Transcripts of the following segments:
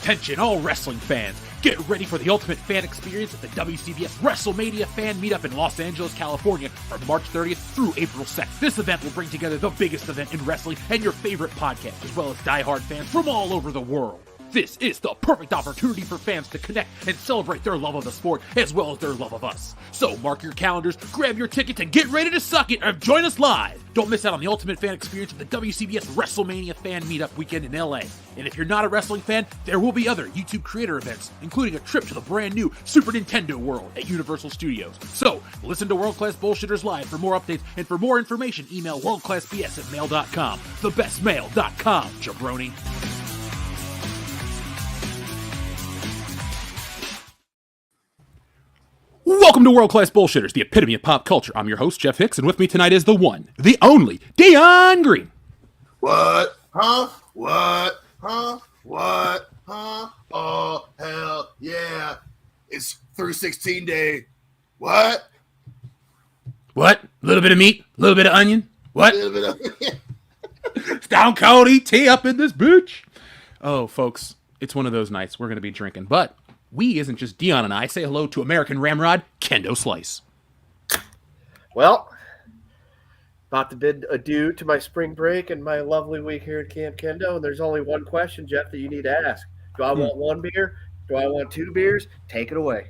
Attention all wrestling fans, get ready for the ultimate fan experience at the WCBs WrestleMania Fan Meetup in Los Angeles, California from March 30th through April 2nd. This event will bring together the biggest event in wrestling and your favorite podcast, as well as diehard fans from all over the world. This is the perfect opportunity for fans to connect and celebrate their love of the sport as well as their love of us. So mark your calendars, grab your tickets, and get ready to suck it and join us live. Don't miss out on the ultimate fan experience at the WCBs WrestleMania Fan Meetup weekend in LA. And if you're not a wrestling fan, there will be other YouTube creator events, including a trip to the brand new Super Nintendo World at Universal Studios. So listen to World Class Bullshitters Live for more updates, and for more information, email worldclassbs@mail.com. Thebestmail.com, jabroni. Welcome to World Class Bullshitters, the epitome of pop culture. I'm your host, Jeff Hicks, and with me tonight is the one, the only, Dion Green. What? Huh? What? Huh? What? Huh? Oh, hell yeah. It's 316 day. What? What? A little bit of meat? A little bit of onion? What? A little bit of... Stone Cold ET up in this bitch. Oh, folks, it's one of those nights we're going to be drinking, but we isn't just Dion and I. Say hello to American Ramrod, Kendo Slice. Well, about to bid adieu to my spring break and my lovely week here at Camp Kendo. And there's only one question, Jeff, that you need to ask. Do I want one beer? Do I want two beers? Take it away.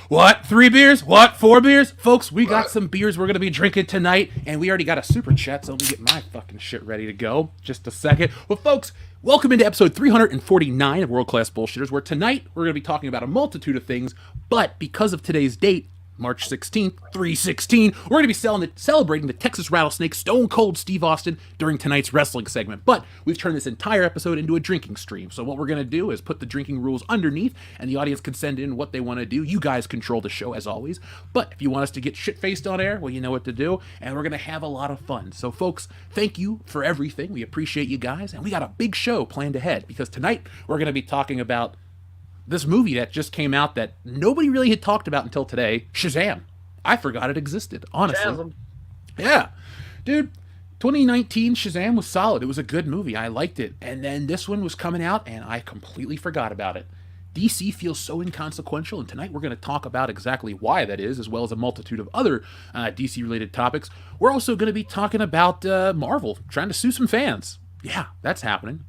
What? 3 beers? What? 4 beers? Folks, we got some beers we're going to be drinking tonight, and we already got a super chat, so let me get my fucking shit ready to go. Just a second. Well, folks, welcome into episode 349 of World Class Bullshitters, where tonight we're going to be talking about a multitude of things, but because of today's date, March 16th, 3/16, we're going to be celebrating the Texas Rattlesnake Stone Cold Steve Austin during tonight's wrestling segment. But we've turned this entire episode into a drinking stream. So what we're going to do is put the drinking rules underneath, and the audience can send in what they want to do. You guys control the show, as always. But if you want us to get shit-faced on air, well, you know what to do, and we're going to have a lot of fun. So, folks, thank you for everything. We appreciate you guys, and we got a big show planned ahead, because tonight we're going to be talking about this movie that just came out that nobody really had talked about until today, Shazam. I forgot it existed, honestly. Shazam. Yeah. Dude, 2019 Shazam was solid. It was a good movie. I liked it. And then this one was coming out, and I completely forgot about it. DC feels so inconsequential, and tonight we're going to talk about exactly why that is, as well as a multitude of other DC-related topics. We're also going to be talking about Marvel trying to sue some fans. Yeah, that's happening.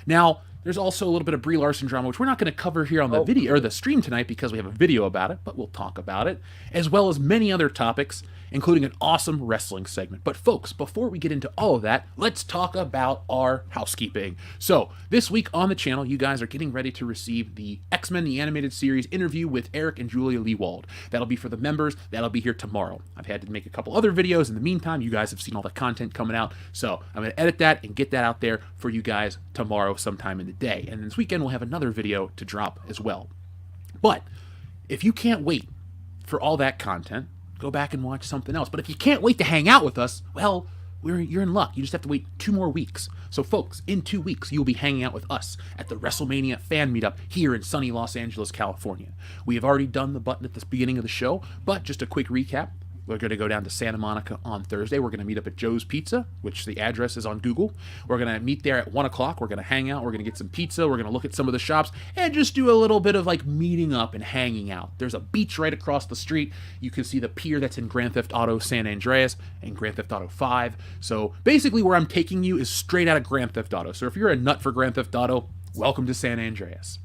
Now, there's also a little bit of Brie Larson drama, which we're not going to cover here on the video or the stream tonight because we have a video about it, but we'll talk about it, as well as many other topics, including an awesome wrestling segment. But folks, before we get into all of that, let's talk about our housekeeping. So this week on the channel, you guys are getting ready to receive the X-Men the Animated Series interview with Eric and Julia Lewald. That'll be for the members. That'll be here tomorrow. I've had to make a couple other videos in the meantime. You guys have seen all the content coming out, so I'm going to edit that and get that out there for you guys tomorrow sometime in the day. And this weekend we'll have another video to drop as well. But if you can't wait for all that content, go back and watch something else. But if you can't wait to hang out with us, well, you're in luck. You just have to wait 2 more weeks. So folks, in 2 weeks, you'll be hanging out with us at the WrestleMania Fan Meetup here in sunny Los Angeles, California. We have already done the button at the beginning of the show, but just a quick recap. We're going to go down to Santa Monica on Thursday. We're going to meet up at Joe's Pizza, which the address is on Google. We're going to meet there at 1 o'clock. We're going to hang out. We're going to get some pizza. We're going to look at some of the shops and just do a little bit of like meeting up and hanging out. There's a beach right across the street. You can see the pier that's in Grand Theft Auto San Andreas and Grand Theft Auto 5. So basically where I'm taking you is straight out of Grand Theft Auto. So if you're a nut for Grand Theft Auto, welcome to San Andreas.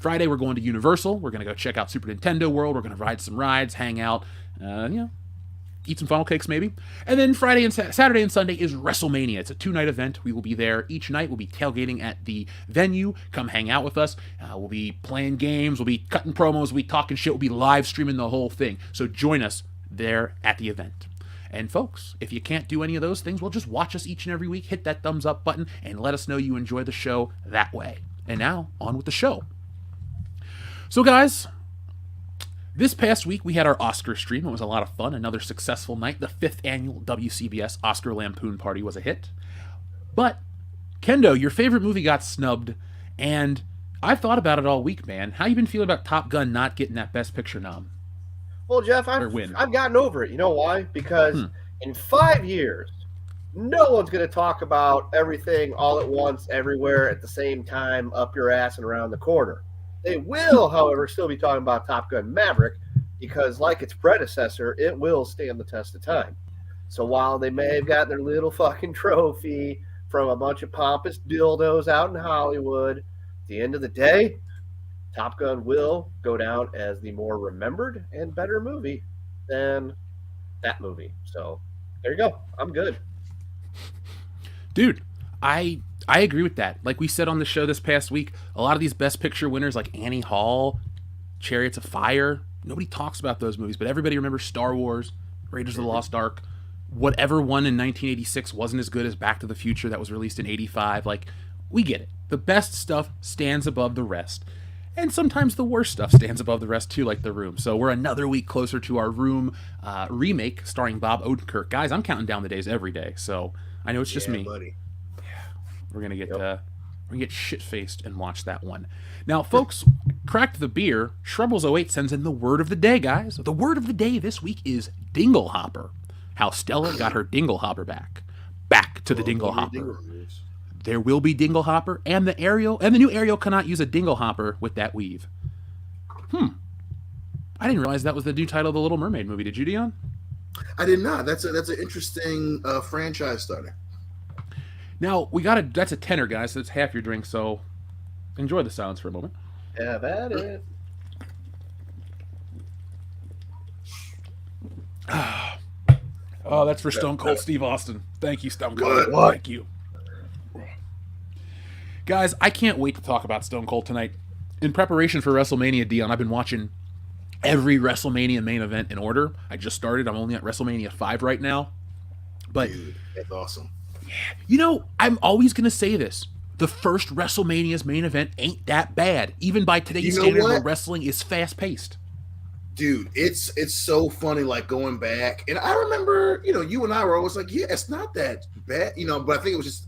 Friday, we're going to Universal. We're going to go check out Super Nintendo World. We're going to ride some rides, hang out, eat some funnel cakes maybe. And then Friday and Saturday and Sunday is WrestleMania. It's a 2-night event. We will be there each night. We'll be tailgating at the venue. Come hang out with us. We'll be playing games. We'll be cutting promos. We'll be talking shit. We'll be live streaming the whole thing. So join us there at the event. And folks, if you can't do any of those things, well, just watch us each and every week. Hit that thumbs up button and let us know you enjoy the show that way. And now, on with the show. So guys, this past week, we had our Oscar stream. It was a lot of fun. Another successful night. The 5th annual WCBs Oscar Lampoon Party was a hit. But, Kendo, your favorite movie got snubbed, and I've thought about it all week, man. How you been feeling about Top Gun not getting that Best Picture nom? Well, Jeff, I've gotten over it. You know why? Because in 5 years, No one's going to talk about everything all at once, everywhere at the same time, up your ass and around the corner. They will, however, still be talking about Top Gun Maverick because, like its predecessor, it will stand the test of time. So while they may have gotten their little fucking trophy from a bunch of pompous dildos out in Hollywood, at the end of the day, Top Gun will go down as the more remembered and better movie than that movie. So there you go. I'm good. Dude, I agree with that. Like we said on the show this past week, a lot of these Best Picture winners like Annie Hall, Chariots of Fire, nobody talks about those movies, but everybody remembers Star Wars, Raiders of the Lost Ark. Whatever one in 1986 wasn't as good as Back to the Future that was released in 85. Like, we get it. The best stuff stands above the rest. And sometimes the worst stuff stands above the rest too, like The Room. So we're another week closer to our Room remake starring Bob Odenkirk. Guys, I'm counting down the days every day, so I know it's just me. Buddy. We're gonna get shit faced and watch that one. Now, folks, cracked the beer. Shrubbles08 sends in the word of the day, guys. The word of the day this week is dinglehopper. How Stella got her dinglehopper back. Back to the dinglehopper. There will be dinglehopper, and the new Ariel cannot use a dinglehopper with that weave. I didn't realize that was the new title of the Little Mermaid movie. Did you, Dion? I did not. That's an interesting franchise starter. Now that's a tenner, guys. So it's half your drink. So enjoy the silence for a moment. Yeah, that is. Oh, that's for Stone Cold Steve Austin. Thank you, Stone Cold. What? Thank you. Guys, I can't wait to talk about Stone Cold tonight. In preparation for WrestleMania, Dion, I've been watching every WrestleMania main event in order. I just started. I'm only at WrestleMania 5 right now. But, dude, that's awesome. You know, I'm always going to say this. The first WrestleMania's main event ain't that bad, even by today's standard where wrestling is fast-paced. Dude, it's so funny, like, going back. And I remember, you and I were always like, yeah, it's not that bad, but I think it was just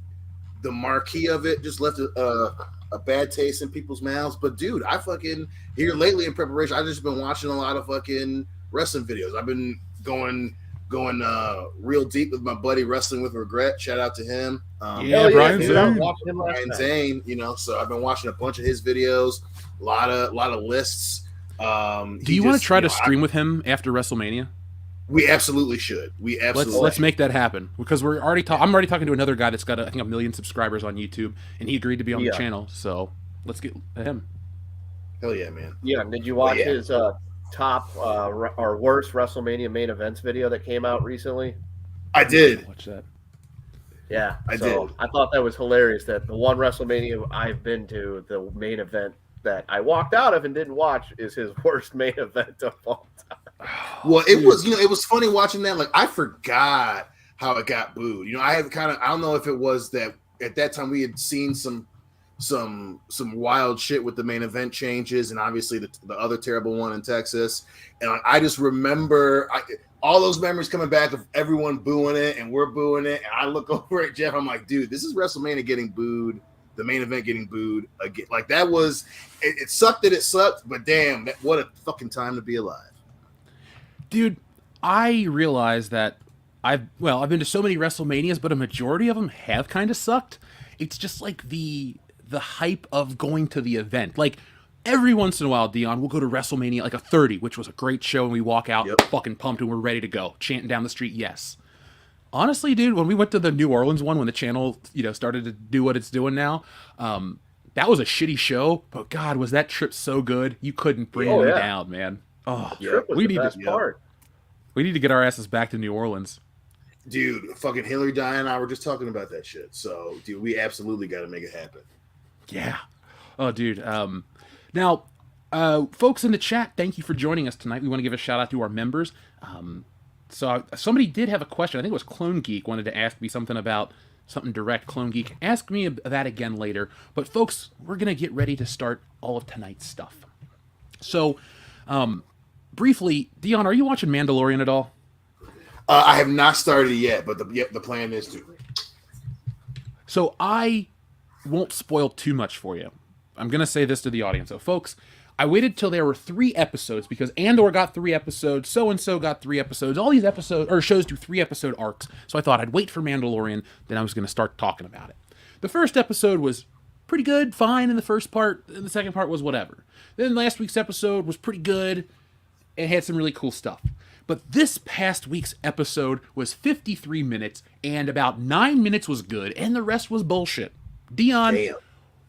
the marquee of it just left a bad taste in people's mouths. But, dude, I fucking, here lately in preparation, I've just been watching a lot of fucking wrestling videos. I've been going real deep with my buddy Wrestling with Regret. Shout out to him. Brian Zane. Brian Zane, so I've been watching a bunch of his videos, a lot of lists. Do you want to try to stream with him after WrestleMania? We absolutely should. Let's make that happen because we're already. I'm already talking to another guy that's got I think 1 million subscribers on YouTube, and he agreed to be on the channel. So let's get him. Hell yeah, man. Yeah. Did you watch his top or worst WrestleMania main events video that came out recently? I did. Watch that. Yeah, I did. I thought that was hilarious. That the one WrestleMania I've been to, the main event that I walked out of and didn't watch is his worst main event of all time. Well, it was, it was funny watching that. Like, I forgot how it got booed. I don't know if it was that at that time we had seen some wild shit with the main event changes and obviously the other terrible one in Texas. And I just remember all those memories coming back of everyone booing it and we're booing it. And I look over at Jeff, I'm like, dude, this is WrestleMania getting booed. The main event getting booed again. Like, that was it sucked that it sucked, but damn, what a fucking time to be alive. Dude, I realize that I've been to so many WrestleManias, but a majority of them have kind of sucked. It's just like the hype of going to the event. Like, every once in a while, Dion, we'll go to WrestleMania, like a 30, which was a great show, and we walk out fucking pumped and we're ready to go, chanting down the street, yes. Honestly, dude, when we went to the New Orleans one, when the channel, started to do what it's doing now, that was a shitty show, but God, was that trip so good. You couldn't bring me down, man. Oh, we need this part. We need to get our asses back to New Orleans. Dude, fucking Hillary Diane and I were just talking about that shit. So, dude, we absolutely got to make it happen. Yeah. Oh, dude. Now, folks in the chat, thank you for joining us tonight. We want to give a shout out to our members. So somebody did have a question. I think it was Clone Geek wanted to ask me something about something direct. Clone Geek, ask me that again later. But folks, we're going to get ready to start all of tonight's stuff. So, briefly, Dion, are you watching Mandalorian at all? I have not started yet, but the plan is to. So I won't spoil too much for you. I'm going to say this to the audience. So, folks, I waited till there were 3 episodes because Andor got 3 episodes, so and so got 3 episodes. All these episodes or shows do 3 episode arcs. So I thought I'd wait for Mandalorian, then I was going to start talking about it. The first episode was pretty good, fine in the first part, and the second part was whatever. Then last week's episode was pretty good and had some really cool stuff. But this past week's episode was 53 minutes, and about 9 minutes was good, and the rest was bullshit. Dion, Damn.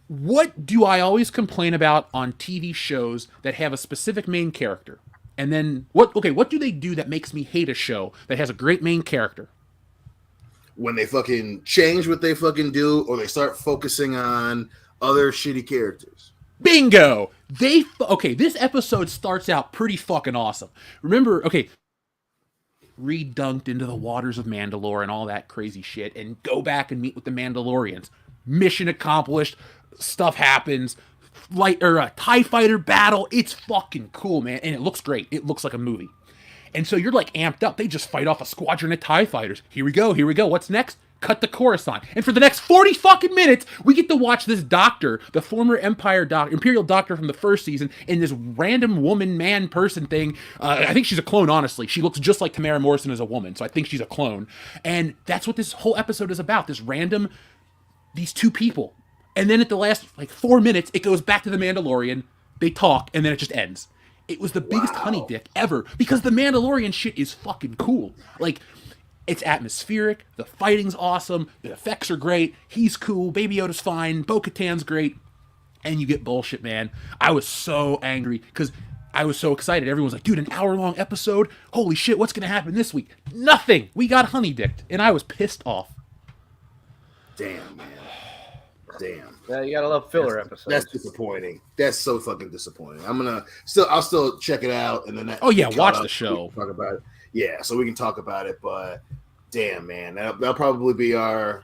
what do I always complain about on TV shows that have a specific main character? And then, what do they do that makes me hate a show that has a great main character? When they fucking change what they fucking do, or they start focusing on other shitty characters. Bingo! This episode starts out pretty fucking awesome. Remember, redunked into the waters of Mandalore and all that crazy shit, and go back and meet with the Mandalorians. Mission accomplished. Stuff happens. A TIE fighter battle. It's fucking cool, man. And it looks great. It looks like a movie. And so you're like amped up. They just fight off a squadron of TIE fighters. Here we go. What's next? Cut the Coruscant. And for the next 40 fucking minutes, we get to watch this doctor, the former Imperial doctor from the first season, in this random woman-man person thing. I think she's a clone, honestly. She looks just like Tamara Morrison as a woman, so I think she's a clone. And that's what this whole episode is about, these 2 people. And then at the last, 4 minutes, it goes back to the Mandalorian, they talk, and then it just ends. It was the biggest honey dick ever, because the Mandalorian shit is fucking cool. It's atmospheric, the fighting's awesome, the effects are great, he's cool, Baby Yoda's fine, Bo-Katan's great, and you get bullshit, man. I was so angry, because I was so excited. Everyone's like, dude, an hour-long episode? Holy shit, what's going to happen this week? Nothing! We got honey dicked, and I was pissed off. Damn, man. Damn. Yeah, you gotta love filler episodes. That's disappointing. That's so fucking disappointing. I'll still check it out, and then watch the show. Talk about it. Yeah, so we can talk about it. But damn, man, that'll probably be our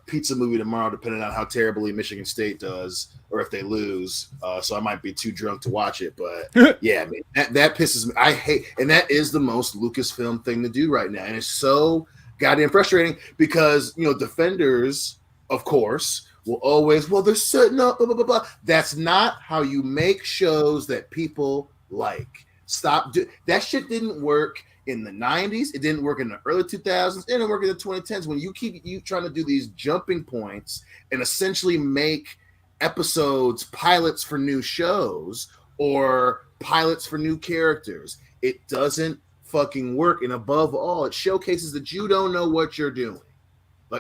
pizza movie tomorrow, depending on how terribly Michigan State does or if they lose. So I might be too drunk to watch it. But yeah, man, that pisses me. I hate, and that is the most Lucasfilm thing to do right now, and it's so goddamn frustrating because defenders, of course, will always, they're setting up, blah, blah, blah, blah. That's not how you make shows that people like. Stop. That shit didn't work in the 90s. It didn't work in the early 2000s. It didn't work in the 2010s. When you keep trying to do these jumping points and essentially make episodes pilots for new shows or pilots for new characters, it doesn't fucking work. And above all, it showcases that you don't know what you're doing.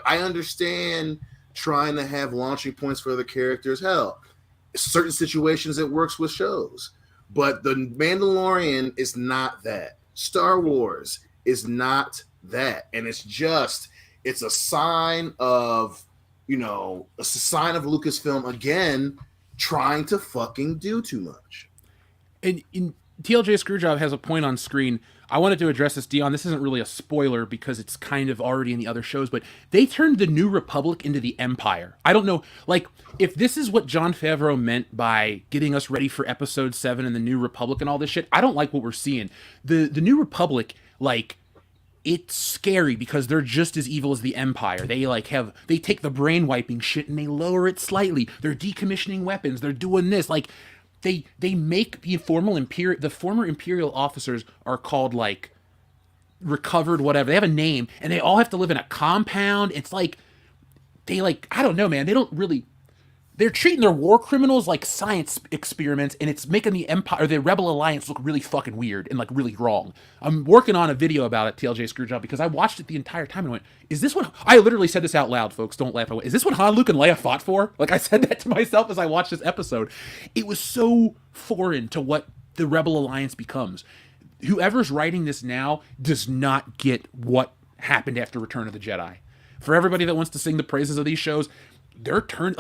I understand trying to have launching points for other characters. Hell, certain situations it works with shows. But The Mandalorian is not that. Star Wars is not that. And it's a sign of, Lucasfilm, again, trying to fucking do too much. And TLJ Screwjob has a point on screen. I wanted to address this, Dion. This isn't really a spoiler because it's kind of already in the other shows, but they turned the New Republic into the Empire. I don't know, if this is what Jon Favreau meant by getting us ready for Episode 7 and the New Republic and all this shit, I don't like what we're seeing. The New Republic, it's scary because they're just as evil as the Empire. They take the brain wiping shit and they lower it slightly. They're decommissioning weapons. They're doing this. They make the former Imperial officers are called recovered whatever. They have a name and they all have to live in a compound. It's I don't know, man. They're treating their war criminals like science experiments, and it's making the Empire, the Rebel Alliance, look really fucking weird and really wrong. I'm working on a video about it, TLJ Screwjob, because I watched it the entire time and went, is this what, I literally said this out loud, folks, don't laugh. Is this what Han, Luke, and Leia fought for? I said that to myself as I watched this episode. It was so foreign to what the Rebel Alliance becomes. Whoever's writing this now does not get what happened after Return of the Jedi. For everybody that wants to sing the praises of these shows, they're turned,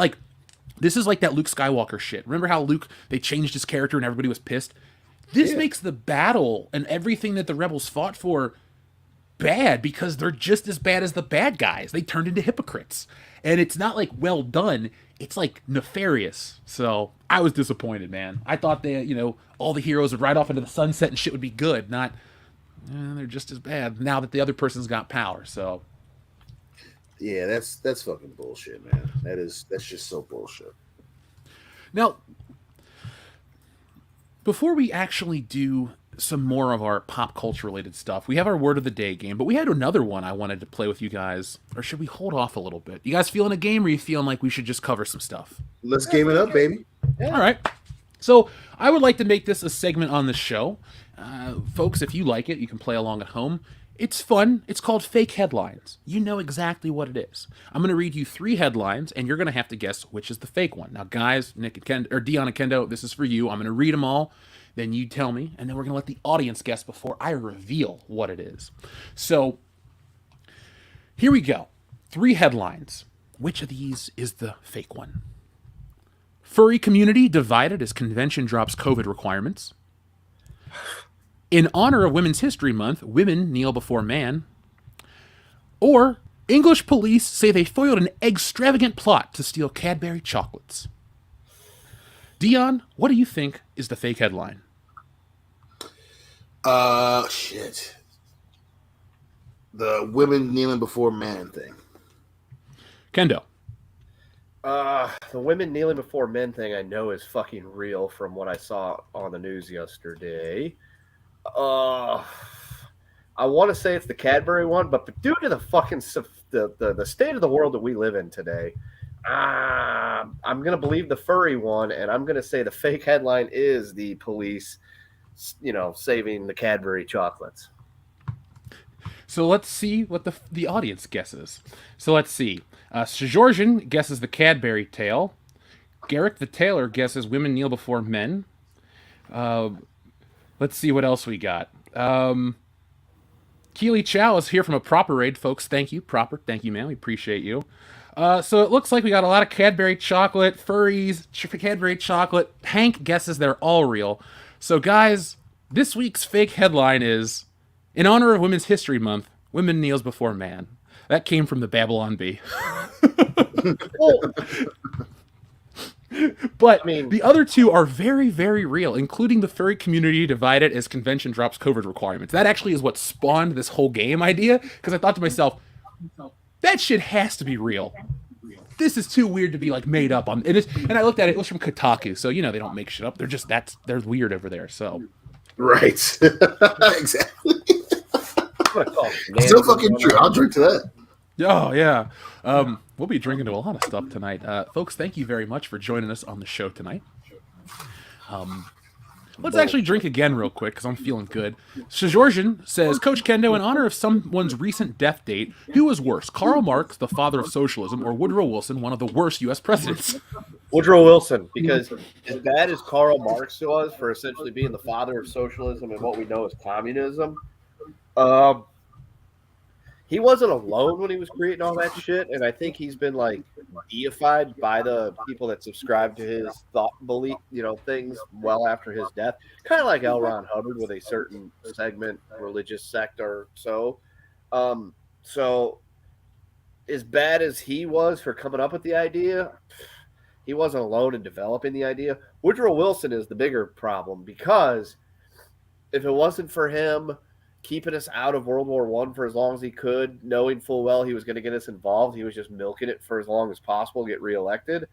this is like that Luke Skywalker shit. Remember how they changed his character and everybody was pissed? This makes the battle and everything that the rebels fought for bad because they're just as bad as the bad guys. They turned into hypocrites. And it's not well done. It's nefarious. So I was disappointed, man. I thought they, all the heroes would ride off into the sunset and shit would be good. Not, they're just as bad now that the other person's got power. So. Yeah, that's fucking bullshit, man. That's just so bullshit. Now, Before we actually do some more of our pop culture related stuff, we have our word of the day game, but we had another one I wanted to play with you guys. Or should we hold off a little bit? You guys feeling a game, or are you feeling like we should just cover some stuff? Let's game it up, baby. All right. So I would like to make this a segment on the show. Folks, if you like it, you can play along at home. It's fun. It's called Fake Headlines. You know exactly what it is. I'm going to read you 3 headlines, and you're going to have to guess which is the fake one. Now, guys, Nick and Ken, or Dion and Kendo, this is for you. I'm going to read them all. Then you tell me, and then we're going to let the audience guess before I reveal what it is. So here we go. 3 headlines. Which of these is the fake one? Furry community divided as convention drops COVID requirements. In honor of Women's History Month, women kneel before man. Or English police say they foiled an extravagant plot to steal Cadbury chocolates. Dion, what do you think is the fake headline? Shit. The women kneeling before man thing. Kendo. The women kneeling before men thing I know is fucking real from what I saw on the news yesterday. I want to say it's the Cadbury one, but due to the fucking the state of the world that we live in today, I'm gonna believe the furry one, and I'm gonna say the fake headline is the police, saving the Cadbury chocolates. So let's see what the audience guesses. So let's see. Georgian guesses the Cadbury tale. Garrick the Tailor guesses women kneel before men. Let's see what else we got. Keely Chow is here from a Proper Raid, folks. Thank you, Proper. Thank you, man. We appreciate you. So it looks like we got a lot of Cadbury chocolate, furries, Cadbury chocolate. Hank guesses they're all real. So, guys, this week's fake headline is, in honor of Women's History Month, women kneels before man. That came from the Babylon Bee. But the other 2 are very, very real, including the furry community divided as convention drops COVID requirements. That actually is what spawned this whole game idea, because I thought to myself, that shit has to be real. This is too weird to be like made up on. And I looked at it; it was from Kotaku, so they don't make shit up. They're weird over there. So, right, exactly. Still fucking true. I'll drink to that. Oh, yeah. We'll be drinking to a lot of stuff tonight. Folks, thank you very much for joining us on the show tonight. Let's actually drink again real quick, because I'm feeling good. Georgian says, Coach Kendo, in honor of someone's recent death date, who was worse, Karl Marx, the father of socialism, or Woodrow Wilson, one of the worst U.S. presidents? Woodrow Wilson, because as bad as Karl Marx was for essentially being the father of socialism and what we know as communism, he wasn't alone when he was creating all that shit, and I think he's been deified by the people that subscribe to his thought belief, things well after his death. Kind of like L. Ron Hubbard with a certain segment, religious sect or so. So as bad as he was for coming up with the idea, he wasn't alone in developing the idea. Woodrow Wilson is the bigger problem, because if it wasn't for him keeping us out of World War I for as long as he could, knowing full well he was going to get us involved, he was just milking it for as long as possible to get reelected.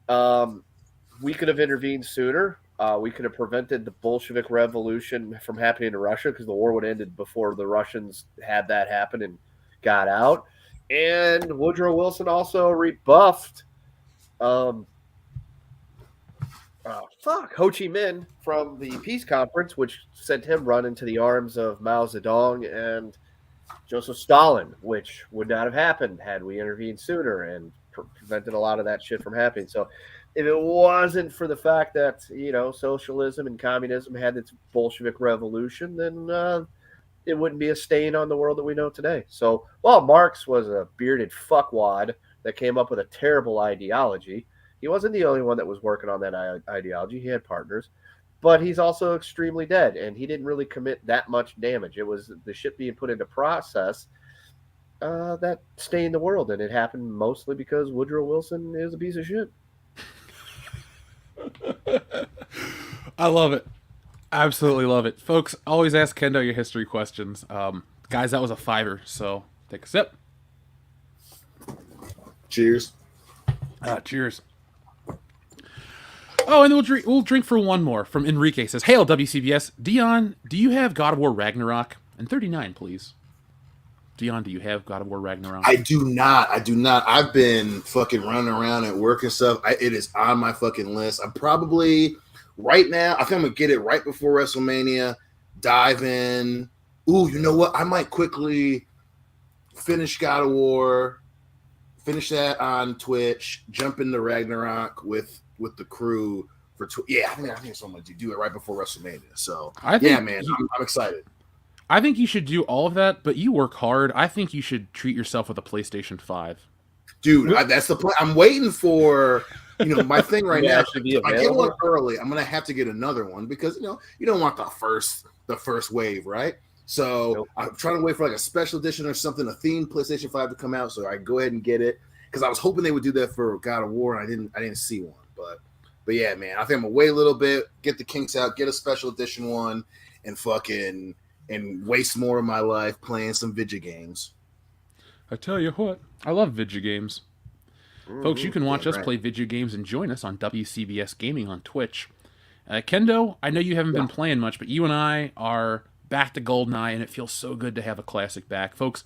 We could have intervened sooner. We could have prevented the Bolshevik Revolution from happening in Russia, because the war would have ended before the Russians had that happen and got out. And Woodrow Wilson also rebuffed Ho Chi Minh from the peace conference, which sent him running into the arms of Mao Zedong and Joseph Stalin, which would not have happened had we intervened sooner and prevented a lot of that shit from happening. So if it wasn't for the fact that, socialism and communism had its Bolshevik revolution, then it wouldn't be a stain on the world that we know today. So while Marx was a bearded fuckwad that came up with a terrible ideology, he wasn't the only one that was working on that ideology. He had partners, but he's also extremely dead, and he didn't really commit that much damage. It was the shit being put into process that stained the world, and it happened mostly because Woodrow Wilson is a piece of shit. I love it. Absolutely love it. Folks, always ask Kendo your history questions. Guys, that was a $5, so take a sip. Cheers. Cheers. Oh, and we'll drink for one more from Enrique. Says, "Hail WCBS, Dion. Do you have God of War Ragnarok?" And 39, please. Dion, do you have God of War Ragnarok? I do not. I've been fucking running around at work and stuff. It is on my fucking list. I'm probably right now. I think I'm gonna get it right before WrestleMania. Dive in. Ooh, you know what? I might quickly finish God of War. Finish that on Twitch. Jump into Ragnarok with the crew for. I think it's something to do it right before WrestleMania. So man, I'm excited. I think you should do all of that, but you work hard. I think you should treat yourself with a PlayStation 5. Dude, that's the plan. I'm waiting for, my thing right now. If I get one early, I'm going to have to get another one because, you don't want the first wave, right? So nope. I'm trying to wait for like a special edition or something, a themed PlayStation 5 to come out so I can go ahead and get it because I was hoping they would do that for God of War and I didn't see one. But yeah, man, I think I'm going to wait a little bit, get the kinks out, get a special edition one and waste more of my life playing some video games. I tell you what, I love video games. Folks, you can watch us play video games and join us on WCBS Gaming on Twitch. Kendo, I know you haven't been playing much, but you and I are back to GoldenEye, and it feels so good to have a classic back. Folks,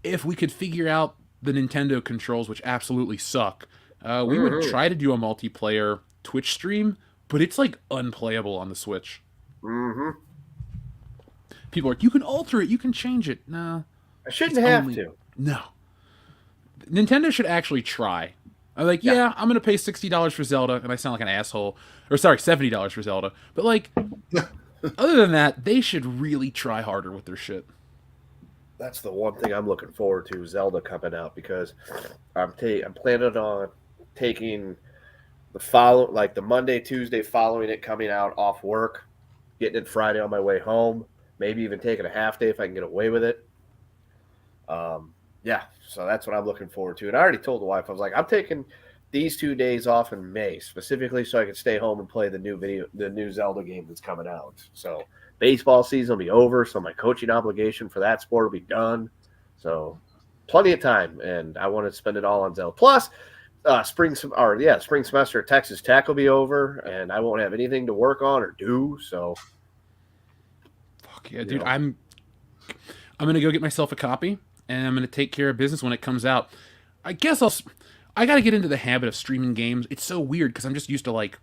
if we could figure out the Nintendo controls, which absolutely suck, we would try to do a multiplayer Twitch stream, but it's like unplayable on the Switch. Mm-hmm. People are like, you can alter it, you can change it. No. I shouldn't have to. No. Nintendo should actually try. I'm like, I'm going to pay $60 for Zelda, and I sound like an asshole. Or sorry, $70 for Zelda. But like, other than that, they should really try harder with their shit. That's the one thing I'm looking forward to, Zelda coming out, because I'm planning on taking the Monday, Tuesday following it coming out off work, getting it Friday on my way home. Maybe even taking a half day if I can get away with it. So that's what I'm looking forward to. And I already told the wife, I was like, I'm taking these 2 days off in May, specifically so I can stay home and play the new Zelda game that's coming out. So baseball season will be over, so my coaching obligation for that sport will be done. So plenty of time, and I want to spend it all on Zelda. Plus, spring semester at Texas Tech will be over, and I won't have anything to work on or do, so... Yeah, dude, I'm gonna go get myself a copy, and I'm gonna take care of business when it comes out. I guess I gotta get into the habit of streaming games. It's so weird because I'm just used to like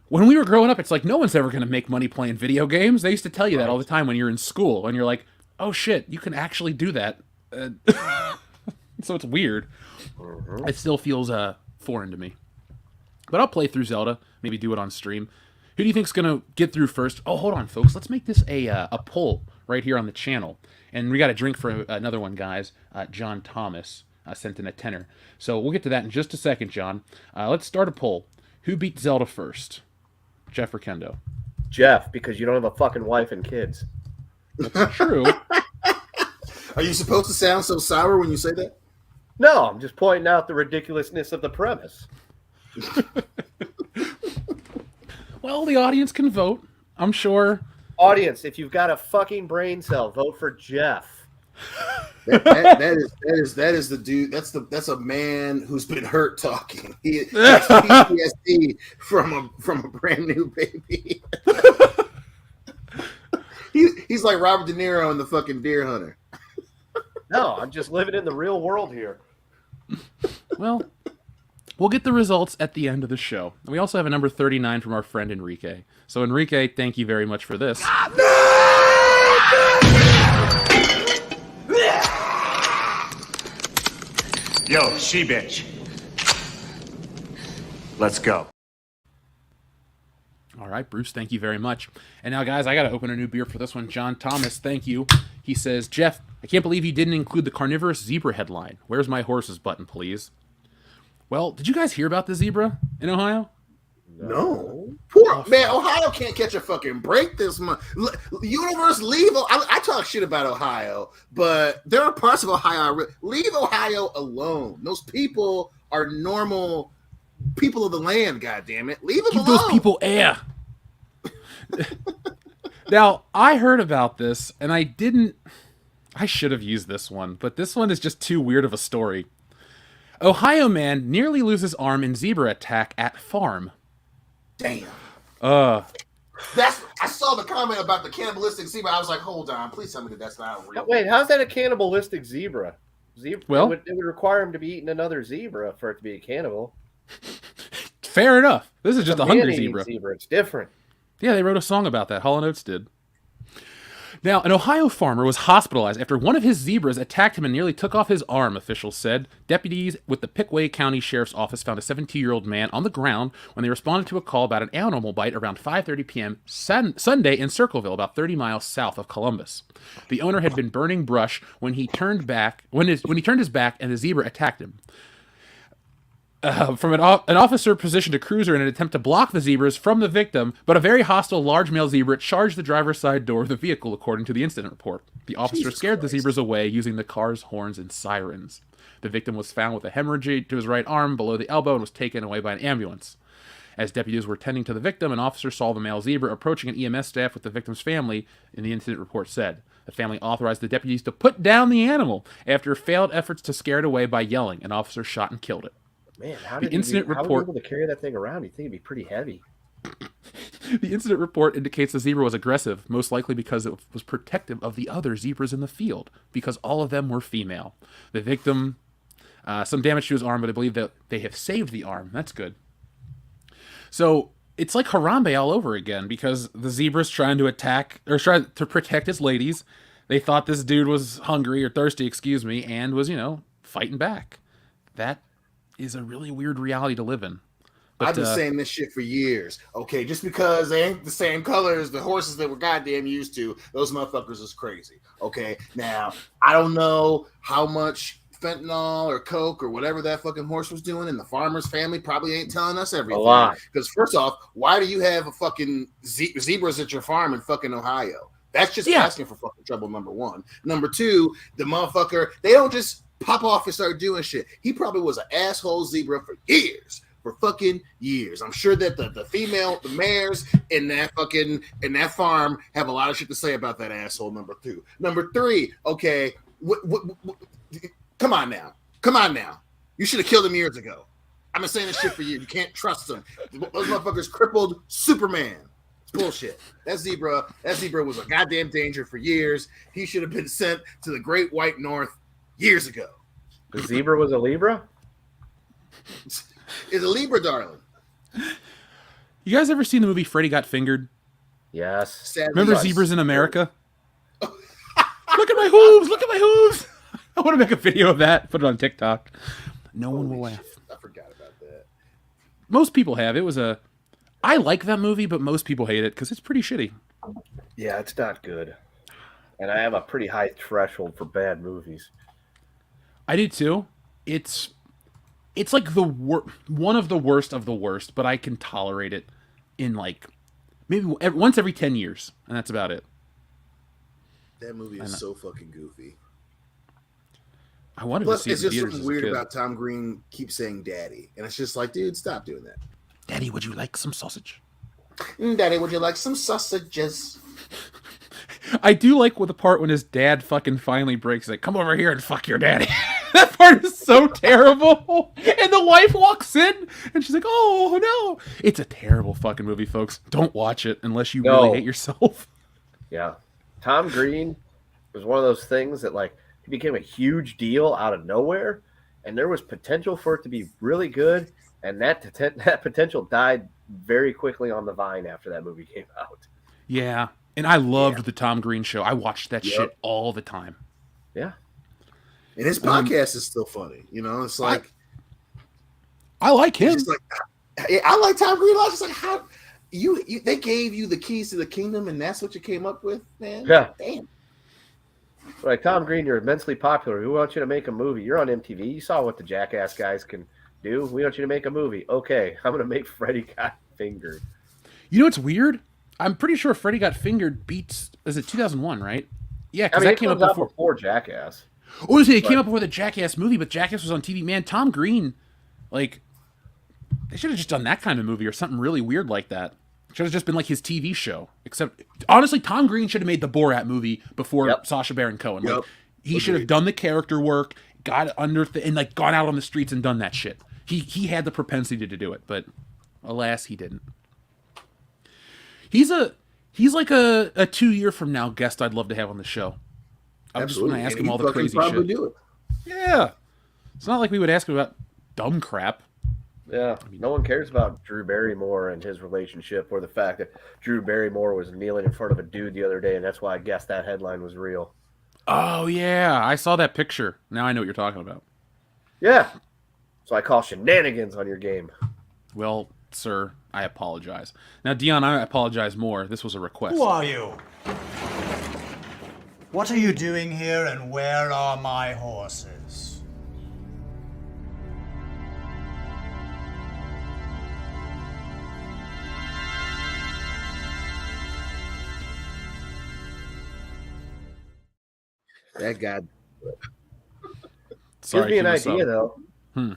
when we were growing up. It's like no one's ever gonna make money playing video games. They used to tell you that all the time when you're in school, and you're like, oh shit, you can actually do that. So it's weird. It still feels foreign to me, but I'll play through Zelda. Maybe do it on stream. Who do you think's gonna get through first? Oh, hold on, folks. Let's make this a poll right here on the channel, and we got a drink for another one, guys. John Thomas sent in a tenner, so we'll get to that in just a second, John. Let's start a poll. Who beat Zelda first, Jeff or Kendo? Jeff, because you don't have a fucking wife and kids. That's true. Are you supposed to sound so sour when you say that? No, I'm just pointing out the ridiculousness of the premise. Well, the audience can vote, I'm sure. Audience, if you've got a fucking brain cell, vote for Jeff. That is the dude. That's a man who's been hurt talking. He has PTSD from a brand new baby. He's like Robert De Niro in the fucking Deer Hunter. No, I'm just living in the real world here. Well, we'll get the results at the end of the show. We also have a number 39 from our friend Enrique. So, Enrique, thank you very much for this. Yo, she-bitch. Let's go. All right, Bruce, thank you very much. And now, guys, I got to open a new beer for this one. John Thomas, thank you. He says, Jeff, I can't believe you didn't include the carnivorous zebra headline. Where's my horses button, please? Well, did you guys hear about the zebra in Ohio? No. Poor man, Ohio can't catch a fucking break this month. Universe, leave. I talk shit about Ohio, but there are parts of Ohio. Leave Ohio alone. Those people are normal people of the land. God damn it, leave them alone. Give those people air. Now, I heard about this, and I should have used this one, but this one is just too weird of a story. Ohio man nearly loses arm in zebra attack at farm. Damn. I saw the comment about the cannibalistic zebra. I was like, hold on, please tell me that that's not real. Wait, how's that a cannibalistic zebra? Well, it would require him to be eating another zebra for it to be a cannibal. Fair enough. This is just a hungry zebra. It's different. Yeah, they wrote a song about that. Hall & Oates did. Now, an Ohio farmer was hospitalized after one of his zebras attacked him and nearly took off his arm, officials said. Deputies with the Pickaway County Sheriff's Office found a 17-year-old man on the ground when they responded to a call about an animal bite around 5:30 p.m. Sunday in Circleville, about 30 miles south of Columbus. The owner had been burning brush when he turned his back and the zebra attacked him. From an officer positioned a cruiser in an attempt to block the zebras from the victim, but a very hostile large male zebra charged the driver's side door of the vehicle, according to the incident report. The officer scared the zebras away using the car's horns and sirens. The victim was found with a hemorrhage to his right arm below the elbow and was taken away by an ambulance. As deputies were tending to the victim, an officer saw the male zebra approaching an EMS staff with the victim's family, and the incident report said. The family authorized the deputies to put down the animal. After failed efforts to scare it away by yelling, an officer shot and killed it. Man, how was he able to carry that thing around? You'd think it'd be pretty heavy. The incident report indicates the zebra was aggressive, most likely because it was protective of the other zebras in the field, because all of them were female. The victim, some damage to his arm, but I believe that they have saved the arm. That's good. So it's like Harambe all over again, because the zebra's trying to attack, or try to protect his ladies. They thought this dude was hungry, or thirsty, and was, fighting back. That is a really weird reality to live in. But, I've been saying this shit for years. Okay, just because they ain't the same color as the horses that we're goddamn used to, those motherfuckers is crazy. Okay, now I don't know how much fentanyl or coke or whatever that fucking horse was doing, and the farmer's family probably ain't telling us everything. A lot. Because first off, why do you have a fucking zebras at your farm in fucking Ohio? That's just asking for fucking trouble. Number one. Number two, the motherfucker, they don't just pop off and start doing shit. He probably was an asshole zebra for years. For fucking years. I'm sure that the mares in that farm have a lot of shit to say about that asshole. Number two. Number three, okay, come on now. You should have killed him years ago. I've been saying this shit for you. You can't trust them. Those motherfuckers crippled Superman. It's bullshit. That zebra was a goddamn danger for years. He should have been sent to the Great White North years ago. The zebra was a Libra? Is a Libra, darling. You guys ever seen the movie Freddy Got Fingered? Yes. Sadly, Remember yes. Zebras in America? Look at my hooves! I want to make a video of that, put it on TikTok. No one will laugh. I forgot about that. Most people have. I like that movie, but most people hate it because it's pretty shitty. Yeah, it's not good. And I have a pretty high threshold for bad movies. I do too. It's like one of the worst, but I can tolerate it in like maybe once every 10 years, and that's about it. That movie is so fucking goofy. I wanted Plus, to see it's just something weird about Tom Green keeps saying daddy. And it's just like, dude, stop doing that. Daddy, would you like some sausage? Daddy, would you like some sausages? I do like with the part when his dad fucking finally breaks it. Come over here and fuck your daddy. That part is so terrible. And the wife walks in and she's like, oh no. It's a terrible fucking movie, folks. Don't watch it unless you really hate yourself. Yeah. Tom Green was one of those things that like he became a huge deal out of nowhere, and there was potential for it to be really good, and that potential died very quickly on the vine after that movie came out. Yeah. And I loved the Tom Green Show. I watched that shit all the time. Yeah. And his podcast is still funny. It's like I like him. It's like I like Tom Green. I was just like, how they gave you the keys to the kingdom, and that's what you came up with, man. Yeah. Damn. Like, Tom Green, you're immensely popular. We want you to make a movie. You're on MTV. You saw what the Jackass guys can do. We want you to make a movie. Okay, I'm going to make Freddy Got Fingered. You know what's weird? I'm pretty sure Freddy Got Fingered beats... Is it 2001, right? Yeah, because that came up before Jackass. Oh, it came up before the Jackass movie, but Jackass was on TV. Man, Tom Green, like... They should have just done that kind of movie or something really weird like that. Should have just been like his TV show. Except, honestly, Tom Green should have made the Borat movie before Sacha Baron Cohen. Like, he should have done the character work, got under and like gone out on the streets and done that shit. He had the propensity to do it, but alas, he didn't. He's like a 2 year from now guest I'd love to have on the show. I just want to ask And him all he the fucking crazy probably shit. do it. Yeah. It's not like we would ask him about dumb crap. Yeah, no one cares about Drew Barrymore and his relationship, or the fact that Drew Barrymore was kneeling in front of a dude the other day, and that's why I guess that headline was real. Oh, yeah. I saw that picture. Now I know what you're talking about. Yeah, so I call shenanigans on your game. Well, sir, I apologize. Now, Dion, I apologize more. This was a request. Who are you? What are you doing here, and where are my horses? That guy. Gives me an keep us idea, up. though. Hmm.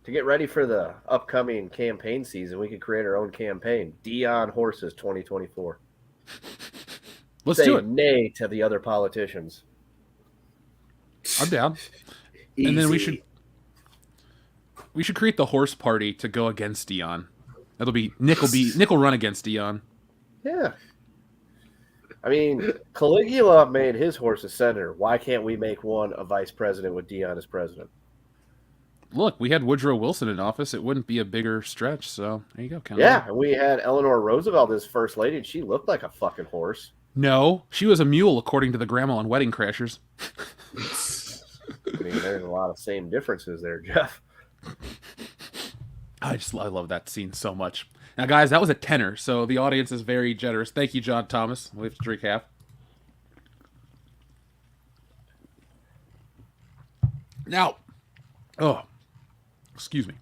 To get ready for the upcoming campaign season, we could create our own campaign. Dion Horses 2024. Let's Say do it. nay to the other politicians. I'm down. Easy. And then we should create the horse party to go against Dion. That'll be Nick will run against Dion. Yeah. I mean, Caligula made his horse a senator. Why can't we make one a vice president with Dion as president? Look, we had Woodrow Wilson in office. It wouldn't be a bigger stretch. So there you go. Count it Yeah, up. and we had Eleanor Roosevelt as first lady, and she looked like a fucking horse. No, she was a mule, according to the grandma on Wedding Crashers. I mean, there's a lot of same differences there, Jeff. I love that scene so much. Now, guys, that was a tenor, so the audience is very generous. Thank you, John Thomas. We have to drink half. Now, excuse me.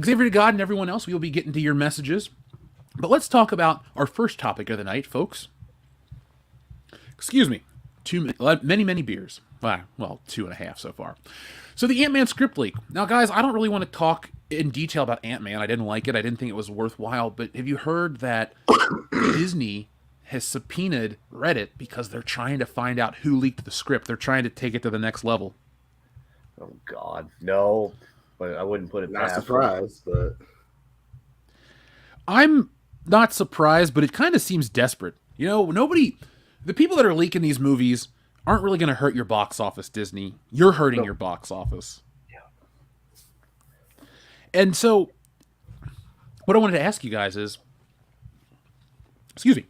Xavier God and everyone else, we will be getting to your messages. But let's talk about our first topic of the night, folks. Excuse me. Many beers. Well, 2.5 so far. So the Ant-Man script leak. Now, guys, I don't really want to talk in detail about Ant-Man. I didn't like it. I didn't think it was worthwhile. But have you heard that Disney has subpoenaed Reddit because they're trying to find out who leaked the script? They're trying to take it to the next level. Oh, God. No, but I wouldn't put it Not past surprised, but I'm not surprised, but it kind of seems desperate. You know, the people that are leaking these movies aren't really going to hurt your box office, Disney. You're hurting your box office. Yeah. And so, what I wanted to ask you guys is, excuse me,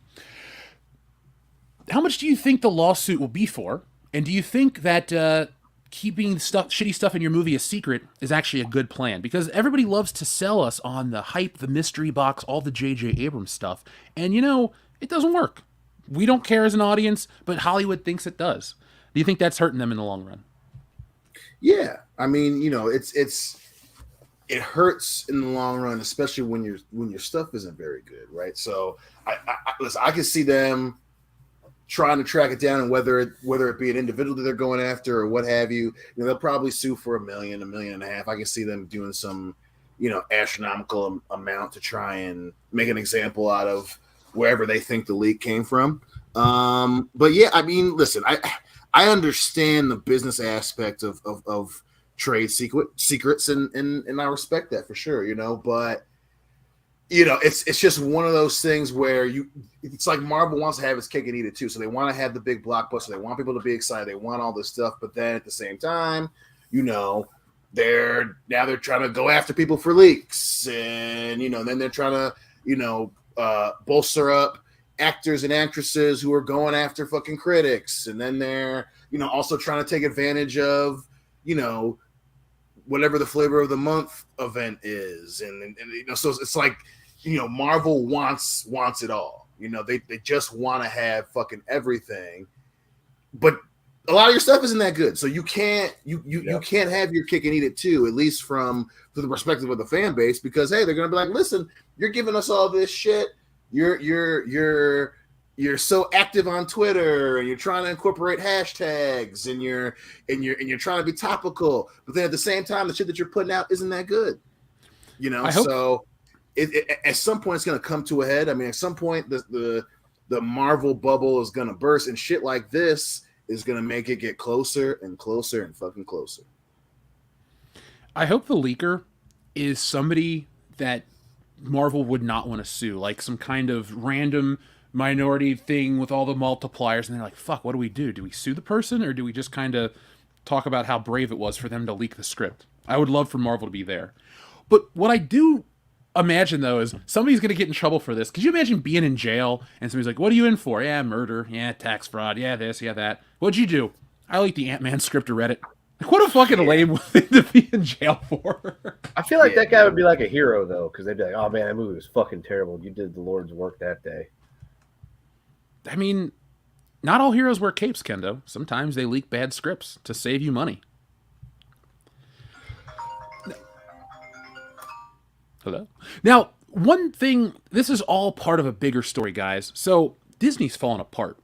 how much do you think the lawsuit will be for? And do you think that keeping shitty stuff in your movie a secret is actually a good plan? Because everybody loves to sell us on the hype, the mystery box, all the J.J. Abrams stuff. And, you know, it doesn't work. We don't care as an audience, but Hollywood thinks it does. Do you think that's hurting them in the long run? yeah, I mean, you know, it hurts in the long run, especially when your stuff isn't very good, right? So listen, I can see them trying to track it down, and whether it be an individual that they're going after or what have you, they'll probably sue for $1 million, $1.5 million. I can see them doing some, astronomical amount to try and make an example out of wherever they think the leak came from. But yeah, I mean, listen, I understand the business aspect of trade secrets, and I respect that for sure, but it's just one of those things where it's like Marvel wants to have its cake and eat it too. So they want to have the big blockbuster. They want people to be excited. They want all this stuff. But then at the same time, they're trying to go after people for leaks, and then they're trying to bolster up actors and actresses who are going after fucking critics, and then they're also trying to take advantage of whatever the flavor of the month event is, and so it's like Marvel wants it all. They just want to have fucking everything, but a lot of your stuff isn't that good, so you can't have your cake and eat it too, at least from the perspective of the fan base, because hey, they're gonna be like, listen, you're giving us all this shit, you're so active on Twitter, and you're trying to incorporate hashtags, and you're trying to be topical, but then at the same time, the shit that you're putting out isn't that good, So at some point it's gonna come to a head. I mean, at some point the Marvel bubble is gonna burst, and shit like this is gonna make it get closer and closer and fucking closer. I hope the leaker is somebody that Marvel would not want to sue, like some kind of random minority thing with all the multipliers, and they're like, fuck, what do we do? Do we sue the person, or do we just kind of talk about how brave it was for them to leak the script? I would love for Marvel to be there. But what I do imagine, though, is somebody's going to get in trouble for this. Could you imagine being in jail and somebody's like, what are you in for? Yeah, murder. Yeah, tax fraud. Yeah, this. Yeah, that. What'd you do? I leaked the Ant-Man script to Reddit. Like, what a fucking lame thing to be in jail for. I feel like that guy would be like a hero, though, because they'd be like, oh, man, that movie was fucking terrible. You did the Lord's work that day. I mean, not all heroes wear capes, Kendo. Sometimes they leak bad scripts to save you money. Hello? Now, one thing, this is all part of a bigger story, guys. So, Disney's falling apart.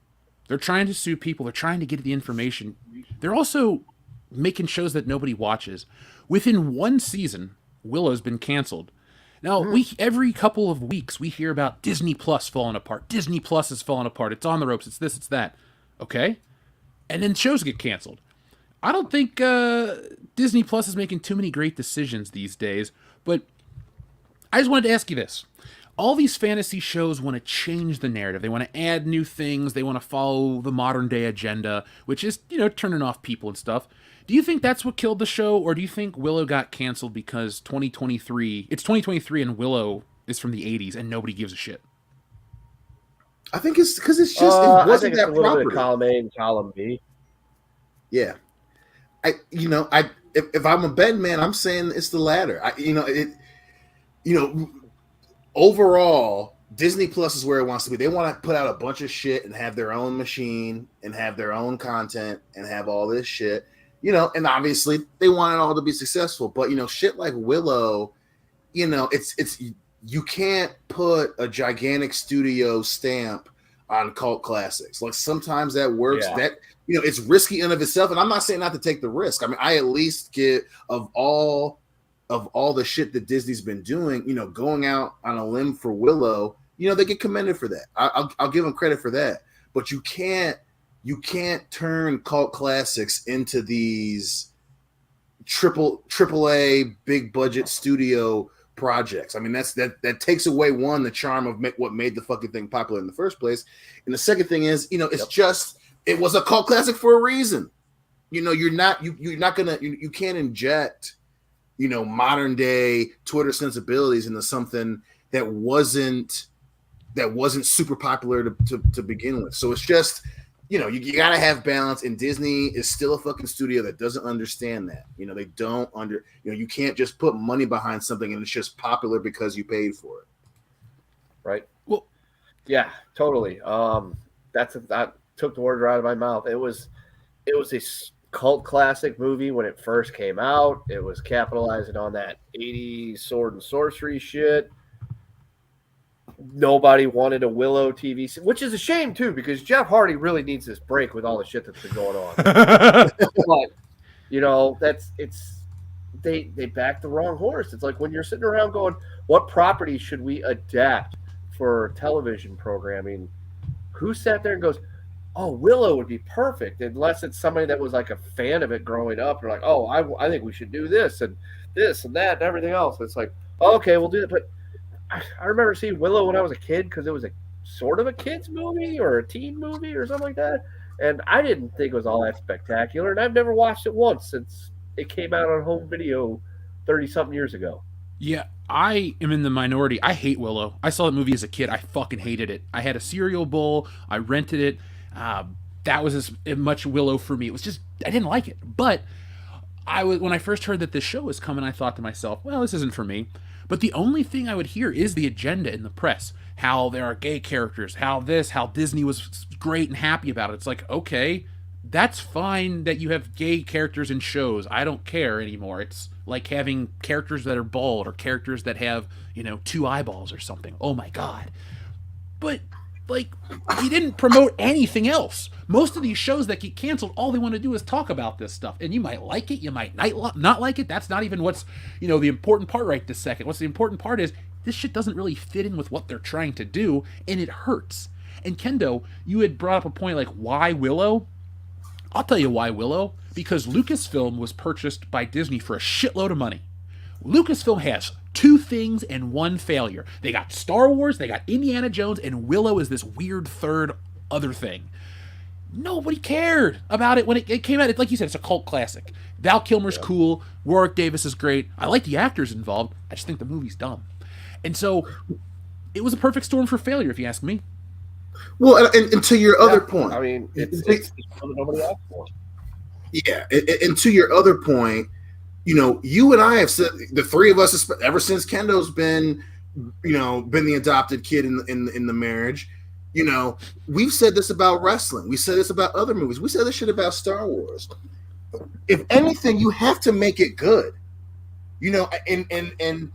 They're trying to sue people. They're trying to get the information. They're also making shows that nobody watches. Within one season, Willow's been canceled. Now, every couple of weeks, we hear about Disney Plus falling apart. Disney Plus is falling apart. It's on the ropes. It's this, it's that. Okay? And then shows get canceled. I don't think Disney Plus is making too many great decisions these days, but I just wanted to ask you this. All these fantasy shows want to change the narrative. They want to add new things. They want to follow the modern day agenda, which is, turning off people and stuff. Do you think that's what killed the show, or do you think Willow got canceled because it's 2023 and Willow is from the 80s and nobody gives a shit? I think it's because it's just it wasn't that proper. Column A and column B. Yeah, if I'm a betting man, I'm saying it's the latter. Overall, Disney Plus is where it wants to be. They want to put out a bunch of shit and have their own machine and have their own content and have all this shit. And obviously they want it all to be successful. But shit like Willow, it's you can't put a gigantic studio stamp on cult classics. Like sometimes that works. Yeah. That it's risky in of itself. And I'm not saying not to take the risk. I mean, I at least get of all the shit that Disney's been doing, going out on a limb for Willow, they get commended for that. I'll give them credit for that. But you can't turn cult classics into these AAA big budget studio projects. I mean, that takes away the charm of what made the fucking thing popular in the first place. And the second thing is, it's just it was a cult classic for a reason. You can't inject modern day Twitter sensibilities into something that wasn't super popular to begin with. So it's just, you got to have balance, and Disney is still a fucking studio that doesn't understand that. They don't you can't just put money behind something and it's just popular because you paid for it. Right. Well, yeah, totally. That took the word right out of my mouth. It was a cult classic movie when it first came out. It was capitalizing on that 80s sword and sorcery shit. Nobody wanted a Willow TV, which is a shame too, because Jeff Hardy really needs this break with all the shit that's been going on. But they backed the wrong horse. It's like when you're sitting around going, what property should we adapt for television programming? Who sat there and goes, oh, Willow would be perfect, unless it's somebody that was like a fan of it growing up. They're like, oh, I think we should do this and that and everything else. It's like, okay, we'll do that. But I remember seeing Willow when I was a kid because it was a sort of a kid's movie or a teen movie or something like that. And I didn't think it was all that spectacular. And I've never watched it once since it came out on home video 30-something years ago. Yeah, I am in the minority. I hate Willow. I saw that movie as a kid. I fucking hated it. I had a cereal bowl. I rented it. That was as much Willow for me. It was just, I didn't like it. But when I first heard that this show was coming, I thought to myself, well, this isn't for me. But the only thing I would hear is the agenda in the press. How there are gay characters, how Disney was great and happy about it. It's like, okay, that's fine that you have gay characters in shows. I don't care anymore. It's like having characters that are bald or characters that have, 2 eyeballs or something. Oh my God. But he didn't promote anything else. Most of these shows that get canceled, all they want to do is talk about this stuff. And you might like it, you might not like it. That's not even what's, the important part right this second. What's the important part is this shit doesn't really fit in with what they're trying to do, and it hurts. And Kendo, you had brought up a point like, why Willow? I'll tell you why Willow. Because Lucasfilm was purchased by Disney for a shitload of money. Lucasfilm has two things and one failure. They got Star Wars, they got Indiana Jones, and Willow is this weird third other thing. Nobody cared about it when it came out. It's like you said, it's a cult classic. Val Kilmer's cool. Warwick Davis is great. I like the actors involved. I just think the movie's dumb. And so it was a perfect storm for failure, if you ask me. Well, and to your other point, I mean, it's something nobody asked for. Yeah, and to your other point, you and I have said, the three of us, ever since Kendo's been the adopted kid in the marriage. We've said this about wrestling. We said this about other movies. We said this shit about Star Wars. If anything, you have to make it good. And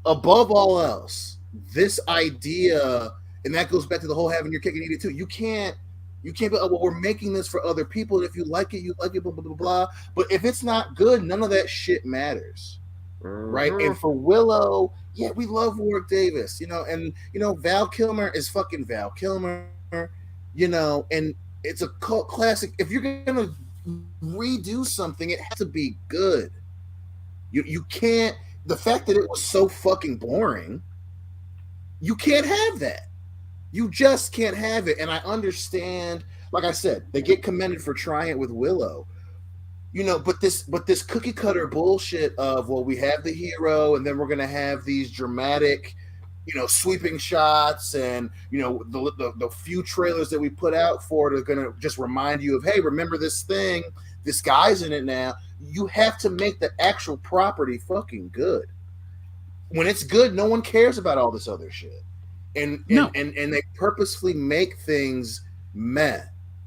above all else, this idea, and that goes back to the whole having your cake and eat it too. You can't be, well, we're making this for other people, and if you like it, you like it, blah, blah, blah, blah. But if it's not good, none of that shit matters. Right? And for Willow, yeah, we love Warwick Davis, and Val Kilmer is fucking Val Kilmer, and it's a cult classic. If you're gonna redo something, it has to be good. You can't, the fact that it was so fucking boring, you can't have that. You just can't have it. And I understand, like I said, they get commended for trying it with Willow. But this cookie cutter bullshit of, well, we have the hero and then we're gonna have these dramatic, sweeping shots, and the few trailers that we put out for it are gonna just remind you of, hey, remember this thing, this guy's in it now. You have to make the actual property fucking good. When it's good, no one cares about all this other shit. And they purposefully make things meh.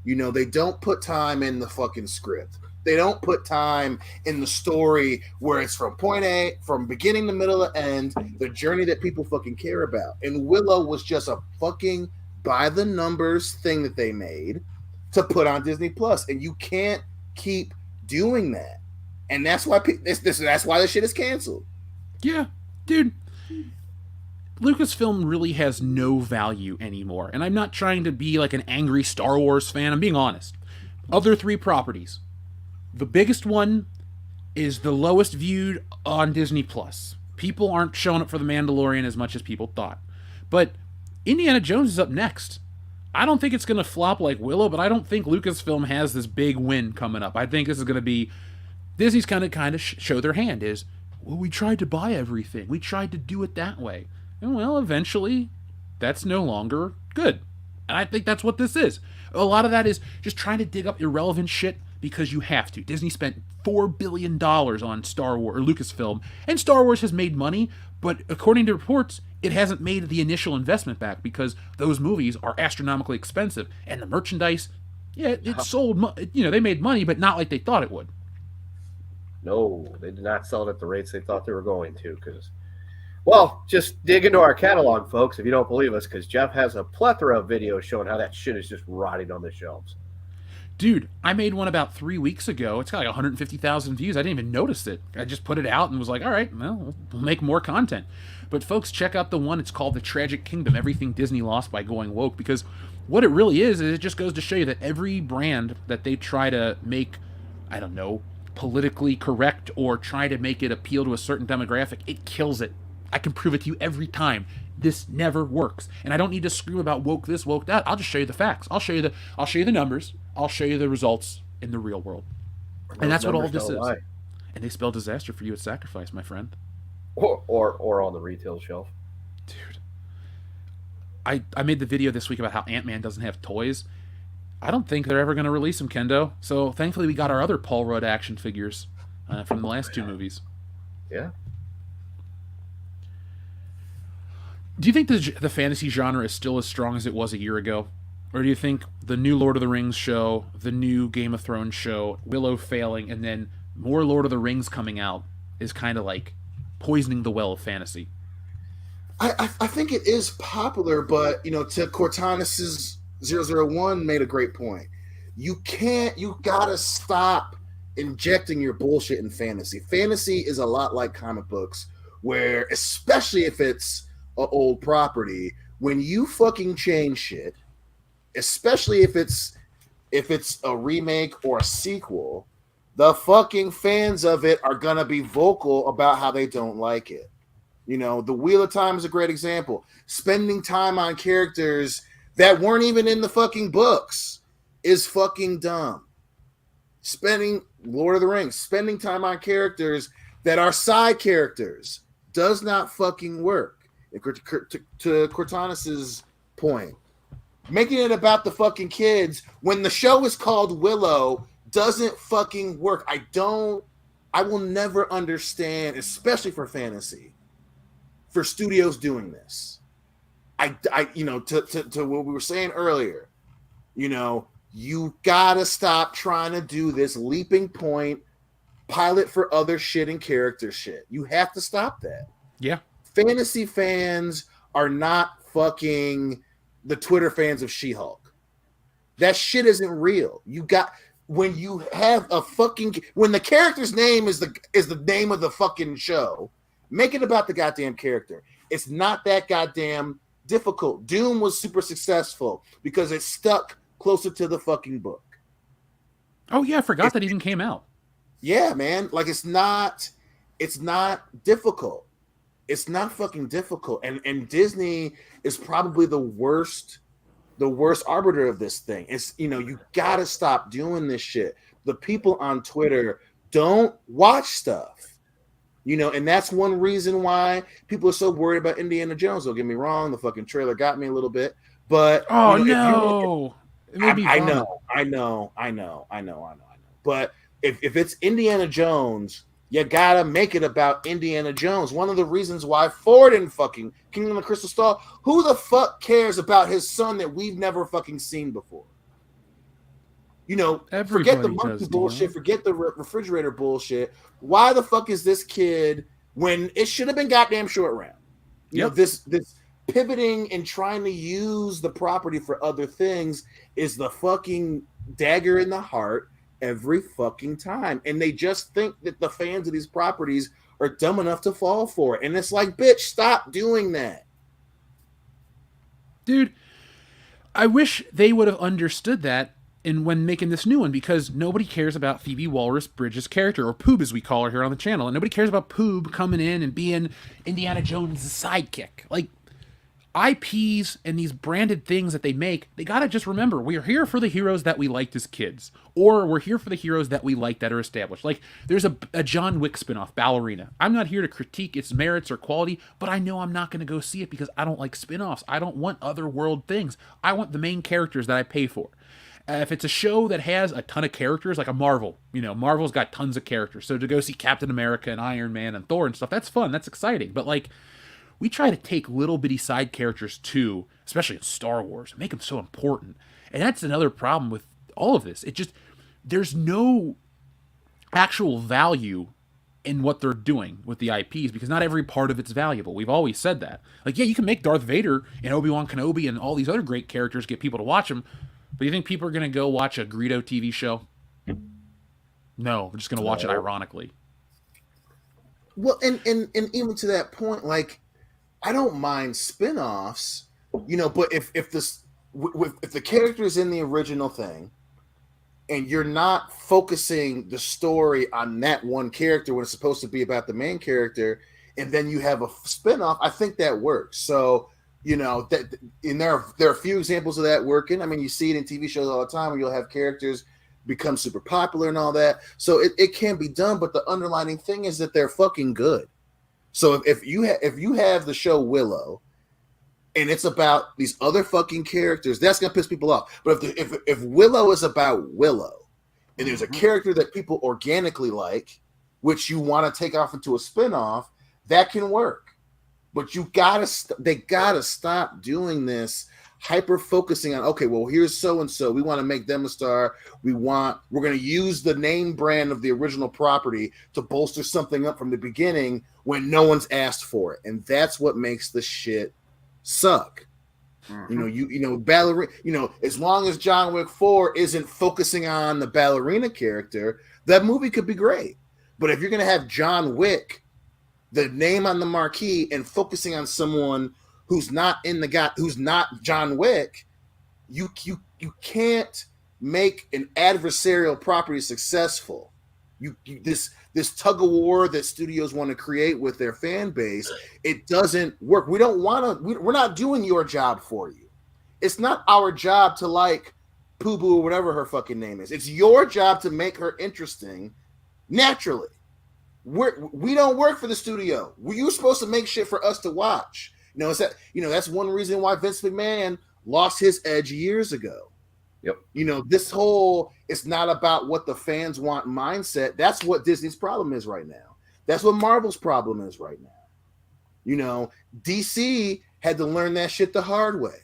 They don't put time in the fucking script. They don't put time in the story where it's from point A, from beginning to middle to end, the journey that people fucking care about. And Willow was just a fucking by the numbers thing that they made to put on Disney Plus, and you can't keep doing that. And that's why that's why this shit is canceled. Yeah, dude. Lucasfilm really has no value anymore, and I'm not trying to be like an angry Star Wars fan. I'm being honest. Of their three properties, the biggest one is the lowest viewed on Disney Plus. People aren't showing up for The Mandalorian as much as people thought. But Indiana Jones is up next. I don't think it's going to flop like Willow, but I don't think Lucasfilm has this big win coming up. I think this is going to be Disney's kind of show their hand is, well, we tried to buy everything. We tried to do it that way. And well, eventually, that's no longer good. And I think that's what this is. A lot of that is just trying to dig up irrelevant shit because you have to. Disney spent $4 billion on Star Wars, or Lucasfilm, and Star Wars has made money, but according to reports, it hasn't made the initial investment back because those movies are astronomically expensive, and the merchandise, yeah, it sold, they made money, but not like they thought it would. No, they did not sell it at the rates they thought they were going to, because, well, just dig into our catalog, folks, if you don't believe us, because Jeff has a plethora of videos showing how that shit is just rotting on the shelves. Dude, I made one about 3 weeks ago. It's got like 150,000 views. I didn't even notice it. I just put it out and was like, all right, well, we'll make more content. But folks, check out the one. It's called The Tragic Kingdom, Everything Disney Lost by Going Woke. Because what it really is it just goes to show you that every brand that they try to make, I don't know, politically correct or try to make it appeal to a certain demographic, it kills it. I can prove it to you every time. This never works. And I don't need to scream about woke this, woke that. I'll just show you the facts. I'll show you the numbers. I'll show you the results in the real world. And that's what all this is. Lie. And they spell disaster for you at sacrifice, my friend. Or on the retail shelf. Dude. I made the video this week about how Ant-Man doesn't have toys. I don't think they're ever going to release them, Kendo. So thankfully we got our other Paul Rudd action figures from the last two movies. Yeah. Do you think the fantasy genre is still as strong as it was a year ago? Or do you think the new Lord of the Rings show, the new Game of Thrones show, Willow failing, and then more Lord of the Rings coming out is kind of like poisoning the well of fantasy? I think it is popular, but, to Cortanus's 001 made a great point. You gotta stop injecting your bullshit in fantasy. Fantasy is a lot like comic books, where, especially if it's an old property, when you fucking change shit, especially if it's a remake or a sequel, the fucking fans of it are gonna be vocal about how they don't like it. You know, the Wheel of Time is a great example. Spending time on characters that weren't even in the fucking books is fucking dumb. Spending Lord of the Rings, spending time on characters that are side characters does not fucking work. To Cortanus's point, making it about the fucking kids when the show is called Willow doesn't fucking work. I will never understand, especially for fantasy, for studios doing this. To what we were saying earlier, you gotta stop trying to do this leaping point pilot for other shit and character shit. You have to stop that. Yeah. Fantasy fans are not fucking the Twitter fans of She-Hulk. That shit isn't real. When the character's name is the name of the fucking show, make it about the goddamn character. It's not that goddamn difficult. Doom was super successful because it stuck closer to the fucking book. Oh yeah, I forgot that even came out. Yeah, man. Like it's not difficult. It's not fucking difficult. And Disney is probably the worst arbiter of this thing. It's you gotta stop doing this shit. The people on Twitter don't watch stuff. And that's one reason why people are so worried about Indiana Jones. Don't get me wrong, the fucking trailer got me a little bit. But no. I know. But if it's Indiana Jones, you gotta make it about Indiana Jones. One of the reasons why Ford and fucking Kingdom of the Crystal Skull, who the fuck cares about his son that we've never fucking seen before? Forget the monkey bullshit, forget the refrigerator bullshit. Why the fuck is this kid when it should have been goddamn Short Round? This pivoting and trying to use the property for other things is the fucking dagger in the heart every fucking time. And they just think that the fans of these properties are dumb enough to fall for it. And it's like, bitch, stop doing that. Dude, I wish they would have understood that when making this new one, because nobody cares about Phoebe Waller-Bridge's character, or Poob as we call her here on the channel, and nobody cares about Poob coming in and being Indiana Jones' sidekick. Like, IPs and these branded things that they make, they gotta just remember, we are here for the heroes that we liked as kids, or we're here for the heroes that we like that are established. Like, there's a John Wick spinoff, Ballerina. I'm not here to critique its merits or quality, but I know I'm not going to go see it because I don't like spinoffs. I don't want other world things. I want the main characters that I pay for. If it's a show that has a ton of characters, like a Marvel, Marvel's got tons of characters. So to go see Captain America and Iron Man and Thor and stuff, that's fun, that's exciting. But like, we try to take little bitty side characters too, especially in Star Wars, and make them so important. And that's another problem with all of this. There's no actual value in what they're doing with the IPs, because not every part of it's valuable. We've always said that. Like, yeah, you can make Darth Vader and Obi-Wan Kenobi and all these other great characters, get people to watch them, but you think people are going to go watch a Greedo TV show? No, they're just going to watch it ironically. Well, and even to that point, like, I don't mind spin-offs, but if the character is in the original thing and you're not focusing the story on that one character when it's supposed to be about the main character, and then you have a spin-off, I think that works. So, that, and there are a few examples of that working. I mean, you see it in TV shows all the time where you'll have characters become super popular and all that. So it can be done, but the underlying thing is that they're fucking good. So if you have the show Willow, and it's about these other fucking characters, that's gonna piss people off. But if Willow is about Willow, and there's a character that people organically like, which you want to take off into a spinoff, that can work. But they gotta stop doing this hyper focusing on, okay, well, here's so and so, we want to make them a star. We're going to use the name brand of the original property to bolster something up from the beginning when no one's asked for it, and that's what makes the shit suck. Ballerina. As long as John Wick 4 isn't focusing on the ballerina character, that movie could be great. But if you're going to have John Wick, the name on the marquee, and focusing on someone who's not John Wick, you can't make an adversarial property successful This tug of war that studios want to create with their fan base, it doesn't work. We don't want to. We're not doing your job for you. It's not our job to like Poo Boo or whatever her fucking name is. It's your job to make her interesting naturally. We don't work for the studio. You're supposed to make shit for us to watch. It's that, that's one reason why Vince McMahon lost his edge years ago. Yep. This whole it's not about what the fans want mindset. That's what Disney's problem is right now. That's what Marvel's problem is right now. DC had to learn that shit the hard way.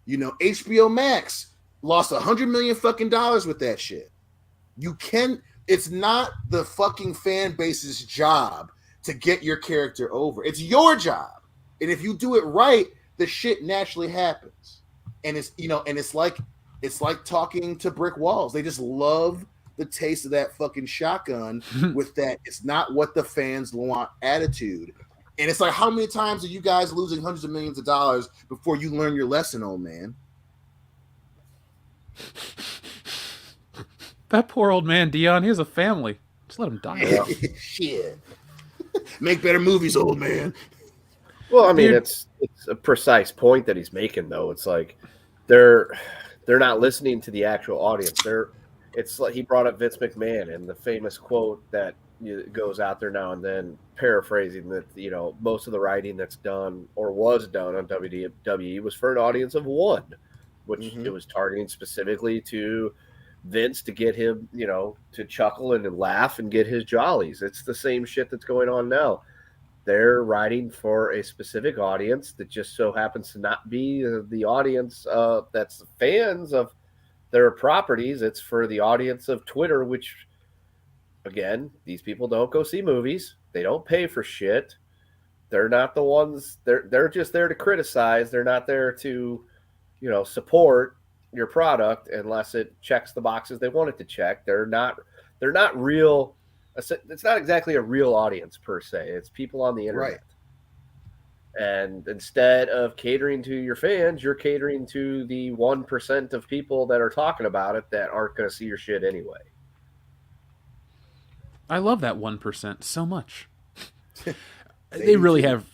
HBO Max lost $100 million fucking dollars with that shit. It's not the fucking fan base's job to get your character over. It's your job. And if you do it right, the shit naturally happens. And it's like talking to brick walls. They just love the taste of that fucking shotgun with that it's not what the fans want attitude. And it's like, how many times are you guys losing hundreds of millions of dollars before you learn your lesson, old man? That poor old man, Dion, he has a family. Just let him die. Shit. Make better movies, old man. Well, I mean, it's a precise point that he's making, though. It's like they're not listening to the actual audience. It's like he brought up Vince McMahon and the famous quote that goes out there now and then, paraphrasing that, most of the writing that's done or was done on WWE was for an audience of one, which it was targeting specifically to Vince to get him, to chuckle and laugh and get his jollies. It's the same shit that's going on now. They're writing for a specific audience that just so happens to not be the audience that's fans of their properties. It's for the audience of Twitter, which, again, these people don't go see movies. They don't pay for shit. They're not the ones. They're just there to criticize. They're not there to, support your product unless it checks the boxes they want it to check. They're not real. It's not exactly a real audience per se. It's people on the internet. Right. And instead of catering to your fans, you're catering to the 1% of people that are talking about it that aren't going to see your shit anyway. I love that 1% so much. They really have.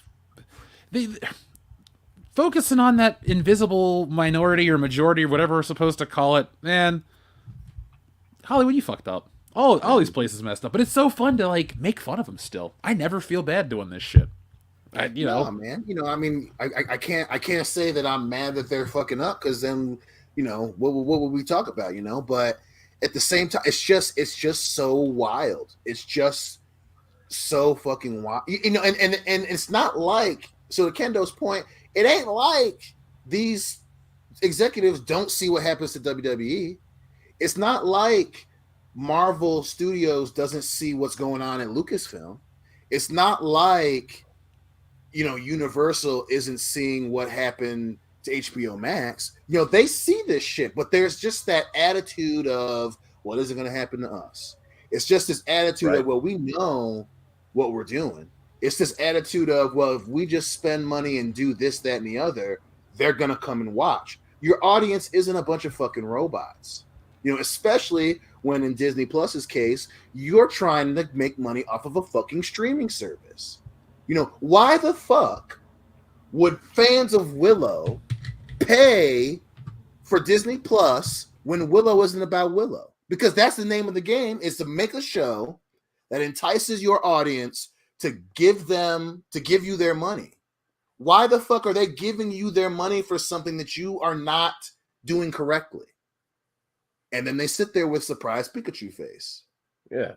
Focusing on that invisible minority or majority or whatever we're supposed to call it, man. Hollywood, you fucked up. All these places messed up, but it's so fun to make fun of them still. I never feel bad doing this shit. No, man. I mean, I can't say that I'm mad that they're fucking up because then, what would we talk about? But at the same time, it's just so wild. It's just so fucking wild. And it's not like, so to Kendo's point, it ain't like these executives don't see what happens to WWE. It's not like Marvel Studios doesn't see what's going on at Lucasfilm. It's not like, Universal isn't seeing what happened to HBO Max. They see this shit, but there's just that attitude of what is it going to happen to us? It's just this attitude of, well, we know what we're doing. It's this attitude of, well, if we just spend money and do this, that, and the other, they're going to come and watch. Your audience isn't a bunch of fucking robots. Especially when in Disney Plus's case, you're trying to make money off of a fucking streaming service. Why the fuck would fans of Willow pay for Disney Plus when Willow isn't about Willow? Because that's the name of the game, is to make a show that entices your audience to give you their money. Why the fuck are they giving you their money for something that you are not doing correctly? And then they sit there with surprised Pikachu face. Yeah.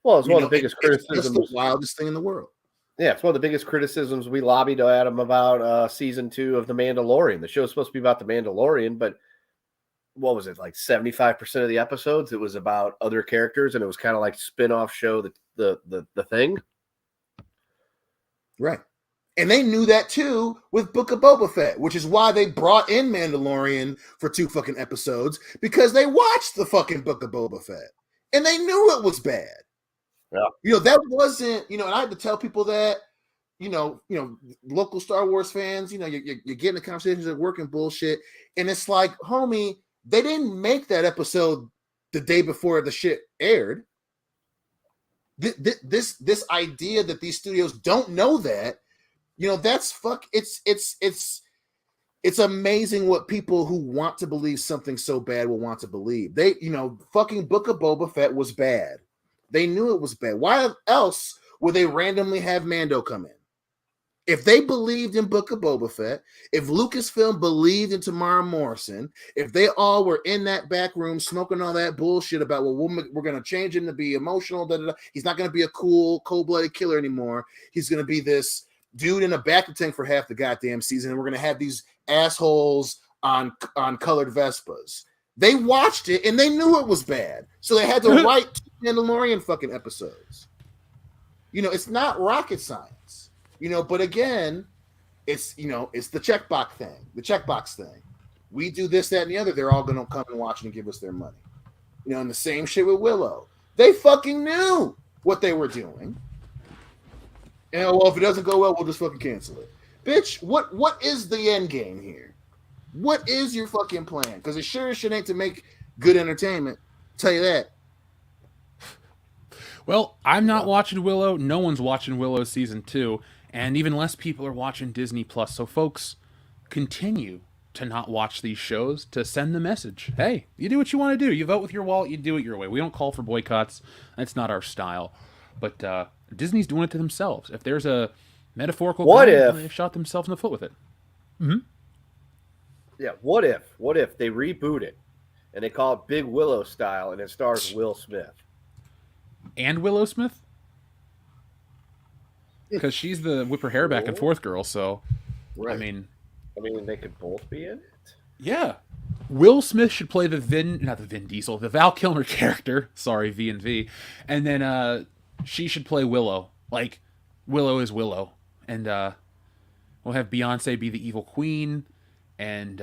Well, it's one of the biggest criticisms. It's the wildest thing in the world. Yeah, it's one of the biggest criticisms we lobbied at him about season 2 of The Mandalorian. The show's supposed to be about The Mandalorian, but what was it, like 75% of the episodes? It was about other characters, and it was kind of like spin-off show, the thing. Right. And they knew that too with Book of Boba Fett, which is why they brought in Mandalorian for 2 fucking episodes, because they watched the fucking Book of Boba Fett and they knew it was bad. Yeah. That wasn't, and I had to tell people that, local Star Wars fans, you're getting the conversations at work and bullshit. And it's like, homie, they didn't make that episode the day before the shit aired. this idea that these studios don't know that, that's it's amazing what people who want to believe something so bad will want to believe. They, fucking Book of Boba Fett was bad. They knew it was bad. Why else would they randomly have Mando come in? If they believed in Book of Boba Fett, if Lucasfilm believed in Tamara Morrison, if they all were in that back room smoking all that bullshit about, well, we're going to change him to be emotional, he's not going to be a cool, cold-blooded killer anymore. He's going to be this dude in a back tank for half the goddamn season, and we're going to have these assholes on colored Vespas. They watched it, and they knew it was bad. So they had to write 2 Mandalorian fucking episodes. It's not rocket science. But again, it's the checkbox thing. We do this, that, and the other. They're all going to come and watch and give us their money. And the same shit with Willow. They fucking knew what they were doing. And well, if it doesn't go well, we'll just fucking cancel it. Bitch, what is the end game here? What is your fucking plan? Because it sure as shit ain't to make good entertainment. Tell you that. Well, I'm not watching Willow. No one's watching Willow season 2. And even less people are watching Disney Plus. So, folks, continue to not watch these shows to send the message. Hey, you do what you want to do. You vote with your wallet. You do it your way. We don't call for boycotts. That's not our style. But Disney's doing it to themselves. If there's a metaphorical... they've shot themselves in the foot with it. Mm-hmm. Yeah, what if they reboot it and they call it Big Willow style and it stars Will Smith? And Willow Smith? Because she's the whip her hair back and forth girl, so right. I mean they could both be in it. Yeah, Will Smith should play the Val Kilmer character. Sorry, V and V, and then she should play Willow. Like Willow is Willow, and we'll have Beyonce be the evil queen, and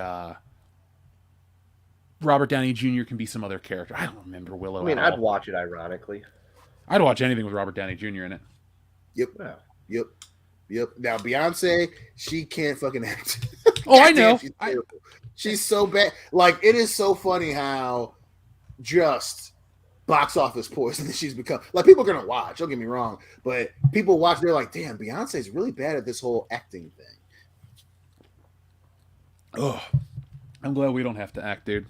Robert Downey Jr. can be some other character. I don't remember Willow. I'd watch it. Ironically, I'd watch anything with Robert Downey Jr. in it. Yep. Yeah. Yep. Now Beyonce, she can't fucking act. Oh, I know. She's so bad. Like, it is so funny how just box office poison that she's become. Like, people are gonna watch. Don't get me wrong, but people watch. They're like, "Damn, Beyonce's really bad at this whole acting thing." Oh, I'm glad we don't have to act, dude.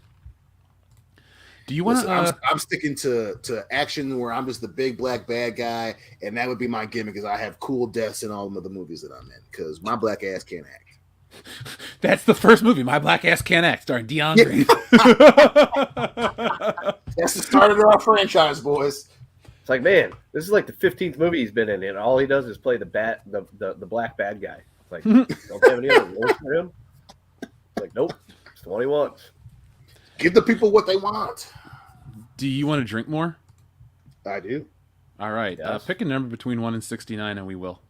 Do you want to? I'm sticking to action where I'm just the big black bad guy, and that would be my gimmick. Is I have cool deaths in all of the movies that I'm in because my black ass can't act. That's the first movie, My Black Ass Can't Act, starring Dion Green. That's the start of our franchise, boys. It's like, man, this is like the 15th movie he's been in, and all he does is play the black bad guy. It's like, don't have any other roles for him? It's like, nope, it's the one he wants. Give the people what they want. Do you want to drink more? I do. All right. Yes. Pick a number between 1 and 69, and we will.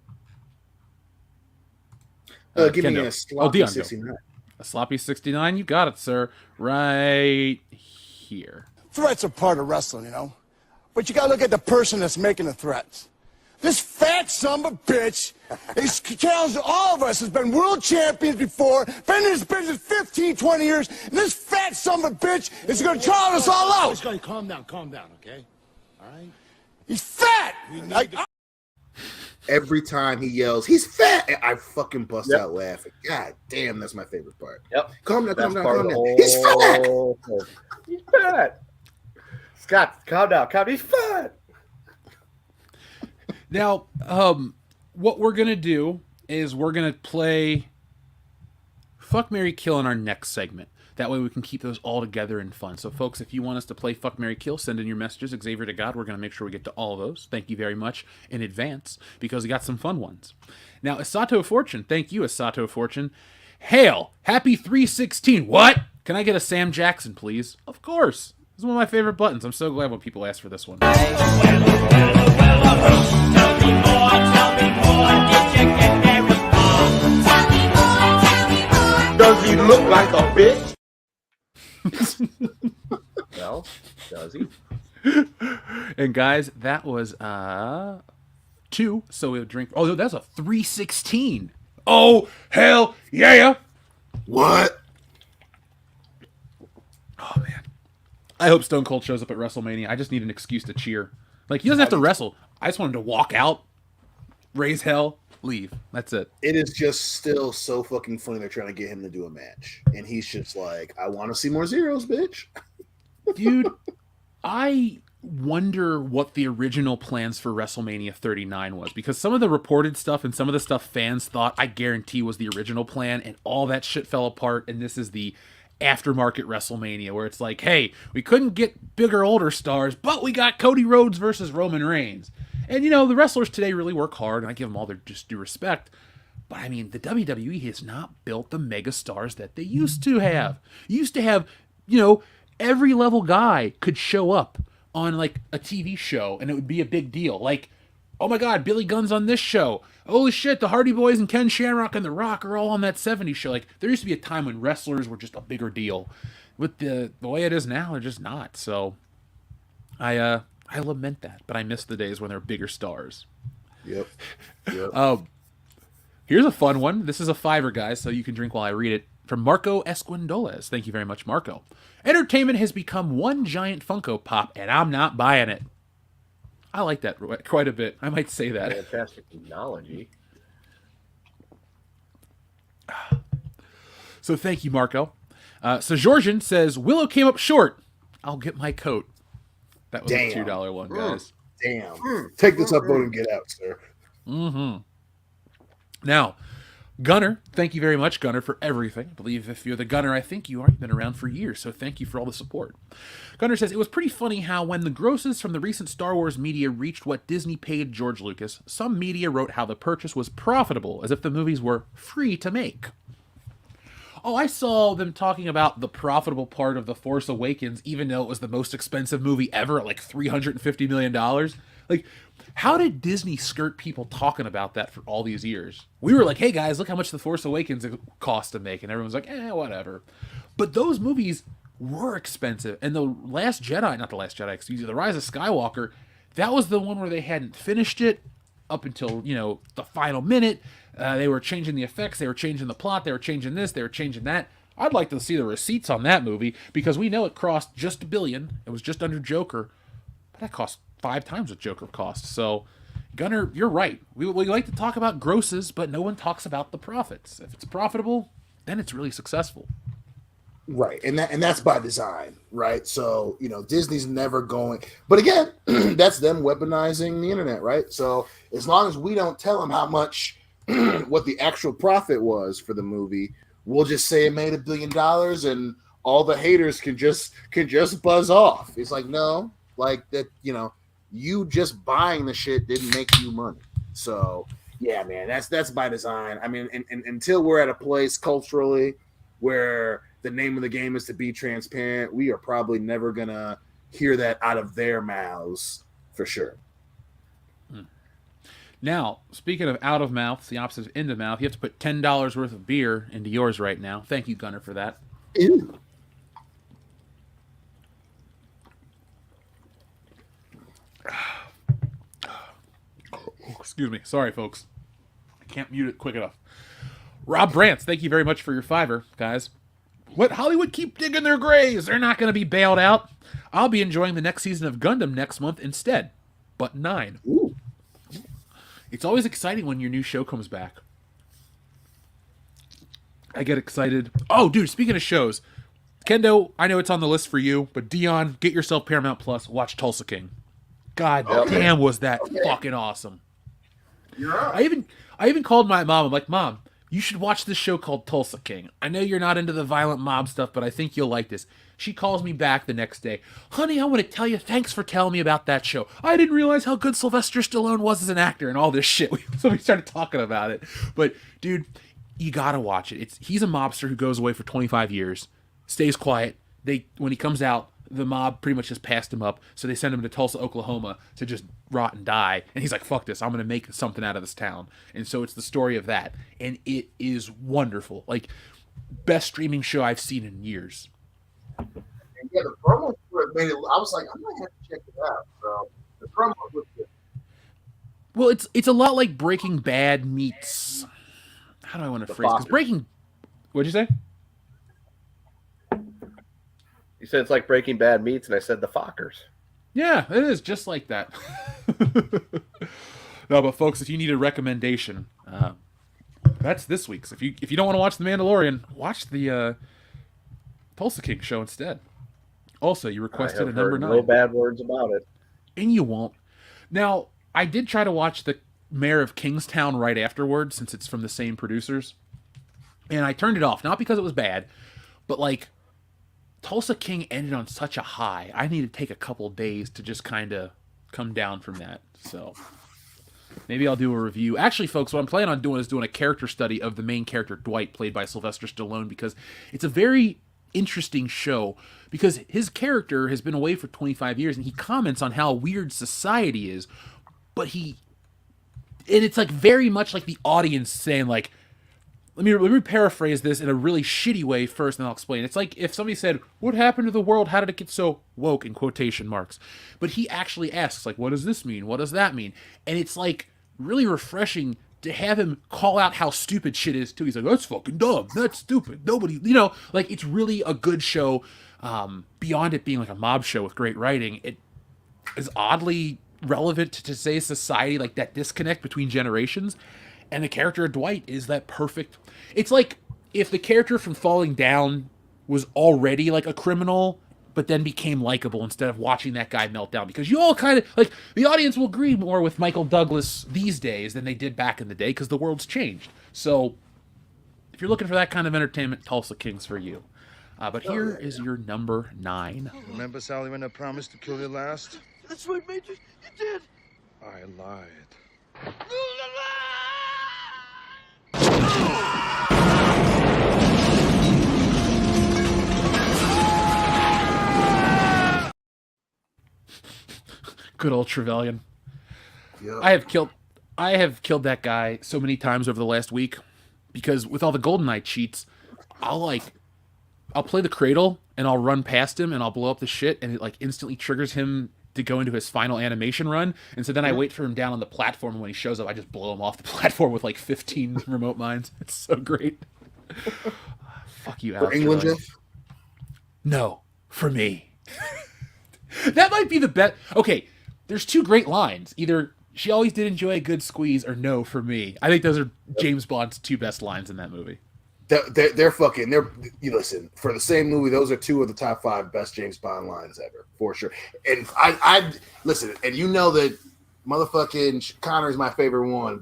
Give me a sloppy 69. A sloppy 69? You got it, sir. Right here. Threats are part of wrestling, But you got to look at the person that's making the threats. This fat son of a bitch is challenging all of us, has been world champions before, been in this business 15, 20 years, and this fat son of a bitch is going to challenge us all out. He's going to calm down, okay? All right? He's fat! Every time he yells, "He's fat!" I fucking bust out laughing. God damn, that's my favorite part. Yep. Calm down. He's fat! He's fat! Scott, calm down. He's fat! Now, what we're going to do is we're going to play Fuck, Marry, Kill in our next segment. That way we can keep those all together and fun. So, folks, if you want us to play Fuck, Marry, Kill, send in your messages, Xavier to God. We're going to make sure we get to all of those. Thank you very much in advance, because we got some fun ones. Now, Asato Fortune. Thank you, Asato Fortune. Hail! Happy 316. What? Can I get a Sam Jackson, please? Of course. This is one of my favorite buttons. I'm so glad when people ask for this one. Tell me more, did you get very far? Tell me more. Does he look like a bitch? Well, does he? And guys, that was 2. So we'll drink. Oh, that's a 316. Oh, hell yeah! What? Oh man, I hope Stone Cold shows up at WrestleMania. I just need an excuse to cheer. Like, he doesn't have to wrestle. I just want him to walk out, raise hell, leave. That's it. It is just still so fucking funny they're trying to get him to do a match. And he's just like, I want to see more zeros, bitch. Dude, I wonder what the original plans for WrestleMania 39 was, because some of the reported stuff and some of the stuff fans thought, I guarantee, was the original plan, and all that shit fell apart, and this is the aftermarket WrestleMania where it's like, hey, we couldn't get bigger, older stars, but we got Cody Rhodes versus Roman Reigns. And, you know, the wrestlers today really work hard, and I give them all their just due respect. But, I mean, the WWE has not built the mega stars that they used to have. You used to have, you know, every level guy could show up on, like, a TV show, and it would be a big deal. Like, oh my God, Billy Gunn's on this show. Holy shit, the Hardy Boys and Ken Shamrock and The Rock are all on that 70s show. Like, there used to be a time when wrestlers were just a bigger deal. With the way it is now, they're just not. So, I lament that, but I miss the days when they're bigger stars. Yep. Here's a fun one. This is a $5, guys, so you can drink while I read it. From Marco Esquindoles. Thank you very much, Marco. Entertainment has become one giant Funko Pop, and I'm not buying it. I like that quite a bit. I might say that. Fantastic technology. So thank you, Marco. So Georgian says, Willow came up short. I'll get my coat. That was a $2 one, guys. Damn. Take this upvote and get out, sir. Mm-hmm. Now, Gunner, thank you very much, Gunner, for everything. I believe if you're the Gunner, I think you are. You've been around for years, so thank you for all the support. Gunner says, it was pretty funny how when the grosses from the recent Star Wars media reached what Disney paid George Lucas, some media wrote how the purchase was profitable, as if the movies were free to make. Oh, I saw them talking about the profitable part of The Force Awakens, even though it was the most expensive movie ever at like $350 million. Like, how did Disney skirt people talking about that for all these years? We were like, hey guys, look how much The Force Awakens cost to make. And everyone's like, whatever. But those movies were expensive. And The Last Jedi, not The Last Jedi, excuse me, The Rise of Skywalker, that was the one where they hadn't finished it up until, you know, the final minute. They were changing the effects, they were changing the plot, they were changing this, they were changing that. I'd like to see the receipts on that movie, because we know it cost just $1 billion. It was just under Joker. But that cost 5 times what Joker cost. So, Gunner, you're right. We like to talk about grosses, but no one talks about the profits. If it's profitable, then it's really successful. Right, and that's by design, right? So, you know, Disney's never going. But again, that's them weaponizing the internet, right? So, as long as we don't tell them how much, what the actual profit was for the movie, we'll just say it made $1 billion, and all the haters can just buzz off. It's like, no, like that, you know, you just buying the shit didn't make you money. So, yeah, man, that's by design. I mean, and until we're at a place culturally where the name of the game is to be transparent, we are probably never gonna hear that out of their mouths for sure. Now, speaking of out of mouth, the opposite of into mouth, you have to put $10 worth of beer into yours right now. Thank you, Gunner, for that. Ew. Excuse me. Sorry, folks. I can't mute it quick enough. Rob Brantz, thank you very much for your $5, guys. Let Hollywood keep digging their graves. They're not going to be bailed out. I'll be enjoying the next season of Gundam next month instead. But 9. Ooh. It's always exciting when your new show comes back. I get excited. Oh, dude, speaking of shows, Kendo, I know it's on the list for you, but Dion, get yourself Paramount Plus. Watch Tulsa King. God damn, was that fucking awesome. You're right. I even called my mom. I'm like, Mom, you should watch this show called Tulsa King. I know you're not into the violent mob stuff, but I think you'll like this. She calls me back the next day. Honey, I want to tell you, thanks for telling me about that show. I didn't realize how good Sylvester Stallone was as an actor and all this shit. So we started talking about it. But, dude, you gotta watch it. He's a mobster who goes away for 25 years, stays quiet. When he comes out, the mob pretty much just passed him up, so they send him to Tulsa, Oklahoma to just rot and die. And he's like, fuck this, I'm going to make something out of this town. And so it's the story of that. And it is wonderful. Like, best streaming show I've seen in years. And yeah, the promo for it made it. I was like, I'm gonna have to check it out. So the promo was good. Well, it's a lot like Breaking Bad meets. How do I want to phrase? Because Breaking. What'd you say? You said it's like Breaking Bad meets, and I said the Fockers. Yeah, it is just like that. No, but folks, if you need a recommendation, that's this week's. If you don't want to watch The Mandalorian, watch the Tulsa King show instead. Also, you I requested have a number heard 9. no bad words about it. And you won't. Now, I did try to watch the Mayor of Kingstown right afterwards, since it's from the same producers. And I turned it off, not because it was bad, but like, Tulsa King ended on such a high. I need to take a couple days to just kind of come down from that. So maybe I'll do a review. Actually, folks, what I'm planning on doing is doing a character study of the main character, Dwight, played by Sylvester Stallone, because it's a very interesting show, because his character has been away for 25 years, and he comments on how weird society is, but it's like very much like the audience saying, like, let me paraphrase this in a really shitty way first, and I'll explain. It's like if somebody said, "What happened to the world? How did it get so woke?" in quotation marks. But he actually asks, like, "What does this mean? What does that mean?" And it's like really refreshing to have him call out how stupid shit is too. He's like, "That's fucking dumb. That's stupid. Nobody, like it's really a good show. Beyond it being like a mob show with great writing, it is oddly relevant to today's society, like that disconnect between generations. And the character of Dwight is that perfect. It's like if the character from Falling Down was already like a criminal, but then became likable instead of watching that guy melt down. Because you all kind of, like, the audience will agree more with Michael Douglas these days than they did back in the day, because the world's changed. So if you're looking for that kind of entertainment, Tulsa King's for you. But here is your number 9. Remember, Sally, when I promised to kill you last? That's right, Major. You did. I lied. Good old Trevelyan. Yep. I have killed that guy so many times over the last week, because with all the GoldenEye cheats, I'll play the cradle and I'll run past him and I'll blow up the shit, and it like instantly triggers him to go into his final animation run. And so then I wait for him down on the platform, and when he shows up, I just blow him off the platform with like 15 remote mines. It's so great. Fuck you, Alex. For England, Jeff? No, for me. That might be the best. Okay, there's 2 great lines. Either "she always did enjoy a good squeeze," or "no, for me." I think those are James Bond's 2 best lines in that movie. They're fucking. You listen, for the same movie, those are 2 of the top 5 best James Bond lines ever, for sure. And I listen, and you know that motherfucking Connor is my favorite one,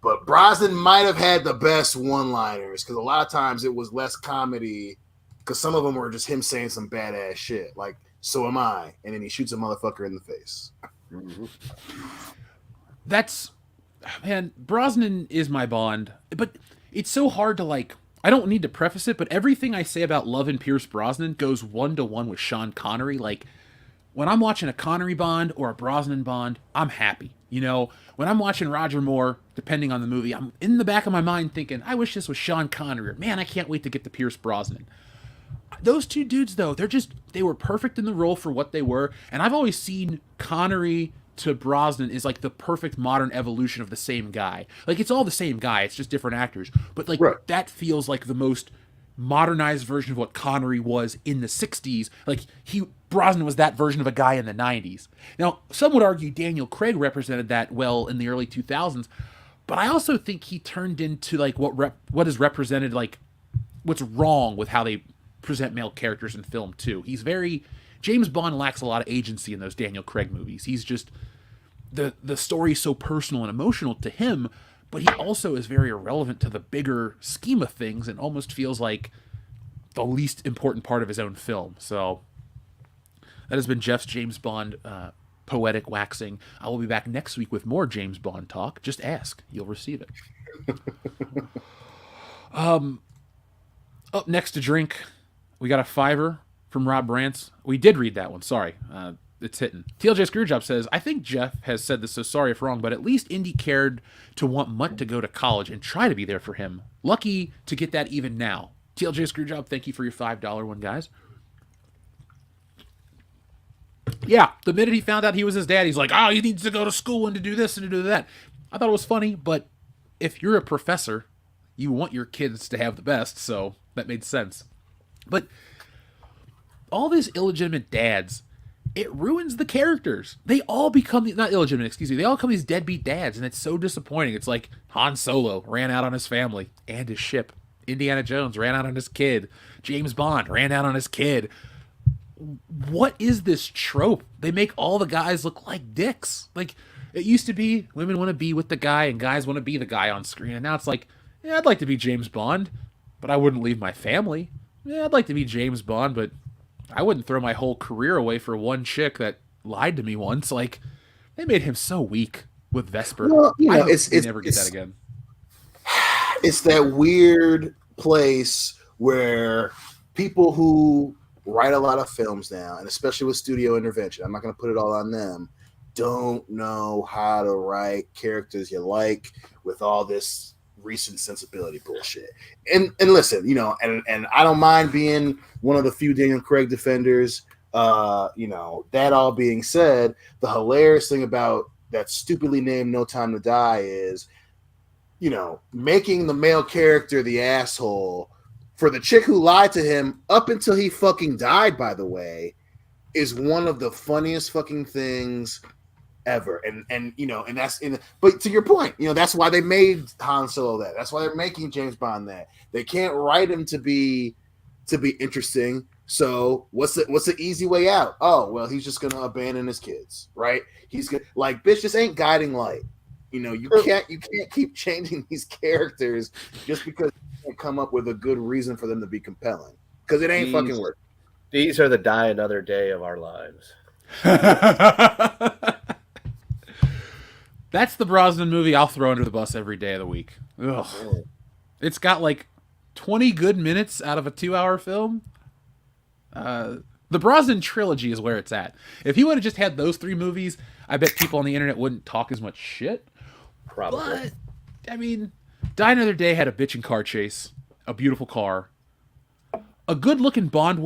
but Brosnan might have had the best one-liners, because a lot of times it was less comedy, because some of them were just him saying some badass shit, like "so am I," and then he shoots a motherfucker in the face. Mm-hmm. That's, man, Brosnan is my Bond, but it's so hard to like. I don't need to preface it, but everything I say about Love and Pierce Brosnan goes 1-to-1 with Sean Connery. Like, when I'm watching a Connery Bond or a Brosnan Bond, I'm happy. When I'm watching Roger Moore, depending on the movie, I'm in the back of my mind thinking, I wish this was Sean Connery. Or, man, I can't wait to get to Pierce Brosnan. Those 2 dudes, though, they were perfect in the role for what they were. And I've always seen Connery to Brosnan is like the perfect modern evolution of the same guy. Like, it's all the same guy, it's just different actors. But like, right. That feels like the most modernized version of what Connery was in the 60s. Like, Brosnan was that version of a guy in the 90s. Now, some would argue Daniel Craig represented that well in the early 2000s, but I also think he turned into like what is represented, like what's wrong with how they present male characters in film too. James Bond lacks a lot of agency in those Daniel Craig movies. He's just, the story's so personal and emotional to him, but he also is very irrelevant to the bigger scheme of things, and almost feels like the least important part of his own film. So that has been Jeff's James Bond poetic waxing. I will be back next week with more James Bond talk. Just ask, you'll receive it. Up next to drink, we got a $5 from Rob Brantz. We did read that one. Sorry. It's hitting. TLJ Screwjob says, I think Jeff has said this, so sorry if wrong, but at least Indy cared to want Mutt to go to college and try to be there for him. Lucky to get that even now. TLJ Screwjob, thank you for your $5 one, guys. Yeah, the minute he found out he was his dad, he's like, he needs to go to school and to do this and to do that. I thought it was funny, but if you're a professor, you want your kids to have the best, so that made sense. But all these illegitimate dads, it ruins the characters. They all become not illegitimate, excuse me. They all become these deadbeat dads, and it's so disappointing. It's like Han Solo ran out on his family and his ship. Indiana Jones ran out on his kid. James Bond ran out on his kid. What is this trope? They make all the guys look like dicks. Like, it used to be women want to be with the guy and guys want to be the guy on screen. And now it's like, yeah, I'd like to be James Bond, but I wouldn't leave my family. Yeah, I'd like to be James Bond, but I wouldn't throw my whole career away for one chick that lied to me once. Like, they made him so weak with Vesper. Well, you know, I hope we never get that again. It's that weird place where people who write a lot of films now, and especially with studio intervention, I'm not going to put it all on them, don't know how to write characters you like with all this recent sensibility bullshit. And listen, you know, and I don't mind being one of the few Daniel Craig defenders. You know, that all being said, the hilarious thing about that stupidly named No Time to Die is, you know, making the male character the asshole for the chick who lied to him up until he fucking died, by the way, is one of the funniest fucking things ever. And you know, and that's in, but to your point, you know, that's why they made Han Solo that. That's why they're making James Bond that. They can't write him to be interesting. So what's the easy way out? Oh, well, he's just gonna abandon his kids, right? He's gonna, like, bitch, this ain't guiding light. You know, you can't keep changing these characters just because you can't come up with a good reason for them to be compelling, because it ain't fucking working. These are the die another day of our lives. That's the Brosnan movie I'll throw under the bus every day of the week. Ugh. It's got like 20 good minutes out of a 2-hour film. The Brosnan trilogy is where it's at. If he would have just had those 3 movies, I bet people on the internet wouldn't talk as much shit. Probably. But, I mean, Die Another Day had a bitchin' car chase, a beautiful car, a good-looking Bond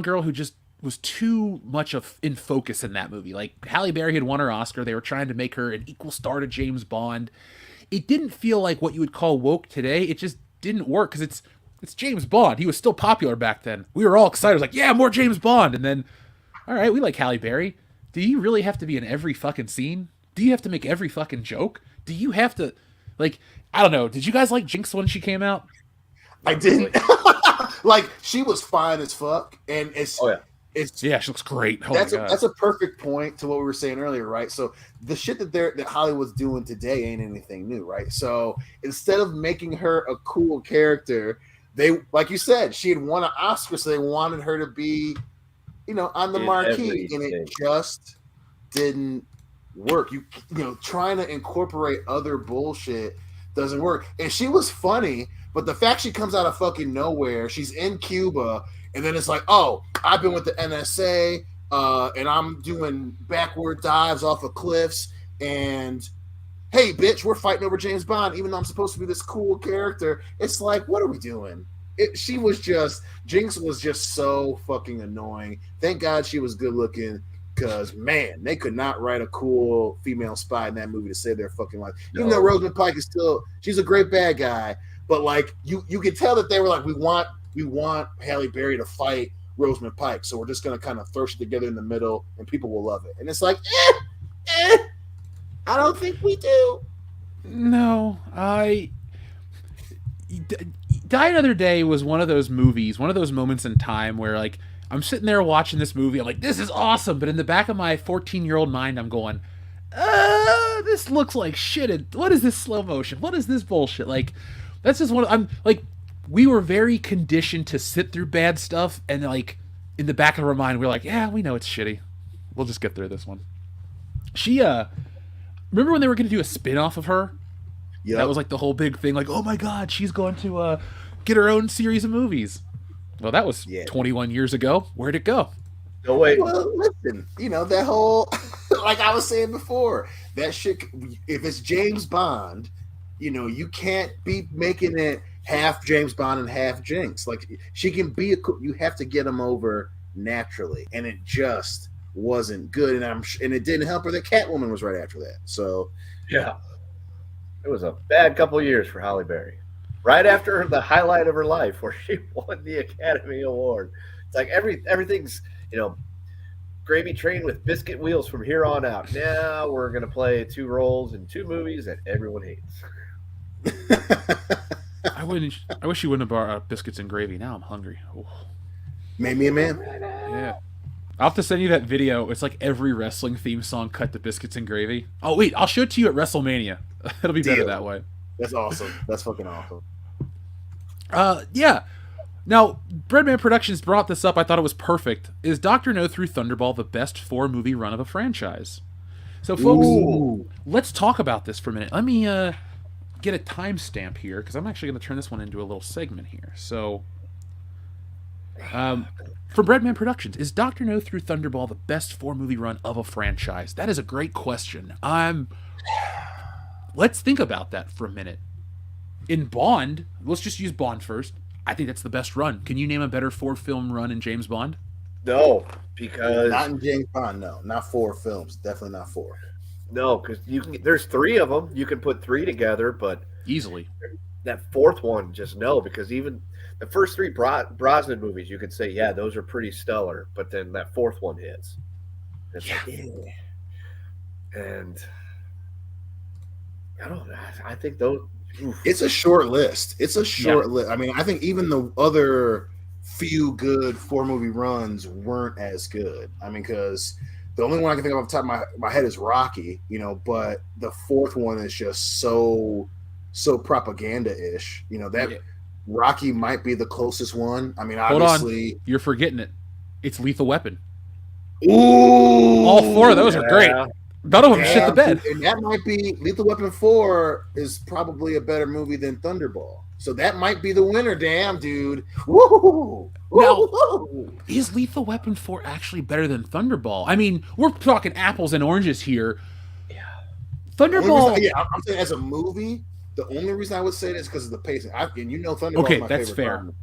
girl who just was too much in focus in that movie. Like, Halle Berry had won her Oscar. They were trying to make her an equal star to James Bond. It didn't feel like what you would call woke today. It just didn't work because it's James Bond. He was still popular back then. We were all excited. It was like, yeah, more James Bond. And then, all right, we like Halle Berry. Do you really have to be in every fucking scene? Do you have to make every fucking joke? Do you have to, like, I don't know. Did you guys like Jinx when she came out? I didn't. Like, she was fine as fuck, and yeah, she looks great. Oh that's a perfect point to what we were saying earlier, right? So the shit that Hollywood's doing today ain't anything new, right? So instead of making her a cool character, they, like you said, she had won an Oscar, so they wanted her to be, you know, on the marquee, and it just didn't work. You know, trying to incorporate other bullshit doesn't work. And she was funny, but the fact she comes out of fucking nowhere, she's in Cuba, and then it's like, oh, I've been with the NSA, and I'm doing backward dives off of cliffs, and hey, bitch, we're fighting over James Bond, even though I'm supposed to be this cool character. It's like, what are we doing? Jinx was just so fucking annoying. Thank God she was good looking, because, man, they could not write a cool female spy in that movie to save their fucking life. Even though Rosamund Pike is she's a great bad guy, but, like, you could tell that they were like, we want Halle Berry to fight Rosamund Pike, so we're just going to kind of throw shit together in the middle, and people will love it. And it's like, I don't think we do. No, Die Another Day was one of those movies, one of those moments in time where, like, I'm sitting there watching this movie, I'm like, this is awesome, but in the back of my 14-year-old mind, I'm going, this looks like shit. What is this slow motion? What is this bullshit? Like, that's just I'm like, we were very conditioned to sit through bad stuff, and, like, in the back of our mind, we're like, yeah, we know it's shitty. We'll just get through this one. She, remember when they were going to do a spin-off of her? Yeah. That was, like, the whole big thing, like, oh my god, she's going to get her own series of movies. Well, that was 21 years ago. Where'd it go? No way. Well, listen, you know, that whole, like I was saying before, that shit, if it's James Bond, you know, you can't be making it half James Bond and half Jinx. Like, she can be you have to get them over naturally, and it just wasn't good. And it didn't help her that Catwoman was right after that. So, yeah, it was a bad couple of years for Halle Berry. Right after the highlight of her life, where she won the Academy Award. It's like everything's, you know, gravy train with biscuit wheels from here on out. Now we're going to play 2 roles in 2 movies that everyone hates. I wish you wouldn't have brought up biscuits and gravy. Now I'm hungry. Ooh. Made me a man. Yeah. I'll have to send you that video. It's like every wrestling theme song cut to biscuits and gravy. Oh, wait. I'll show it to you at WrestleMania. It'll be better Deal. that way. That's awesome. That's fucking awesome. Yeah. Now, Breadman Productions brought this up. I thought it was perfect. Is Dr. No through Thunderball the best 4-movie run of a franchise? So, folks, let's talk about this for a minute. Let me get a timestamp here, because I'm actually going to turn this one into a little segment here. So, for Breadman Productions, is Dr. No through Thunderball the best 4-movie run of a franchise? That is a great question. Let's think about that for a minute. In Bond, let's just use Bond first. I think that's the best run. Can you name a better 4-film run in James Bond? No, because Not in James Bond, no. Not 4 films. Definitely not 4. no, because there's 3 of them. You can put 3 together, but Easily. that 4th one, just no, because even the first 3 Brosnan movies, you could say, yeah, those are pretty stellar, but then that 4th one hits. It's like, and I don't know. I think those. Oof. It's a short list. It's a short list. I mean, I think even the other few good 4-movie runs weren't as good. I mean, because the only one I can think of off the top of my head is Rocky, but the 4th one is just so propaganda-ish. That Rocky might be the closest one. I mean, obviously. Hold on. You're forgetting it. It's Lethal Weapon. Ooh! All 4 of those are great. None of them shit the bed. And that might be Lethal Weapon 4 is probably a better movie than Thunderball. So that might be the winner, damn, dude. Woo! Now, is Lethal Weapon 4 actually better than Thunderball? I mean, we're talking apples and oranges here. Yeah. Thunderball. I'm saying as a movie, the only reason I would say this is because of the pacing. And Thunderball is my that's favorite fair. Bond.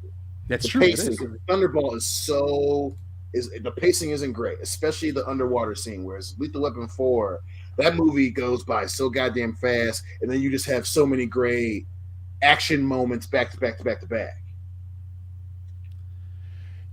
That's the true. Pacing, Thunderball is the pacing isn't great, especially the underwater scene. Whereas Lethal Weapon 4, that movie goes by so goddamn fast, and then you just have so many great action moments back to back to back to back.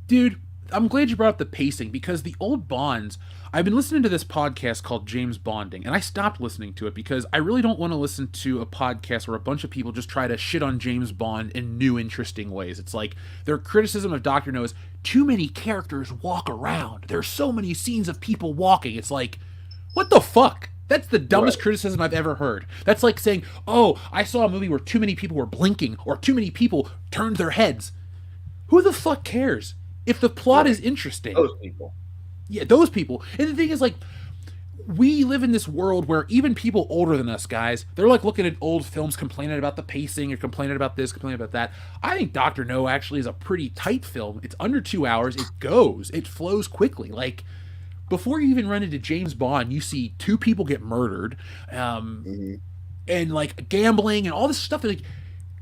Dude, I'm glad you brought up the pacing, because the old Bonds, I've been listening to this podcast called James Bonding, and I stopped listening to it because I really don't want to listen to a podcast where a bunch of people just try to shit on James Bond in new, interesting ways. It's like their criticism of Dr. No is too many characters walk around. There's so many scenes of people walking. It's like, what the fuck? That's the dumbest criticism I've ever heard. That's like saying, oh, I saw a movie where too many people were blinking or too many people turned their heads. Who the fuck cares? If the plot is interesting. Those people. Yeah, those people. And the thing is, like, we live in this world where even people older than us, guys, they're like looking at old films, complaining about the pacing, or complaining about this, complaining about that. I think Dr. No actually is a pretty tight film. It's under 2 hours. It goes. It flows quickly. Like, before you even run into James Bond, you see 2 people get murdered, and like gambling and all this stuff. And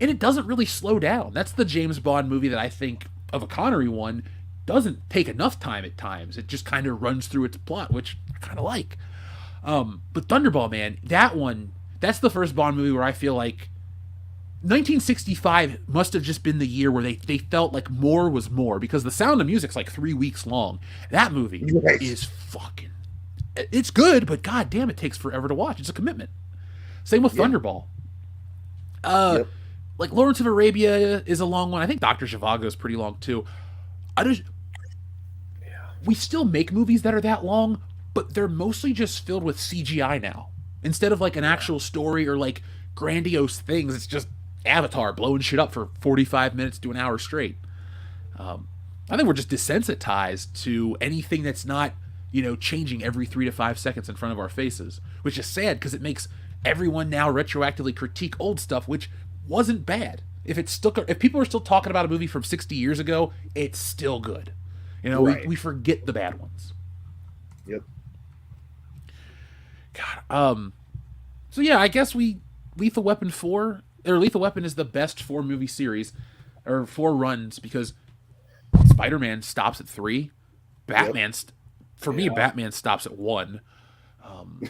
it doesn't really slow down. That's the James Bond movie that I think of a Connery one doesn't take enough time at times. It just kind of runs through its plot, which I kind of like. But Thunderball, man, that's the first Bond movie where I feel like 1965 must have just been the year where they felt like more was more, because The Sound of Music's like 3 weeks long. That movie is fucking... It's good, but god damn, it takes forever to watch. It's a commitment. Same with Thunderball. Like Lawrence of Arabia is a long one. I think Dr. Zhivago is pretty long too. We still make movies that are that long, but they're mostly just filled with CGI now. Instead of like an actual story or like grandiose things, it's just Avatar blowing shit up for 45 minutes to an hour straight. I think we're just desensitized to anything that's not, changing every 3 to 5 seconds in front of our faces, which is sad because it makes everyone now retroactively critique old stuff, which wasn't bad. If people are still talking about a movie from 60 years ago, it's still good. We forget the bad ones. Yep. God. So yeah, I guess Lethal Weapon 4, or Lethal Weapon is the best 4-movie series, or 4 runs, because Spider-Man stops at 3. Batman, for me, Batman stops at 1. In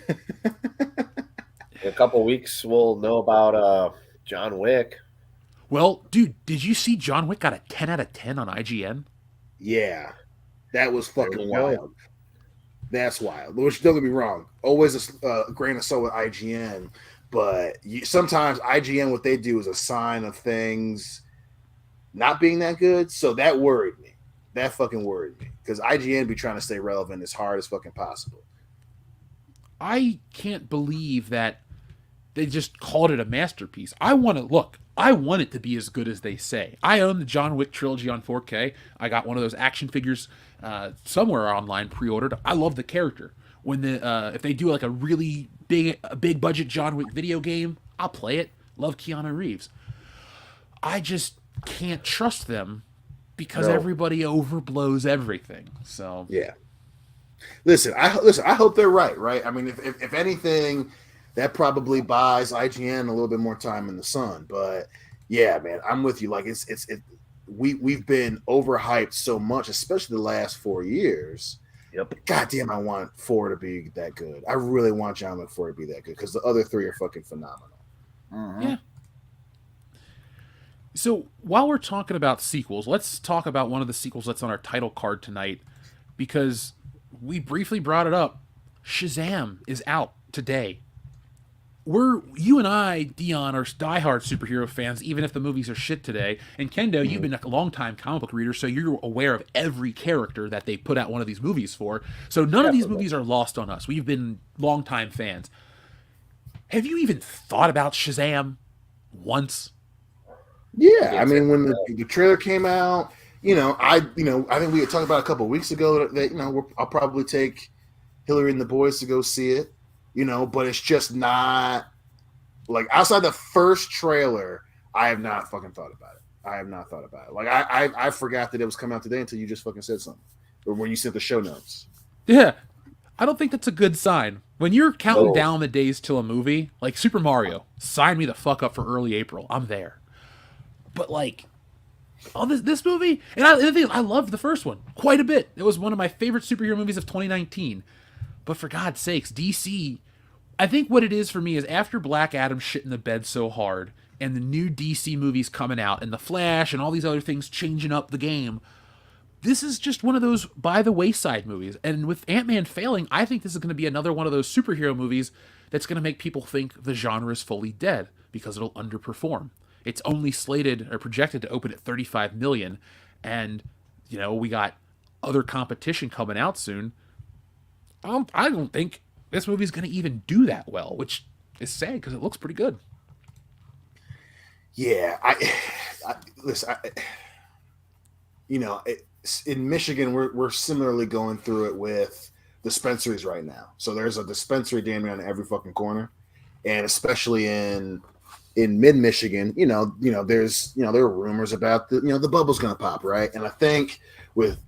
a couple weeks, we'll know about John Wick. Well, dude, did you see John Wick got a 10 out of 10 on IGN? Yeah. That was fucking wild. That's wild. Which, don't get me wrong, always a grain of salt with IGN, but sometimes IGN, what they do is a sign of things not being that good. So that worried me. That fucking worried me because IGN be trying to stay relevant as hard as fucking possible. I can't believe that they just called it a masterpiece. I want it to be as good as they say. I own the John Wick trilogy on 4K. I got one of those action figures somewhere online pre-ordered. I love the character. When if they do like a really big budget John Wick video game, I'll play it. Love Keanu Reeves. I just can't trust them because everybody overblows everything. So yeah. Listen. I hope they're right. Right. I mean, if anything, that probably buys IGN a little bit more time in the sun. But yeah, man, I'm with you. Like we've been overhyped so much, especially the last 4 years. Yep. God damn, I want 4 to be that good. I really want John Wick 4 to be that good because the other 3 are fucking phenomenal. Yeah. So while we're talking about sequels, let's talk about one of the sequels that's on our title card tonight, because we briefly brought it up. Shazam is out today. You and I, Dion, are diehard superhero fans, even if the movies are shit today. And Kendo, you've been a long-time comic book reader, so you're aware of every character that they put out one of these movies for. So none of these movies are lost on us. We've been long-time fans. Have you even thought about Shazam once? Yeah, I mean, when the trailer came out, I think we had talked about a couple of weeks ago that I'll probably take Hillary and the boys to go see it. But it's just not like outside the first trailer, I have not fucking thought about it. I have not thought about it. Like I forgot that it was coming out today until you just fucking said something, or when you sent the show notes. Yeah, I don't think that's a good sign. When you're counting down the days till a movie, like Super Mario, sign me the fuck up for early April. I'm there. But like, this movie, and I loved the first one quite a bit. It was one of my favorite superhero movies of 2019. But for God's sakes, DC, I think what it is for me is after Black Adam shit in the bed so hard and the new DC movies coming out and The Flash and all these other things changing up the game, this is just one of those by the wayside movies. And with Ant-Man failing, I think this is going to be another one of those superhero movies that's going to make people think the genre is fully dead because it'll underperform. It's only slated or projected to open at 35 million. And, we got other competition coming out soon. I don't think this movie's going to even do that well, which is sad because it looks pretty good. Yeah, listen. In Michigan, we're similarly going through it with dispensaries right now. So there's a dispensary damn near on every fucking corner, and especially in mid Michigan, there's there are rumors about the bubble's going to pop, right? And I think with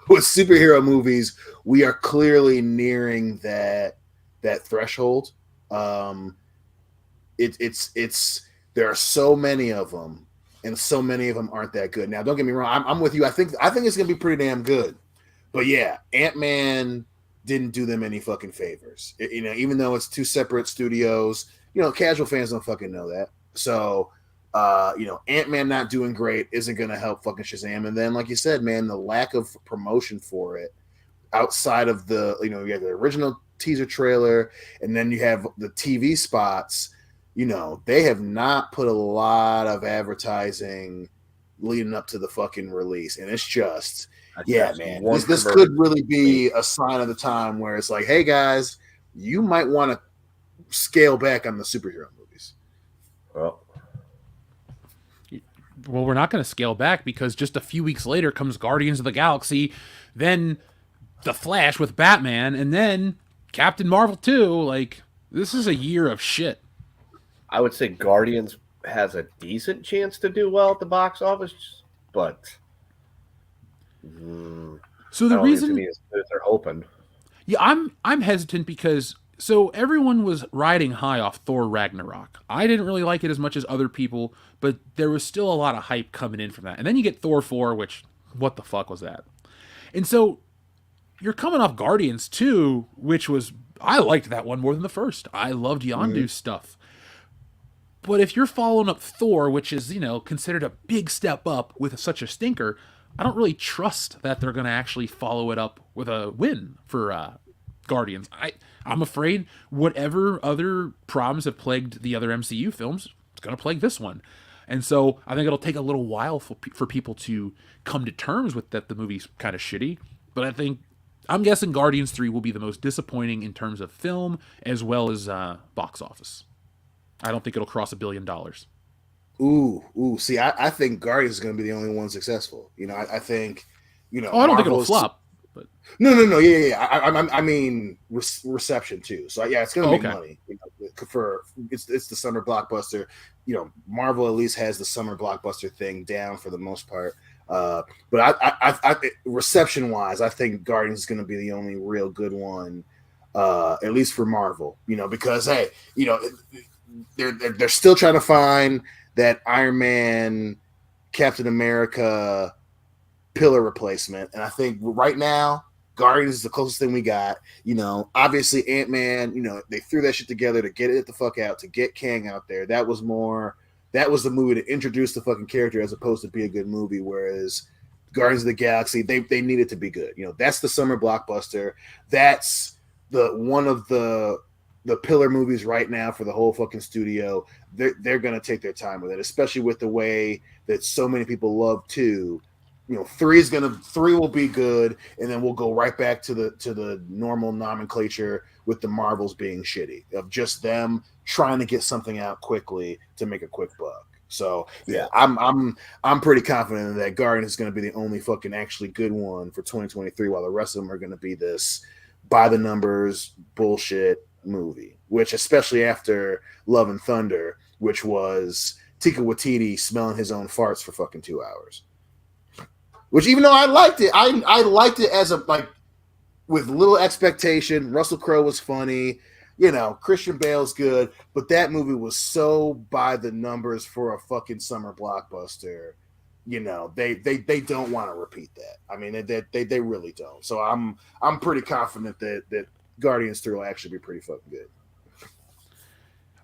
superhero movies, we are clearly nearing that threshold. It's there are so many of them, and so many of them aren't that good. Now, don't get me wrong, I'm with you. I think it's gonna be pretty damn good. But yeah, Ant-Man didn't do them any fucking favors. Even though it's 2 separate studios, casual fans don't fucking know that. So Ant-Man not doing great isn't going to help fucking Shazam. And then, like you said, man, the lack of promotion for it outside of you have the original teaser trailer, and then you have the TV spots, they have not put a lot of advertising leading up to the fucking release. And it's just, man, this could really be a sign of the time where it's like, hey guys, you might want to scale back on the superhero movies. Well, we're not going to scale back because just a few weeks later comes Guardians of the Galaxy, then The Flash with Batman, and then Captain Marvel 2. Like, this is a year of shit. I would say Guardians has a decent chance to do well at the box office, but so the reason is they're hoping. Yeah, I'm hesitant because everyone was riding high off Thor Ragnarok. I didn't really like it as much as other people, but there was still a lot of hype coming in from that. And then you get Thor 4, which, what the fuck was that? And so you're coming off Guardians 2, which I liked that one more than the first. I loved Yondu's stuff. But if you're following up Thor, which is, considered a big step up with such a stinker, I don't really trust that they're going to actually follow it up with a win for Guardians. I'm afraid whatever other problems have plagued the other MCU films, it's going to plague this one. And so I think it'll take a little while for people to come to terms with that the movie's kind of shitty. But I'm guessing Guardians 3 will be the most disappointing in terms of film as well as box office. I don't think it'll cross $1 billion. Ooh. See, I think Guardians is going to be the only one successful. I think, I don't think it'll flop. But No. Yeah. I mean reception too. So yeah, it's going to make money. It's the summer blockbuster. Marvel at least has the summer blockbuster thing down for the most part. But I reception wise, I think Guardians is going to be the only real good one, at least for Marvel. Because hey, they're still trying to find that Iron Man, Captain America pillar replacement, and I think right now Guardians is the closest thing we got. Obviously Ant-Man, they threw that shit together to get it the fuck out, to get Kang out there. That was the movie to introduce the fucking character as opposed to be a good movie, whereas Guardians of the Galaxy, they needed to be good. That's the summer blockbuster. That's one of the pillar movies right now for the whole fucking studio. They're gonna take their time with it, especially with the way that so many people love 2. 3 will be good, and then we'll go right back to the normal nomenclature with the Marvels being shitty, of just them trying to get something out quickly to make a quick buck. So yeah, I'm pretty confident that Guardians is going to be the only fucking actually good one for 2023, while the rest of them are going to be this by the numbers bullshit movie. Which, especially after Love and Thunder, which was Taika Waititi smelling his own farts for fucking 2 hours. Which, even though I liked it, I liked it as with little expectation. Russell Crowe was funny, Christian Bale's good, but that movie was so by the numbers for a fucking summer blockbuster. They don't want to repeat that. I mean, they really don't. So I'm pretty confident that Guardians 3 will actually be pretty fucking good.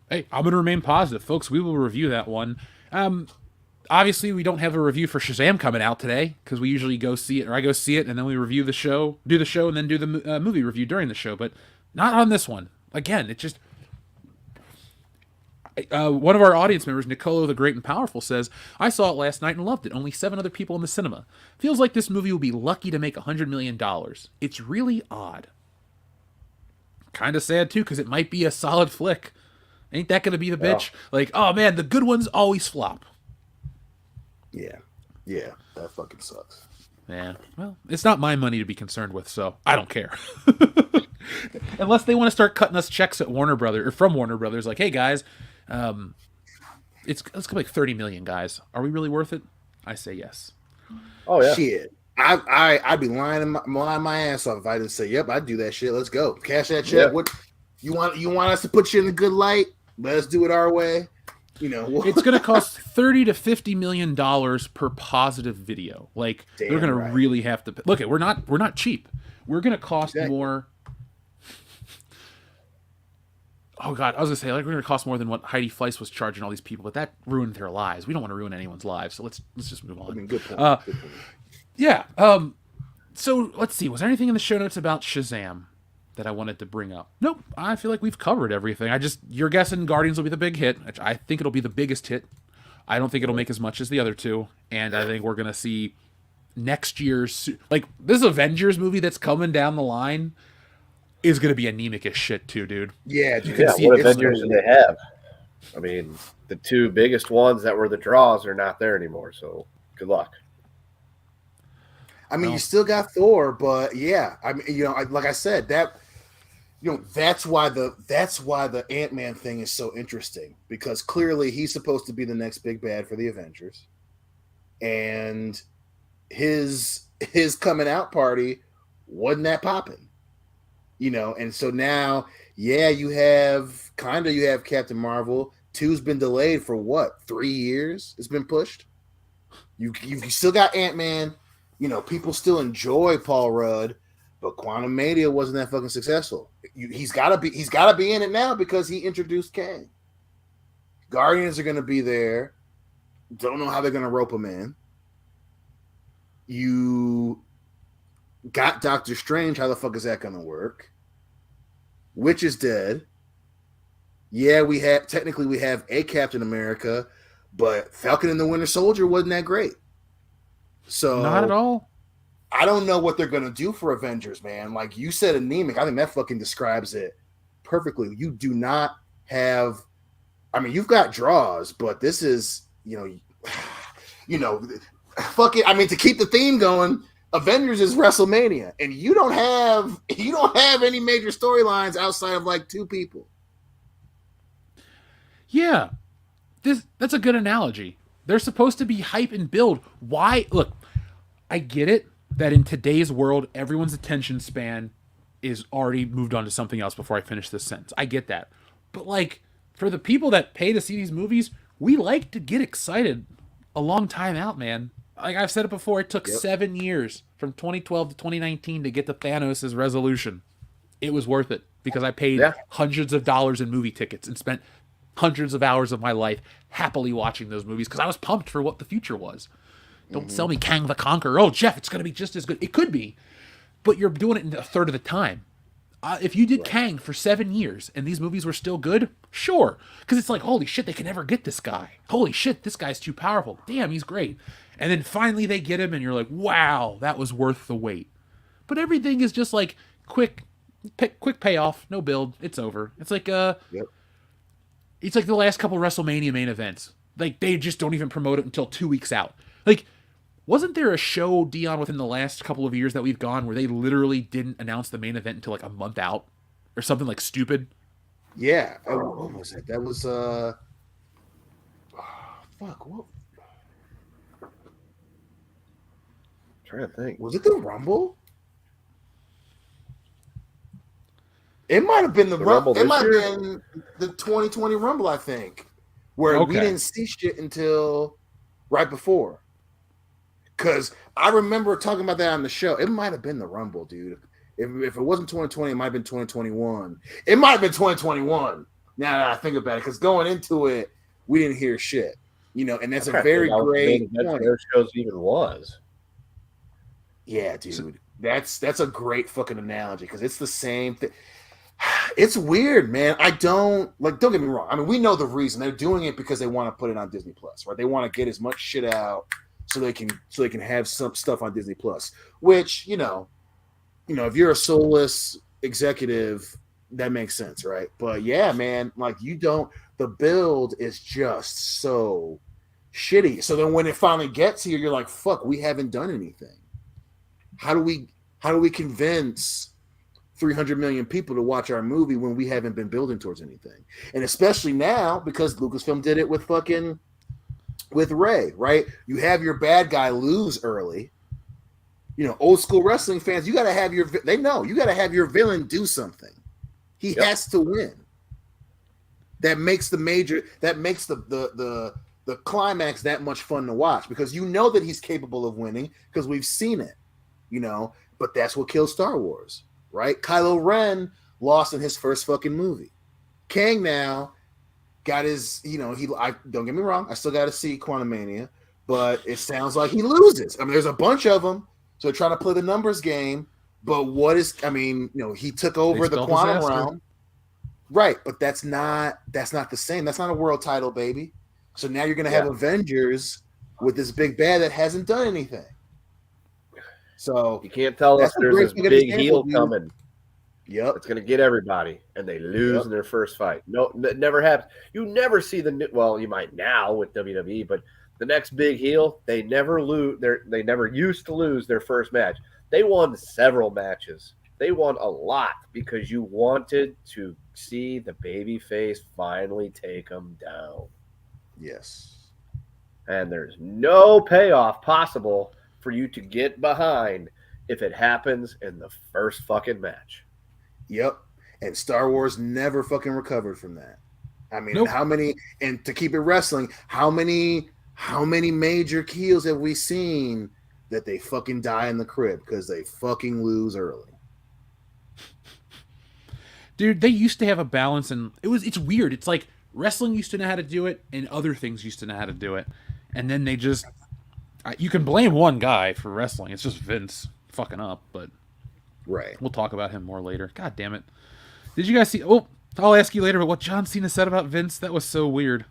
Hey, I'm going to remain positive, folks. We will review that one. Obviously, we don't have a review for Shazam coming out today because we usually go see it, or I go see it, and then we review the show, and then do the movie review during the show. But not on this one. Again, it just one of our audience members, Nicolo the Great and Powerful, says, "I saw it last night and loved it. Only 7 other people in the cinema. Feels like this movie will be lucky to make $100 million. It's really odd. Kind of sad too, because it might be a solid flick. Ain't that going to be the bitch? Like, oh man, the good ones always flop." Yeah, that fucking sucks. Yeah, well, it's not my money to be concerned with, so I don't care. Unless they want to start cutting us checks at Warner Brothers or from Warner Brothers, like, hey guys, let's go like 30 million, guys. Are we really worth it? I say yes. Oh yeah. Shit, I'd be lying my ass off if I didn't say, yep, I'd do that shit. Let's go, cash that check. Yeah. What you want us to put you in a good light? Let us do it our way. It's going to cost $30 to $50 million per positive video. Like, they're going to really have to look at. We're not cheap. We're going to cost more. Oh God, I was going to say, like, we're going to cost more than what Heidi Fleiss was charging all these people, but that ruined their lives. We don't want to ruin anyone's lives, so let's just move on. I mean, good point. Good point. Yeah. So let's see. Was there anything in the show notes about Shazam that I wanted to bring up? Nope. I feel like we've covered everything. You're guessing Guardians will be the big hit, which I think it'll be the biggest hit. I don't think it'll make as much as the other two, and I think we're gonna see next year's this Avengers movie that's coming down the line is gonna be anemic as shit too, dude. Yeah, what Avengers do they have? I mean, the 2 biggest ones that were the draws are not there anymore. So good luck. I mean, you still got Thor, but yeah, I mean, like I said, that's why the Ant-Man thing is so interesting, because clearly he's supposed to be the next big bad for the Avengers, and his coming out party wasn't that popping, and so now, you have Captain Marvel. 2's been delayed for what, 3 years? It's been pushed. You still got Ant-Man. People still enjoy Paul Rudd, but Quantum Mania wasn't that fucking successful. He's got to be in it now because he introduced Kang. Guardians are going to be there. Don't know how they're going to rope him in. You got Doctor Strange. How the fuck is that going to work? Witch is dead. Yeah, we have a Captain America, but Falcon and the Winter Soldier wasn't that great. So Not at all. I don't know what they're going to do for Avengers, man. Like you said, anemic. I think that fucking describes it perfectly. You do not have. I mean, you've got draws, but this is, fuck it. I mean, to keep the theme going, Avengers is WrestleMania, and you don't have any major storylines outside of like two people. Yeah, that's a good analogy. They're supposed to be hype and build. Why? Look, I get it that in today's world, everyone's attention span is already moved on to something else before I finish this sentence. I get that. But like, for the people that pay to see these movies, we like to get excited a long time out, man. Like I've said it before, it took 7 years from 2012 to 2019 to get to Thanos' resolution. It was worth it because I paid hundreds of dollars in movie tickets and spent hundreds of hours of my life happily watching those movies because I was pumped for what the future was. Don't sell me Kang the Conqueror. Oh, Jeff, it's going to be just as good. It could be, but you're doing it in a third of the time. If you did Kang for 7 years and these movies were still good, sure. Because it's like, holy shit, they can never get this guy. Holy shit, this guy's too powerful. Damn, he's great. And then finally they get him and you're like, wow, that was worth the wait. But everything is just like quick payoff, no build, it's over. It's like it's like the last couple WrestleMania main events. Like they just don't even promote it until 2 weeks out. Like, wasn't there a show, Dion, within the last couple of years that we've gone where they literally didn't announce the main event until like a month out or something like stupid? Yeah. What was it? That was fuck. What? I'm trying to think. Was it the Rumble? It might have been the Rumble. It might have been the 2020 Rumble, I think, where we didn't see shit until right before. Because I remember talking about that on the show. It might have been the Rumble, dude. If it wasn't 2020, it might have been 2021. It might have been 2021. Now that I think about it, because going into it, we didn't hear shit. And that's a very great point. Their shows even was. Yeah, dude. That's a great fucking analogy because it's the same thing. It's weird, man. Don't get me wrong. I mean, we know the reason. They're doing it because they want to put it on Disney Plus, right? They want to get as much shit out so they can have some stuff on Disney Plus, which, if you're a soulless executive, that makes sense, right? But yeah, man, like the build is just so shitty. So then when it finally gets here, you're like, fuck, we haven't done anything. How do we convince 300 million people to watch our movie when we haven't been building towards anything? And especially now, because Lucasfilm did it with Rey, right? You have your bad guy lose early. Old school wrestling fans, you got to have you got to have your villain do something. He has to win. That makes the climax that much fun to watch because that he's capable of winning because we've seen it, but that's what kills Star Wars, right? Kylo Ren lost in his first fucking movie. Kang now got his, I don't get me wrong, I still got to see Quantumania, but it sounds like he loses. I mean, there's a bunch of them, so they're trying to play the numbers game. But he took over the quantum realm, right? But that's not the same. That's not a world title, baby. So now you're gonna have Avengers with this big bad that hasn't done anything. So you can't tell us there's this big heel coming. Yep, it's gonna get everybody, and they lose in their first fight. No, it never happens. You never see you might now with WWE, but the next big heel, they never lose. They never used to lose their first match. They won several matches. They won a lot because you wanted to see the babyface finally take them down. Yes. And there's no payoff possible for you to get behind if it happens in the first fucking match. Yep. And Star Wars never fucking recovered from that. I mean, and to keep it wrestling, how many major heels have we seen that they fucking die in the crib because they fucking lose early? Dude, they used to have a balance, and it's weird. It's like wrestling used to know how to do it, and other things used to know how to do it, and then they just You can blame one guy for wrestling. It's just Vince fucking up, but Right. we'll talk about him more later. God damn it. Did you guys see... Oh, I'll ask you later, but what John Cena said about Vince, that was so weird.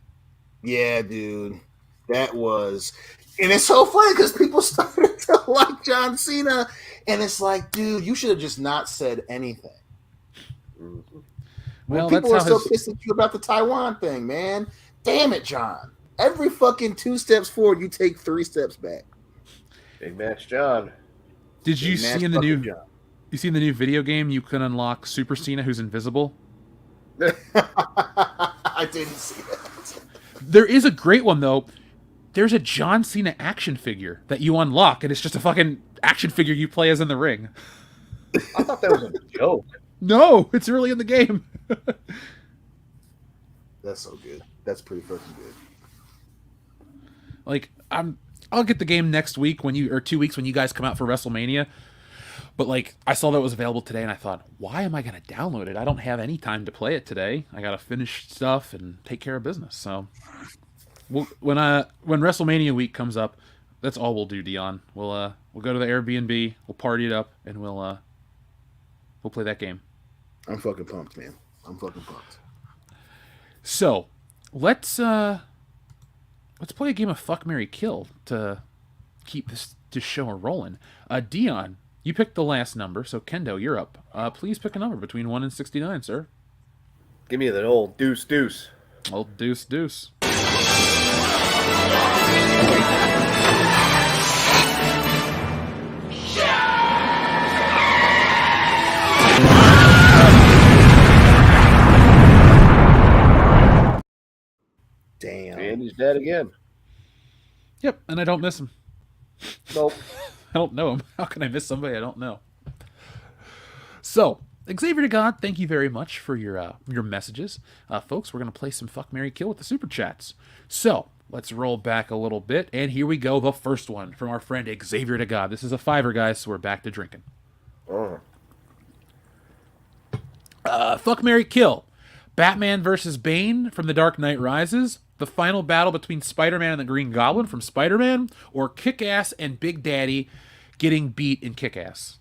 Yeah, dude. That was... And it's so funny because people started to like John Cena, and it's like, dude, you should have just not said anything. Well, People that's are how so pissed at you about the Taiwan thing, man. Damn it, John. Every fucking 2 steps forward, you take 3 steps back. Big match, John. Did you Big match see in the fucking new... John. You see in the new video game, you can unlock Super Cena, who's invisible? I didn't see that. There is a great one, though. There's a John Cena action figure that you unlock, and it's just a fucking action figure you play as in the ring. I thought that was a joke. No, it's early in the game. That's so good. That's pretty fucking good. Like, I'll get the game next week or 2 weeks when you guys come out for WrestleMania. But like, I saw that it was available today, and I thought, why am I going to download it? I don't have any time to play it today. I got to finish stuff and take care of business. So, when WrestleMania week comes up, that's all we'll do, Dion. We'll go to the Airbnb, we'll party it up, and we'll play that game. I'm fucking pumped, man. I'm fucking pumped. So, let's play a game of Fuck, Marry, Kill to keep this show rolling. Dion, you picked the last number, so Kendo, you're up. Please pick a number between 1 and 69, sir. Give me that old deuce. Old deuce. Damn. And he's dead again. Yep, and I don't miss him. Nope. I don't know him. How can I miss somebody I don't know? So, Xavier to God, thank you very much for your messages. Folks, we're going to play some Fuck, Marry, Kill with the Super Chats. So, let's roll back a little bit, and here we go, the first one from our friend Xavier to God. This is a fiver, guys, so we're back to drinking. Oh. Fuck, Marry, Kill. Batman versus Bane from The Dark Knight Rises. The final battle between Spider-Man and the Green Goblin from Spider-Man. Or Kick-Ass and Big Daddy getting beat in Kick-Ass.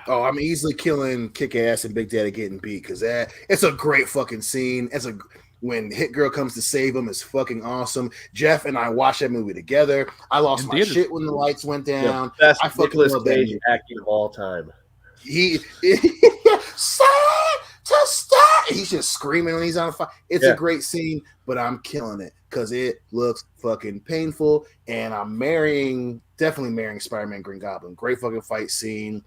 Oh, I'm easily killing Kick-Ass and Big Daddy getting beat because it's a great fucking scene. When Hit Girl comes to save him, it's fucking awesome. Jeff and I watched that movie together. I lost my shit when the lights went down. Best I fucking Nicolas love that Cage movie. acting of all time. He say to stop. He's just screaming when he's on fire. It's a great scene, but I'm killing it because it looks fucking painful. And I'm definitely marrying Spider-Man Green Goblin. Great fucking fight scene,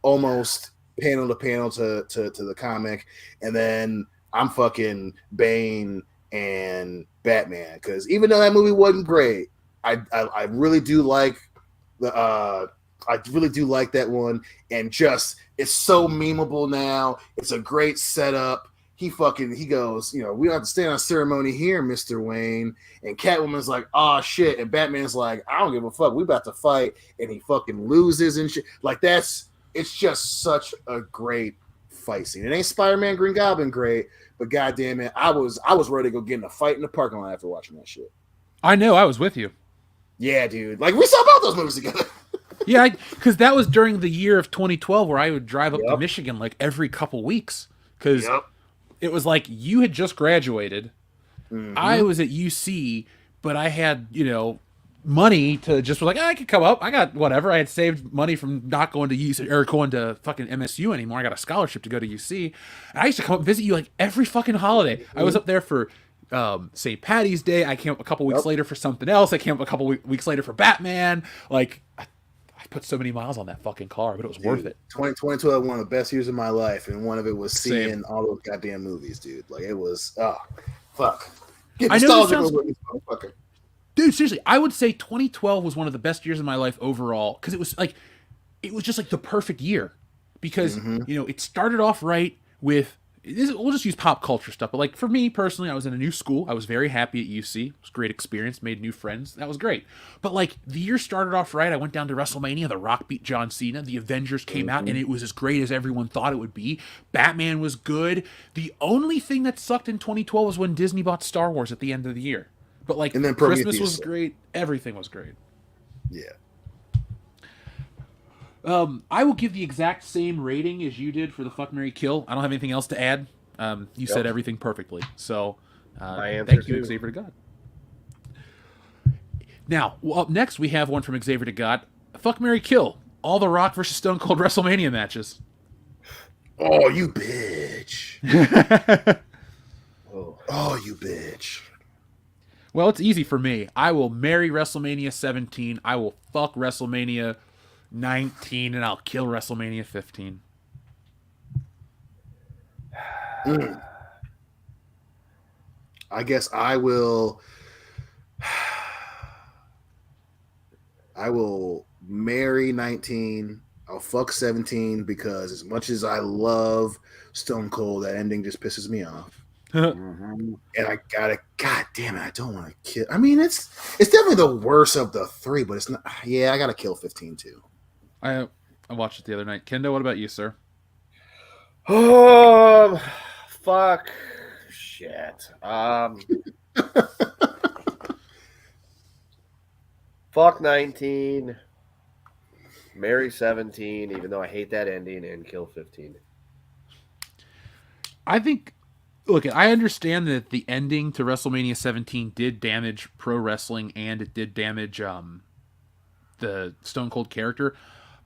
almost panel to panel to the comic. And then I'm fucking Bane and Batman because even though that movie wasn't great, I really do like that one, and just it's so memeable now. It's a great setup. He goes, we don't have to stand on ceremony here, Mr. Wayne. And Catwoman's like, oh shit, and Batman's like, I don't give a fuck. We about to fight, and he fucking loses and shit. Like it's just such a great fight scene. It ain't Spider-Man Green Goblin great, but goddamn it, I was ready to go get in a fight in the parking lot after watching that shit. I know, I was with you. Yeah, dude. Like we saw both those movies together. Yeah, because that was during the year of 2012 where I would drive up to Michigan like every couple weeks because it was like you had just graduated. Mm-hmm. I was at UC, but I had, money to just like, I could come up. I got whatever. I had saved money from not going to UC or going to fucking MSU anymore. I got a scholarship to go to UC. And I used to come up and visit you like every fucking holiday. Mm-hmm. I was up there for St. Patty's Day. I came up a couple weeks later for something else. I came up a couple weeks later for Batman. Like, I put so many miles on that fucking car, but it was worth it. 2012 one of the best years of my life, and one of it was seeing all those goddamn movies, dude. Like it was, fuck. Get nostalgic over this motherfucker. Dude, seriously, I would say 2012 was one of the best years of my life overall because it was just like the perfect year because it started off right with. We'll just use pop culture stuff, but like for me personally, I was in a new school. I was very happy at UC. It was a great experience. Made new friends. That was great. But like the year started off right. I went down to WrestleMania. The Rock beat John Cena. The Avengers came out, and it was as great as everyone thought it would be. Batman was good. The only thing that sucked in 2012 was when Disney bought Star Wars at the end of the year. But like, and then Christmas was great. Everything was great. Yeah. I will give the exact same rating as you did for the Fuck, Marry, Kill. I don't have anything else to add. You said everything perfectly. So, My answer thank you, too. Xavier to God. Now, up next, we have one from Xavier to God. Fuck, Marry, Kill. All the Rock versus Stone Cold WrestleMania matches. Oh, you bitch. Oh. Oh, you bitch. Well, it's easy for me. I will marry WrestleMania 17. I will fuck WrestleMania 19, and I'll kill WrestleMania 15. I guess I will marry 19. I'll fuck 17 because as much as I love Stone Cold, that ending just pisses me off. And I gotta, god damn it, I don't want to kill. I mean, it's definitely the worst of the three, but it's not. Yeah, I gotta kill 15 too. I watched it the other night. Kendo, what about you, sir? Fuck. Shit. Fuck 19. Marry 17, even though I hate that ending, and kill 15. I think, look, I understand that the ending to WrestleMania 17 did damage pro wrestling and it did damage the Stone Cold character,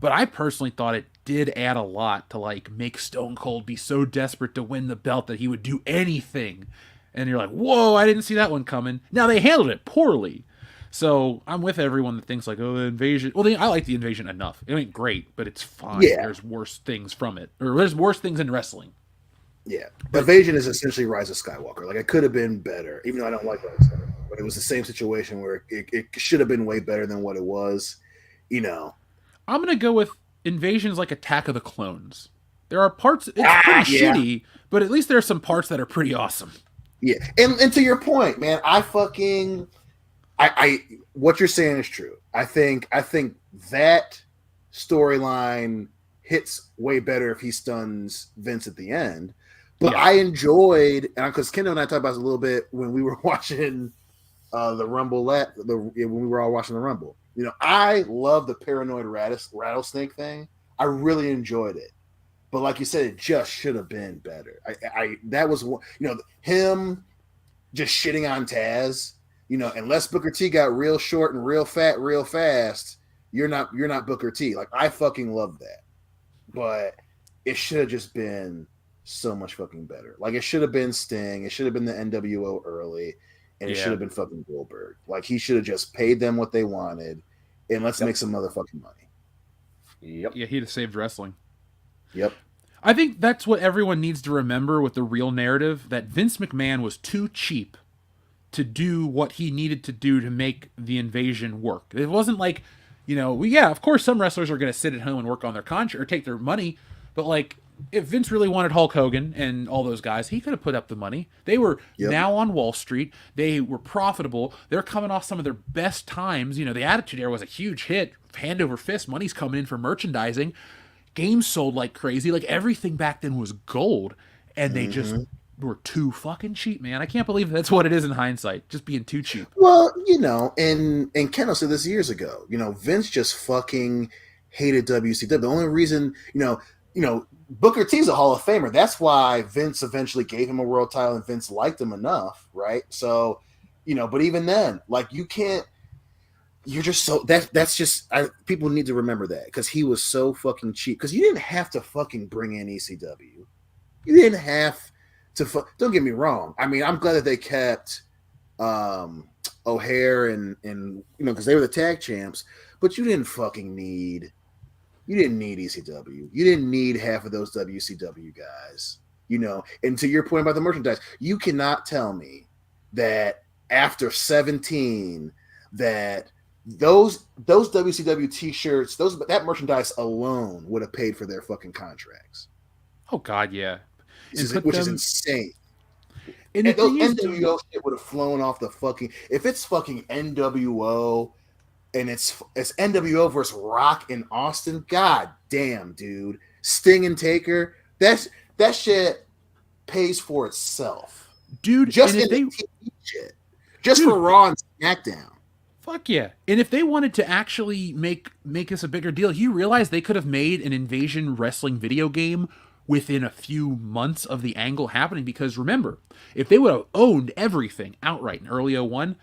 but I personally thought it did add a lot to like make Stone Cold be so desperate to win the belt that he would do anything. And you're like, whoa, I didn't see that one coming. Now they handled it poorly. So I'm with everyone that thinks like, oh, the invasion. Well, I like the invasion enough. It ain't great, but it's fine. Yeah. There's worse things from it, or there's worse things in wrestling. Yeah, Invasion is essentially Rise of Skywalker. Like, it could have been better, even though I don't like Rise of Skywalker. But it was the same situation where it should have been way better than what it was. You know, I'm gonna go with Invasion's like Attack of the Clones. There are parts it's pretty shitty, but at least there are some parts that are pretty awesome. Yeah, and to your point, man, I what you're saying is true. I think that storyline hits way better if he stuns Vince at the end. But I enjoyed, and because Kendo and I talked about this a little bit when we were watching the Rumble, when we were all watching the Rumble. You know, I love the paranoid rattlesnake thing. I really enjoyed it. But like you said, it just should have been better. That was, you know, him just shitting on Taz. You know, unless Booker T got real short and real fat real fast, you're not Booker T. Like, I fucking love that. But it should have just been so much fucking better. Like, it should have been Sting. It should have been the NWO early. And it should have been fucking Goldberg. Like, he should have just paid them what they wanted. And let's make some motherfucking money. Yep. Yeah, he'd have saved wrestling. Yep. I think that's what everyone needs to remember with the real narrative, that Vince McMahon was too cheap to do what he needed to do to make the invasion work. It wasn't like, you know, of course some wrestlers are going to sit at home and work on their contract or take their money, but like, if Vince really wanted Hulk Hogan and all those guys, he could have put up the money. They were now on Wall Street. They were profitable. They're coming off some of their best times. You know, the Attitude Era was a huge hit. Hand over fist. Money's coming in for merchandising. Games sold like crazy. Like, everything back then was gold. And they just were too fucking cheap, man. I can't believe that's what it is in hindsight. Just being too cheap. Well, you know, and Keno said this years ago. You know, Vince just fucking hated WCW. The only reason, you know, Booker T's a Hall of Famer. That's why Vince eventually gave him a world title, and Vince liked him enough, right? So, you know, but even then, like, you can't. You're just so that's just people need to remember that, because he was so fucking cheap. Because you didn't have to fucking bring in ECW. You didn't have to. Don't get me wrong. I mean, I'm glad that they kept O'Hare and you know, because they were the tag champs. But you didn't fucking need. You didn't need ECW. You didn't need half of those WCW guys, you know. And to your point about the merchandise, you cannot tell me that after 17, that those WCW t-shirts, that merchandise alone would have paid for their fucking contracts. Oh God, yeah. Which is insane. And those NWO shit would have flown off the fucking. If it's fucking NWO. And it's NWO versus Rock in Austin. God damn, dude. Sting and Taker. That shit pays for itself. Dude, just in the TV shit. Just for Raw and SmackDown. Fuck yeah. And if they wanted to actually make this a bigger deal, you realize they could have made an Invasion wrestling video game within a few months of the angle happening. Because remember, if they would have owned everything outright in early '01,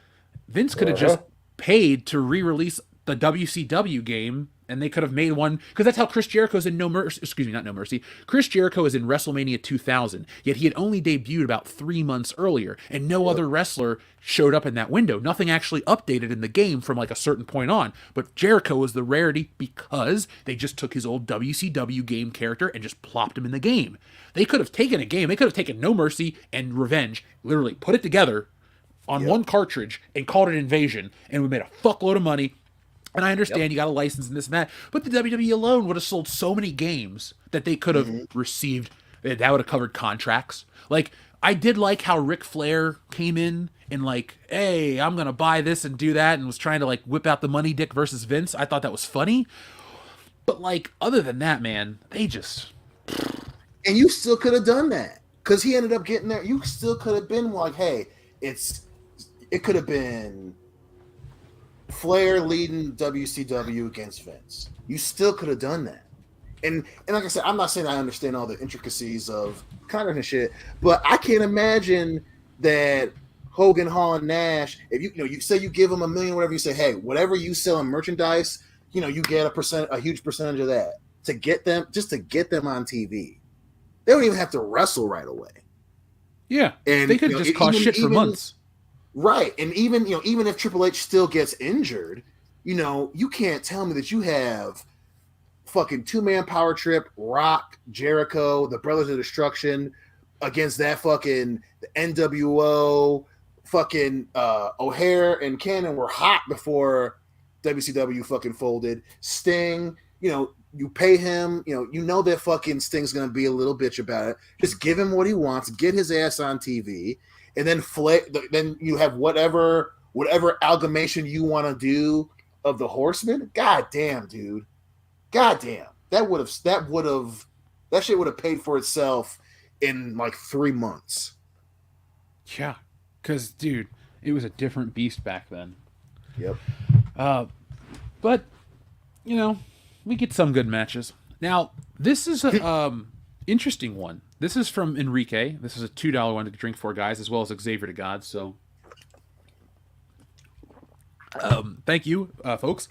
Vince could have just paid to re-release the WCW game, and they could have made one, because that's how Chris Jericho's in No Mercy. Excuse me, not No Mercy. Chris Jericho is in WrestleMania 2000, yet he had only debuted about 3 months earlier, and no other wrestler showed up in that window. Nothing actually updated in the game from like a certain point on, but Jericho was the rarity because they just took his old WCW game character and just plopped him in the game. They could have taken a game, they could have taken No Mercy and Revenge, literally put it together on one cartridge and called it Invasion, and we made a fuckload of money. And I understand you got a license and this and that, but the WWE alone would have sold so many games that they could have received. That would have covered contracts. Like, I did like how Ric Flair came in and like, hey, I'm going to buy this and do that, and was trying to like whip out the money dick versus Vince. I thought that was funny. But like, other than that, man, they just... And you still could have done that because he ended up getting there. You still could have been like, hey, it could have been Flair leading WCW against Vince. You still could have done that. And like I said, I'm not saying I understand all the intricacies of contract and shit, but I can't imagine that Hogan, Hall, and Nash, if you say you give them $1 million, whatever, you say, hey, whatever you sell in merchandise, you get a huge percentage of that to get them on TV. They don't even have to wrestle right away. Yeah, and they could just cause shit for months. Right, and even if Triple H still gets injured, you can't tell me that you have fucking 2-man power trip, Rock, Jericho, the Brothers of Destruction against that fucking the NWO, fucking O'Hare and Cannon were hot before WCW fucking folded. Sting, you pay him, that fucking Sting's gonna be a little bitch about it. Just give him what he wants, get his ass on TV. And then you have whatever amalgamation you want to do of the Horsemen. God damn, dude. God damn. That shit would have paid for itself in like 3 months. Yeah, because dude, it was a different beast back then. Yep. But we get some good matches. Now this is a interesting one. This is from Enrique. This is a $2 one to drink for, guys, as well as Xavier to God. So, thank you, folks.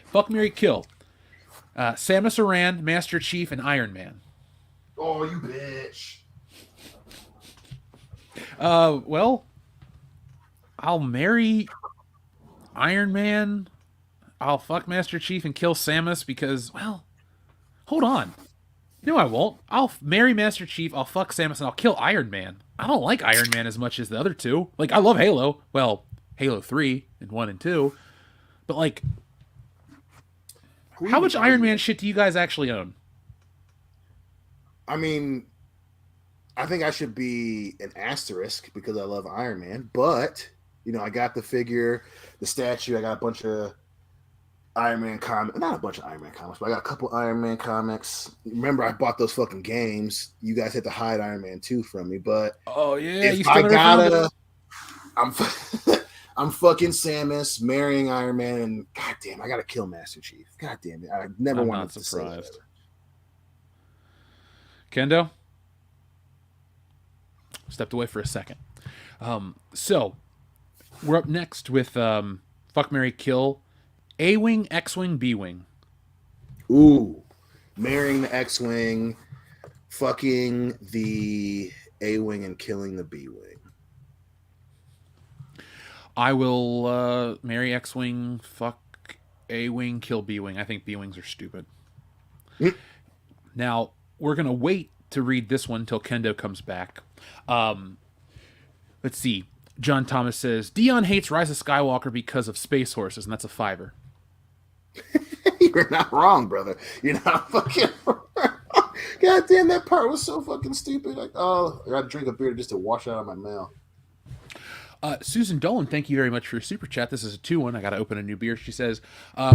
Fuck, Marry, Kill. Samus Aran, Master Chief, and Iron Man. Oh, you bitch. Well, I'll marry Iron Man. I'll fuck Master Chief and kill Samus because, well, hold on. No, I won't. I'll marry Master Chief, I'll fuck Samus, and I'll kill Iron Man. I don't like Iron Man as much as the other two. Like, I love Halo. Well, Halo 3 and 1 and 2. But, like, how much Iron Man shit do you guys actually own? I mean, I think I should be an asterisk because I love Iron Man. But, I got the figure, the statue. I got a bunch of Iron Man comics, not a bunch of Iron Man comics, but I got a couple Iron Man comics. Remember, I bought those fucking games. You guys had to hide Iron Man 2 from me, but oh yeah, if I gotta, I'm fucking Samus, marrying Iron Man, and goddamn, I gotta kill Master Chief. God damn it, I never wanted to say that. Kendo stepped away for a second. So we're up next with Fuck, Marry, Kill. A-Wing, X-Wing, B-Wing. Ooh. Marrying the X-Wing, fucking the A-Wing, and killing the B-Wing. I will marry X-Wing, fuck A-Wing, kill B-Wing. I think B-Wings are stupid. Now, we're going to wait to read this one until Kendo comes back. Let's see. John Thomas says, Dion hates Rise of Skywalker because of space horses, and that's a $5. You're not wrong, brother. You're not fucking wrong. God damn, that part was so fucking stupid. Like, oh, I gotta drink a beer just to wash it out of my mouth. Susan Dolan, thank you very much for your super chat. This is a 2-1. I gotta open a new beer. She says,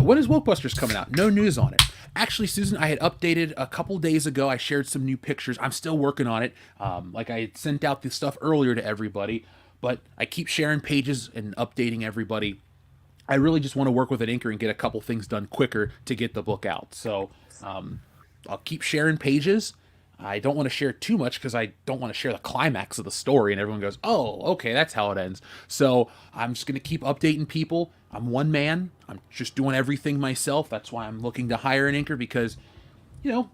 when is Wokebusters coming out? No news on it. Actually, Susan, I had updated a couple days ago. I shared some new pictures. I'm still working on it. Like I had sent out this stuff earlier to everybody, but I keep sharing pages and updating everybody. I really just want to work with an inker and get a couple things done quicker to get the book out. So I'll keep sharing pages. I don't want to share too much because I don't want to share the climax of the story and everyone goes, oh, okay, that's how it ends. So I'm just going to keep updating people. I'm one man. I'm just doing everything myself. That's why I'm looking to hire an inker because, you know,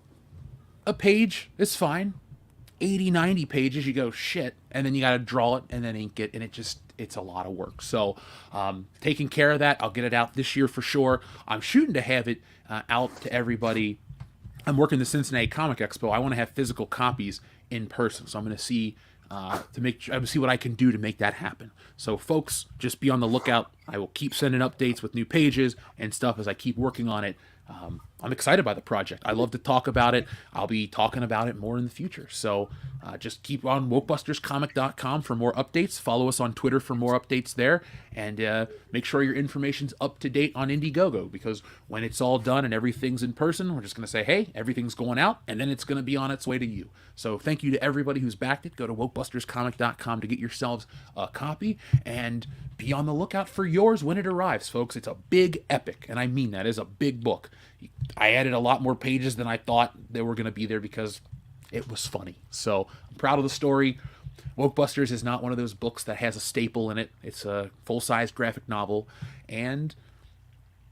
a page is fine. 80, 90 pages, you go, shit. And then you got to draw it and then ink it. And it's a lot of work. So taking care of that, I'll get it out this year for sure. I'm shooting to have it out to everybody. I'm working the Cincinnati Comic Expo. I want to have physical copies in person. So I'm going to see see what I can do to make that happen. So folks, just be on the lookout. I will keep sending updates with new pages and stuff as I keep working on it. I'm excited by the project. I love to talk about it. I'll be talking about it more in the future. So just keep on wokebusterscomic.com for more updates. Follow us on Twitter for more updates there. And make sure your information's up to date on Indiegogo, because when it's all done and everything's in person, we're just going to say, hey, everything's going out, and then it's going to be on its way to you. So thank you to everybody who's backed it. Go to wokebusterscomic.com to get yourselves a copy, and be on the lookout for yours when it arrives, folks. It's a big epic, and I mean that. It's a big book. I added a lot more pages than I thought they were going to be there because it was funny. So I'm proud of the story. Wokebusters is not one of those books that has a staple in it. It's a full-size graphic novel, and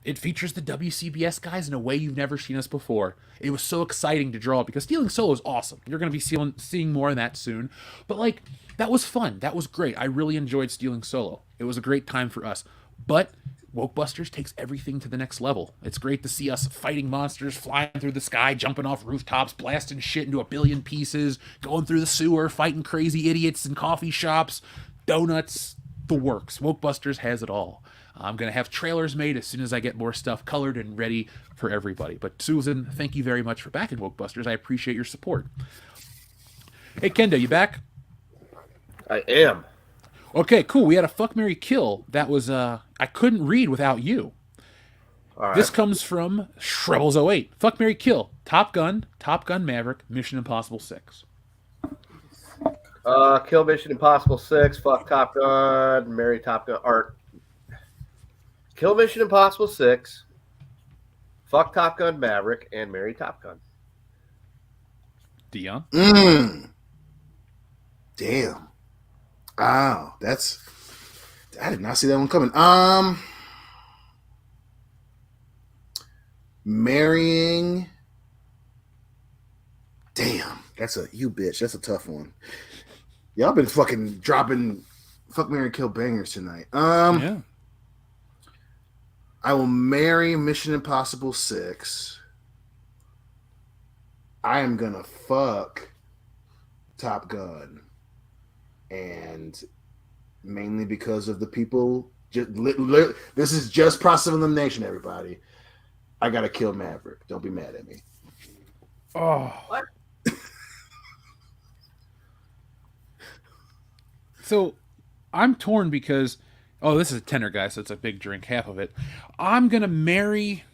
it features the WCBs guys in a way you've never seen us before. It was so exciting to draw because Stealing Solo is awesome. You're going to be seeing more of that soon. But, like, that was fun. That was great. I really enjoyed Stealing Solo. It was a great time for us. But Wokebusters takes everything to the next level. It's great to see us fighting monsters, flying through the sky, jumping off rooftops, blasting shit into a billion pieces, going through the sewer, fighting crazy idiots in coffee shops, donuts, the works. Wokebusters has it all. I'm going to have trailers made as soon as I get more stuff colored and ready for everybody. But Susan, thank you very much for backing Wokebusters. I appreciate your support. Hey, Kendo, you back? I am. Okay, cool. We had a Fuck, Marry, Kill. That was, I couldn't read without you. All right. This comes from Shrebbles08. Fuck, Marry, Kill. Top Gun, Maverick, Mission Impossible 6. Kill Mission Impossible 6, fuck Top Gun, marry Top Gun, or Kill Mission Impossible 6, fuck Top Gun Maverick, and marry Top Gun. Dion? Damn. Wow, I did not see that one coming. Marrying. Damn, that's a tough one. Y'all been fucking dropping fuck, marry, kill bangers tonight. Yeah. I will marry Mission Impossible 6. I am gonna fuck Top Gun, and mainly because of the people. This is just process of elimination, everybody. I gotta kill Maverick. Don't be mad at me. Oh. What? So I'm torn because, this is a tenor, guys, so it's a big drink, half of it. I'm going to marry...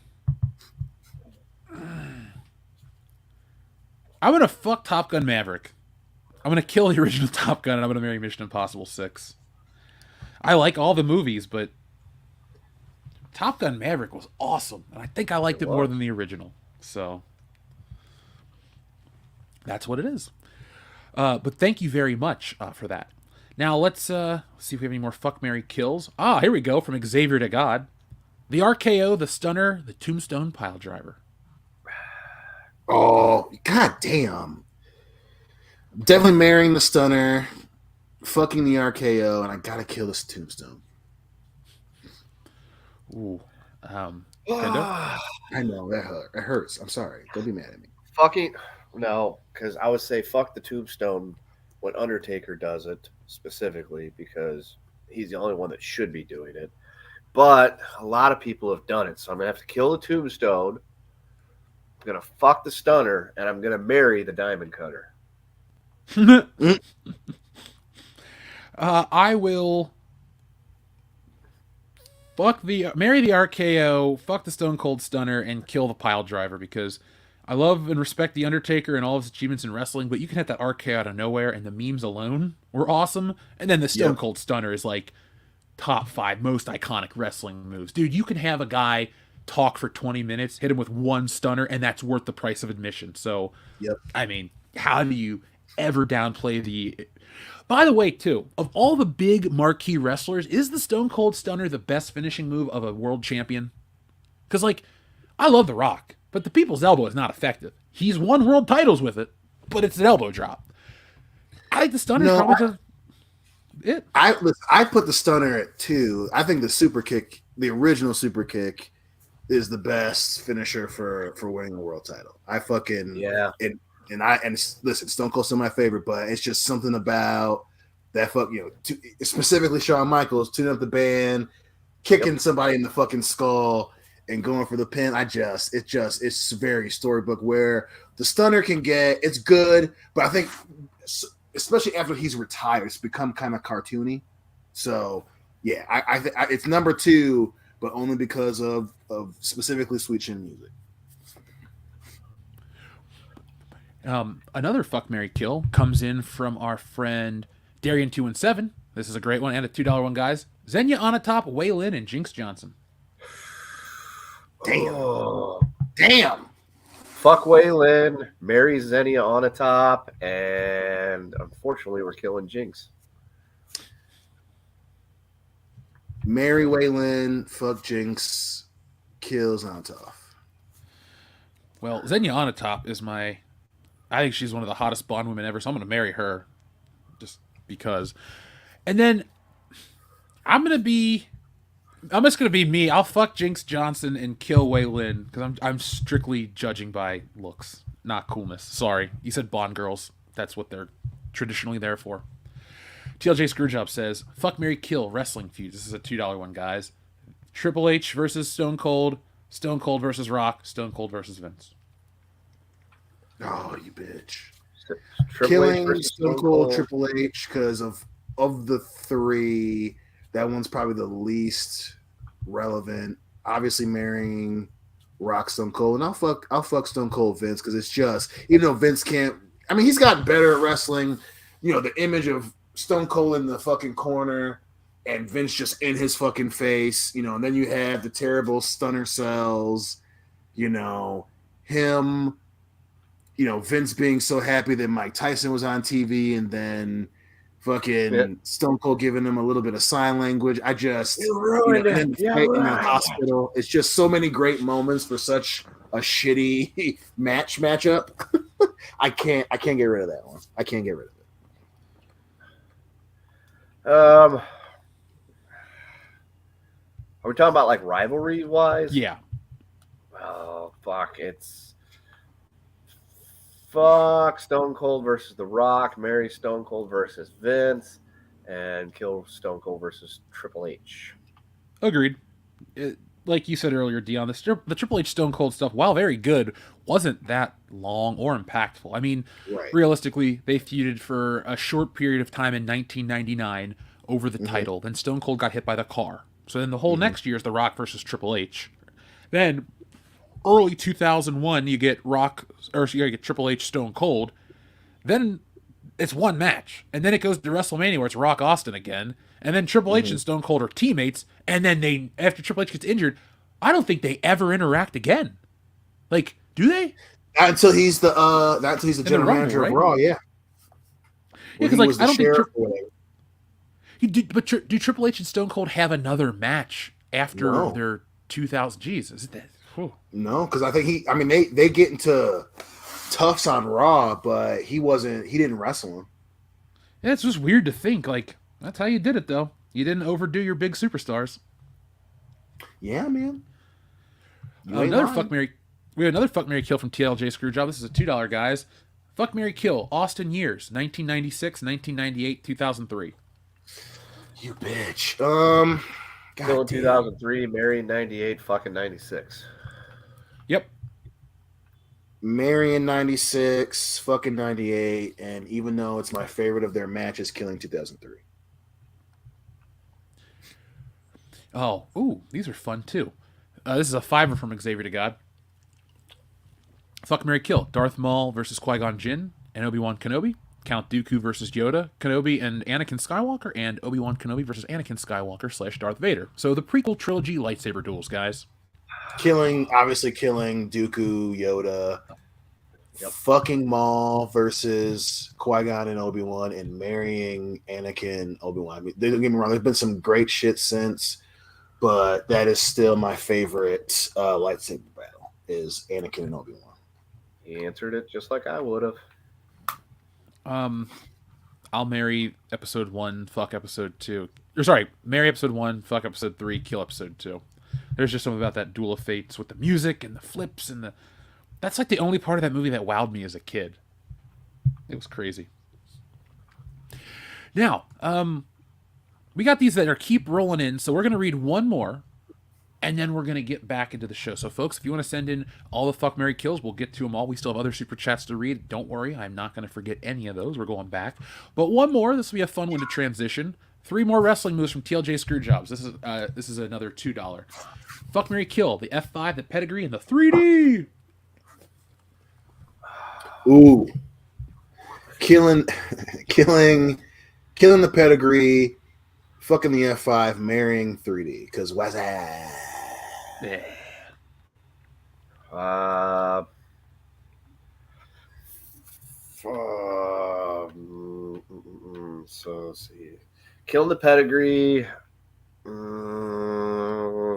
I'm going to fuck Top Gun Maverick. I'm going to kill the original Top Gun, and I'm going to marry Mission Impossible 6. I like all the movies, but Top Gun Maverick was awesome, and I think I liked it more than the original. So that's what it is. But thank you very much for that. Now let's see if we have any more fuck, marry, kills. Here we go, from Xavier to God. The RKO, the Stunner, the Tombstone Piledriver. Oh, god damn. Definitely marrying the Stunner, fucking the RKO, and I gotta kill this Tombstone. Ooh. Kendo? I know, that hurts. I'm sorry. Don't be mad at me. Fucking no, because I would say fuck the Tombstone when Undertaker does it specifically, because he's the only one that should be doing it. But a lot of people have done it, so I'm gonna have to kill the Tombstone. I'm gonna fuck the Stunner, and I'm gonna marry the Diamond Cutter. I will marry the RKO, fuck the Stone Cold Stunner, and kill the Piledriver, because I love and respect the Undertaker and all of his achievements in wrestling, but you can hit that RKO out of nowhere, and the memes alone were awesome. And then the Stone Cold Stunner is like top 5 most iconic wrestling moves. Dude, you can have a guy talk for 20 minutes, hit him with one stunner, and that's worth the price of admission. So, Yep. I mean, how do you ever downplay the... By the way, too, of all the big marquee wrestlers, is the Stone Cold Stunner the best finishing move of a world champion? Because, like, I love The Rock, but the People's Elbow is not effective. He's won world titles with it, but it's an elbow drop. I think the Stunner is probably just it. I put the Stunner at 2. I think the super kick, the original super kick, is the best finisher for winning a world title. I fucking listen, Stone Cold's still my favorite, but it's just something about that specifically Shawn Michaels tuning up the band, kicking somebody in the fucking skull and going for the pin. It's very storybook where the Stunner can get, it's good, but I think especially after he's retired, it's become kind of cartoony. So yeah, I think it's number 2, but only because of specifically Sweet Chin Music. Another fuck, marry, kill comes in from our friend Darian217. This is a great one and a $2 one, guys. Xenia Onatop, Wei Lin, and Jinx Johnson. Damn. Fuck Wei Lin, marry Xenia Onatop, and unfortunately, we're killing Jinx. Marry Wei Lin, fuck Jinx, kills Onatop. Well, Xenia Onatop is I think she's one of the hottest Bond women ever, so I'm going to marry her just because. And then I'm just going to be me. I'll fuck Jinx Johnson and kill Wei Lin because I'm strictly judging by looks, not coolness. Sorry. You said Bond girls. That's what they're traditionally there for. TLJ Screwjob says, fuck, marry, kill wrestling feuds. This is a $2 one, guys. Triple H versus Stone Cold versus Rock, Stone Cold versus Vince. Oh, you bitch. Killing Stone Cold, Triple H, because of the 3, that one's probably the least relevant. Obviously marrying Rock, Stone Cold, and I'll fuck Stone Cold Vince, because it's just, even though Vince can't, I mean, he's gotten better at wrestling. You know, the image of Stone Cold in the fucking corner and Vince just in his fucking face, you know, and then you have the terrible stunner cells, you know, him, you know, Vince being so happy that Mike Tyson was on TV, and then fucking Stone Cold giving him a little bit of sign language. I just, you ruined it. In the hospital. It's just so many great moments for such a shitty matchup. I can't get rid of that one. I can't get rid of it. Are we talking about like rivalry wise? Yeah. Oh fuck! Fuck Stone Cold versus The Rock, marry Stone Cold versus Vince, and kill Stone Cold versus Triple H. Agreed. Like you said earlier, Dion, the Triple H Stone Cold stuff, while very good, wasn't that long or impactful. I mean, realistically, they feuded for a short period of time in 1999 over the title. Then Stone Cold got hit by the car. So then the whole next year is The Rock versus Triple H. Then early 2001, you get Triple H Stone Cold. Then it's one match, and then it goes to WrestleMania where it's Rock Austin again, and then Triple H and Stone Cold are teammates, and then after Triple H gets injured, I don't think they ever interact again. Like, do they? Not until he's the general manager of Raw, yeah. Yeah, because like I don't think. But do Triple H and Stone Cold have another match after their 2000? Jeez, is it that? Whew. No, because I think they get into toughs on Raw, but he didn't wrestle him. Yeah, it's just weird to think. Like, that's how you did it, though. You didn't overdo your big superstars. Yeah, man. We have another fuck, marry kill from TLJ Screwjob. This is a $2, guys. Fuck, marry, kill. Austin years: 1996, 1998, 2003. You bitch. Kill in 2003, marry in 98, fucking 96. Yep. Marry in 96, fucking 98, and even though it's my favorite of their matches, killing 2003. Oh, ooh, these are fun too. This is a $5 from Xavier to God. Fuck, marry, kill. Darth Maul versus Qui-Gon Jinn and Obi-Wan Kenobi. Count Dooku versus Yoda, Kenobi and Anakin Skywalker, and Obi-Wan Kenobi versus Anakin Skywalker / Darth Vader. So the prequel trilogy lightsaber duels, guys. Obviously killing Dooku, Yoda, fucking Maul versus Qui-Gon and Obi-Wan, and marrying Anakin, Obi-Wan. I mean, don't get me wrong, there's been some great shit since, but that is still my favorite lightsaber battle, is Anakin and Obi-Wan. He answered it just like I would have. I'll marry episode 1, fuck episode 2. Or sorry, marry episode 1, fuck episode 3, kill episode 2. There's just something about that Duel of Fates with the music and the flips and the... That's like the only part of that movie that wowed me as a kid. It was crazy. Now, we got these that are keep rolling in, so we're going to read one more, and then we're going to get back into the show. So, folks, if you want to send in all the Fuck, Marry, Kills, we'll get to them all. We still have other Super Chats to read. Don't worry, I'm not going to forget any of those. We're going back. But one more. This will be a fun one to transition. 3 more wrestling moves from TLJ Screwjobs. This is another $2. Fuck, Marry, Kill. The F5, the Pedigree, and the 3D. Ooh, killing the Pedigree, fucking the F5, marrying 3D. Because what's that? Yeah. So let's see, killing the Pedigree,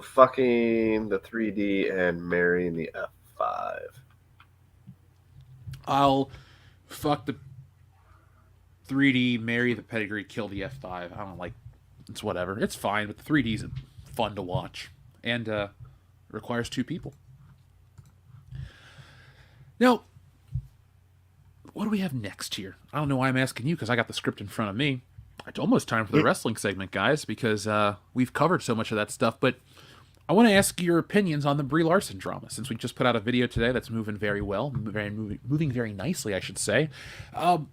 fucking the 3D, and marrying the F5. I'll fuck the 3D, marry the Pedigree, kill the F5. I don't like... It's whatever. It's fine, but the 3D's fun to watch. And requires 2 people. Now, what do we have next here? I don't know why I'm asking you, because I got the script in front of me. It's almost time for the wrestling segment, guys, because we've covered so much of that stuff. But I want to ask your opinions on the Brie Larson drama, since we just put out a video today that's moving very well, moving very nicely, I should say.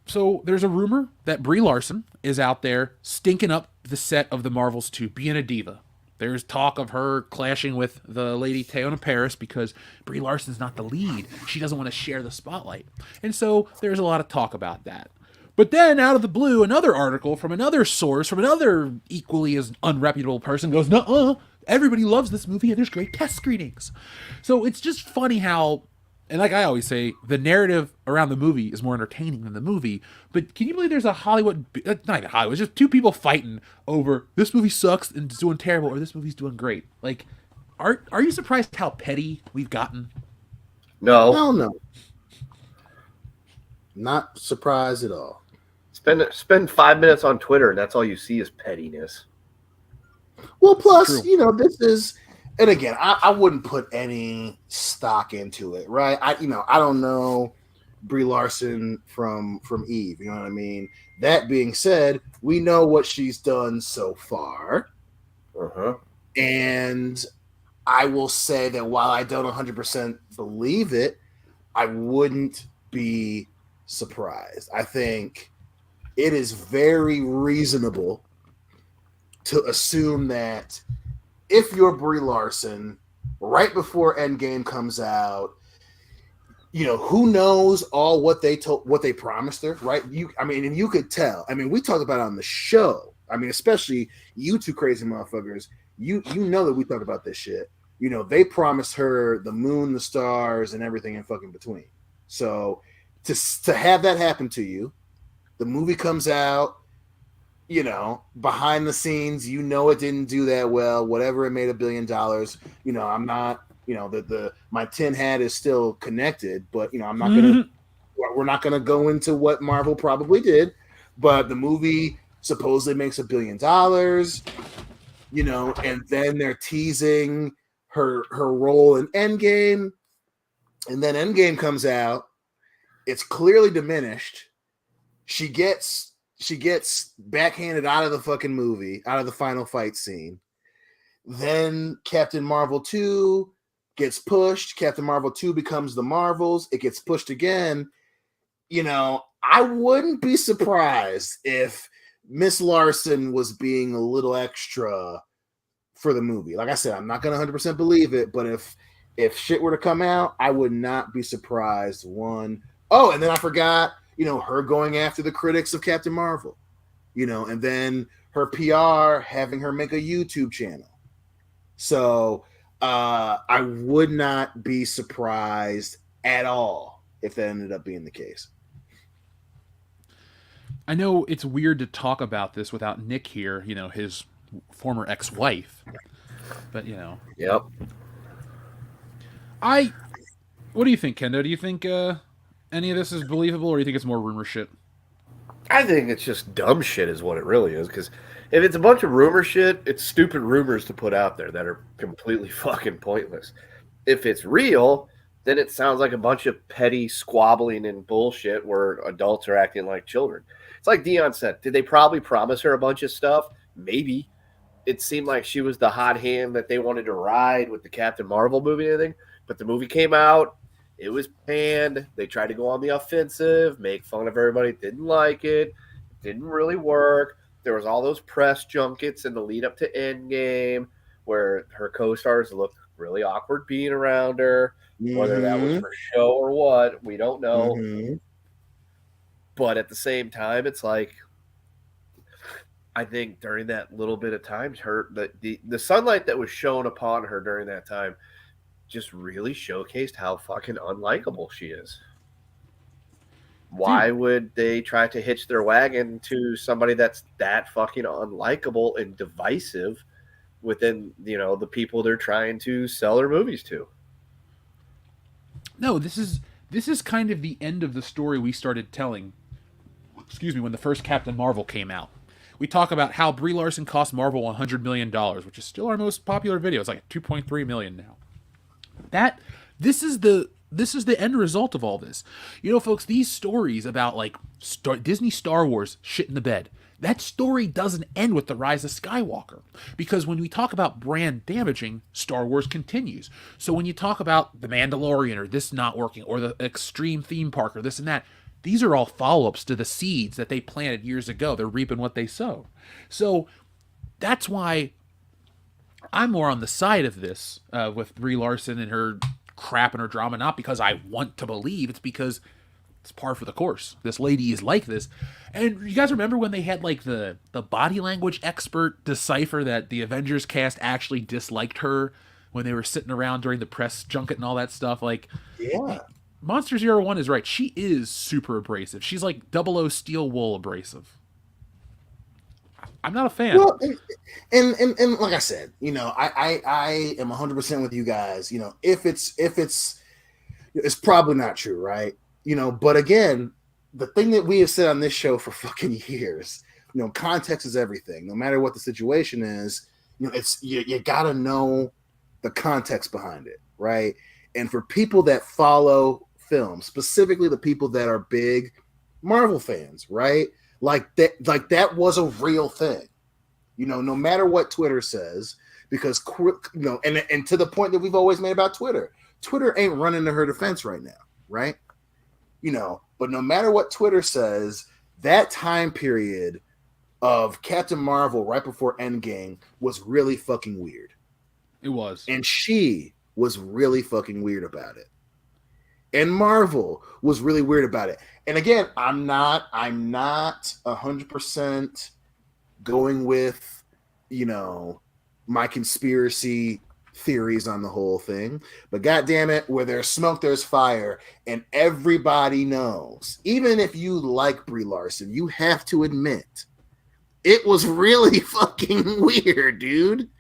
So there's a rumor that Brie Larson is out there stinking up the set of the Marvels 2, being a diva. There's talk of her clashing with the lady Teyonah Parris because Brie Larson's not the lead. She doesn't want to share the spotlight. And so there's a lot of talk about that. But then, out of the blue, another article from another source, from another equally as unreputable person goes, nuh-uh, everybody loves this movie and there's great test screenings. So it's just funny how, and like I always say, the narrative around the movie is more entertaining than the movie. But can you believe there's a Hollywood, not even Hollywood, it's just 2 people fighting over this movie sucks and it's doing terrible or this movie's doing great. Like, are you surprised how petty we've gotten? No. Hell no. Not surprised at all. Spend 5 minutes on Twitter and that's all you see is pettiness. Well, plus, this is, and again, I wouldn't put any stock into it, right? I don't know Brie Larson from Eve, you know what I mean? That being said, we know what she's done so far. And I will say that while I don't 100% believe it, I wouldn't be surprised. I think it is very reasonable to assume that if you're Brie Larson, right before Endgame comes out, who knows all what they promised her, right? And you could tell. I mean, we talked about it on the show. I mean, especially you 2 crazy motherfuckers. You know that we talked about this shit. They promised her the moon, the stars, and everything in fucking between. So to have that happen to you, the movie comes out, behind the scenes, it didn't do that well. Whatever, it made $1 billion. I'm not, my tin hat is still connected, but I'm not we're not gonna go into what Marvel probably did, but the movie supposedly makes $1 billion. And then they're teasing her role in Endgame, and then Endgame comes out. It's clearly diminished. She gets backhanded out of the fucking movie, out of the final fight scene. Then Captain Marvel 2 gets pushed. Captain Marvel 2 becomes the Marvels. It gets pushed again. I wouldn't be surprised if Miss Larson was being a little extra for the movie. Like I said, I'm not going to 100% believe it, but if shit were to come out, I would not be surprised. Oh, and then I forgot, her going after the critics of Captain Marvel, and then her PR having her make a YouTube channel. So I would not be surprised at all if that ended up being the case. I know it's weird to talk about this without Nick here, his former ex-wife. But, Yep. What do you think, Kendo? Do you think any of this is believable, or do you think it's more rumor shit? I think it's just dumb shit is what it really is, because if it's a bunch of rumor shit, it's stupid rumors to put out there that are completely fucking pointless. If it's real, then it sounds like a bunch of petty squabbling and bullshit where adults are acting like children. It's like Dion said. Did they probably promise her a bunch of stuff? Maybe. It seemed like she was the hot hand that they wanted to ride with the Captain Marvel movie and everything. But the movie came out. It was panned. They tried to go on the offensive, make fun of everybody. Didn't like it. Didn't really work. There was all those press junkets in the lead up to Endgame where her co-stars looked really awkward being around her. Whether that was for show or what, we don't know. Mm-hmm. But at the same time, it's like, I think during that little bit of time, the sunlight that was shown upon her during that time just really showcased how fucking unlikable she is. Why would they try to hitch their wagon to somebody that's that fucking unlikable and divisive within, the people they're trying to sell their movies to? No, this is kind of the end of the story we started telling. When the first Captain Marvel came out. We talk about how Brie Larson cost Marvel $100 million, which is still our most popular video. It's like $2.3 million now. This is the end result of all this. Folks, these stories about like Disney Star Wars shit in the bed, that story doesn't end with the rise of Skywalker. Because when we talk about brand damaging, Star Wars continues. So when you talk about The Mandalorian or this not working or the extreme theme park or this and that, these are all follow-ups to the seeds that they planted years ago. They're reaping what they sowed. So that's why I'm more on the side of this with Brie Larson and her crap and her drama, not because I want to believe, it's because it's par for the course. This lady is like this. And you guys remember when they had like the body language expert decipher that the Avengers cast actually disliked her when they were sitting around during the press junket and all that stuff? Like, yeah. Monster 01 is right. She is super abrasive. She's like 00 steel wool abrasive. I'm not a fan. Well, and like I said, I am 100% with you guys. If it's probably not true, right? But again, the thing that we have said on this show for fucking years, context is everything. No matter what the situation is, it's you gotta know the context behind it, right? And for people that follow film, specifically the people that are big Marvel fans, right? Like that was a real thing, no matter what Twitter says, because and to the point that we've always made about Twitter ain't running to her defense right now, right? But no matter what Twitter says, that time period of Captain Marvel right before Endgame was really fucking weird. It was, and she was really fucking weird about it. And Marvel was really weird about it. And again, I'm not 100% going with, my conspiracy theories on the whole thing. But goddamn it, where there's smoke, there's fire. And everybody knows, even if you like Brie Larson, you have to admit, it was really fucking weird, dude.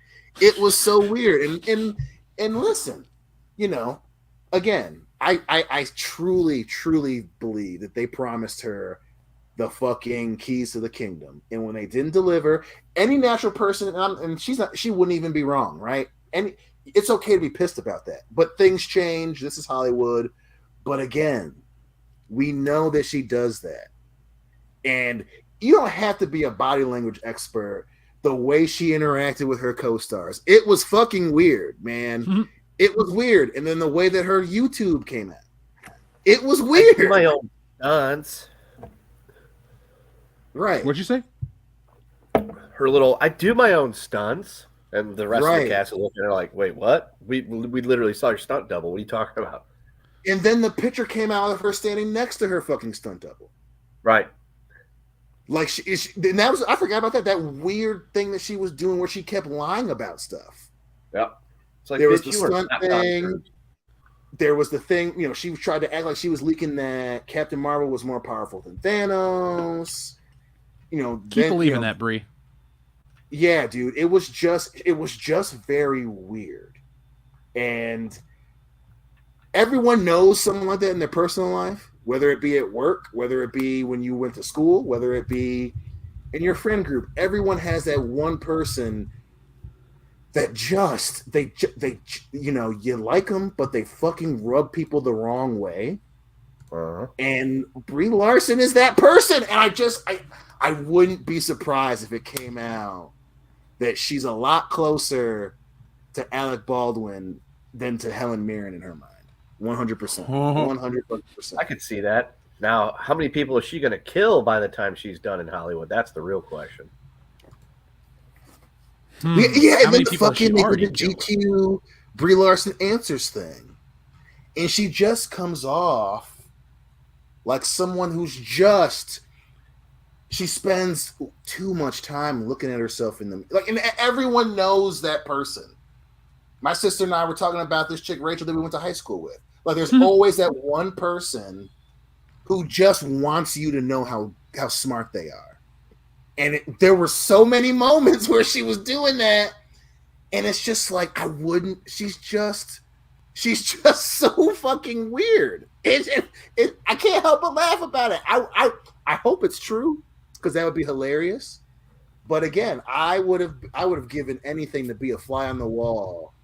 It was so weird. And listen, again, I truly, truly believe that they promised her the fucking keys to the kingdom. And when they didn't deliver, any natural person, and she wouldn't even be wrong, right? And it's okay to be pissed about that. But things change. This is Hollywood. But again, we know that she does that. And you don't have to be a body language expert. The way she interacted with her co-stars, it was fucking weird, man. Mm-hmm. It was weird. And then the way that her YouTube came out, it was weird. I do my own stunts. Right. What'd you say? I do my own stunts. And the rest of the cast are looking at her like, wait, what? We literally saw your stunt double. What are you talking about? And then the picture came out of her standing next to her fucking stunt double. Right. Like and that was I forgot about that weird thing that she was doing where she kept lying about stuff. Yep. It's like, There was bitch, the you are stunt not Tom thing. Cruise. There was the thing, she tried to act like she was leaking that Captain Marvel was more powerful than Thanos. Keep believing that, Brie. Yeah, dude. It was just very weird. And everyone knows someone like that in their personal life, whether it be at work, whether it be when you went to school, whether it be in your friend group. Everyone has that one person that you like them, but they fucking rub people the wrong way. And Brie Larson is that person. And I wouldn't be surprised if it came out that she's a lot closer to Alec Baldwin than to Helen Mirren in her mind. 100%. 100%. I could see that. Now, how many people is she going to kill by the time she's done in Hollywood? That's the real question. Yeah, and then the fucking already GQ Brie Larson answers thing. And she just comes off like someone who's she spends too much time looking at herself in the and everyone knows that person. My sister and I were talking about this chick Rachel that we went to high school with. Like there's always that one person who just wants you to know how smart they are. And there were so many moments where she was doing that, and it's just like she's just so fucking weird. I can't help but laugh about it. I hope it's true, because that would be hilarious. But again, I would have given anything to be a fly on the wall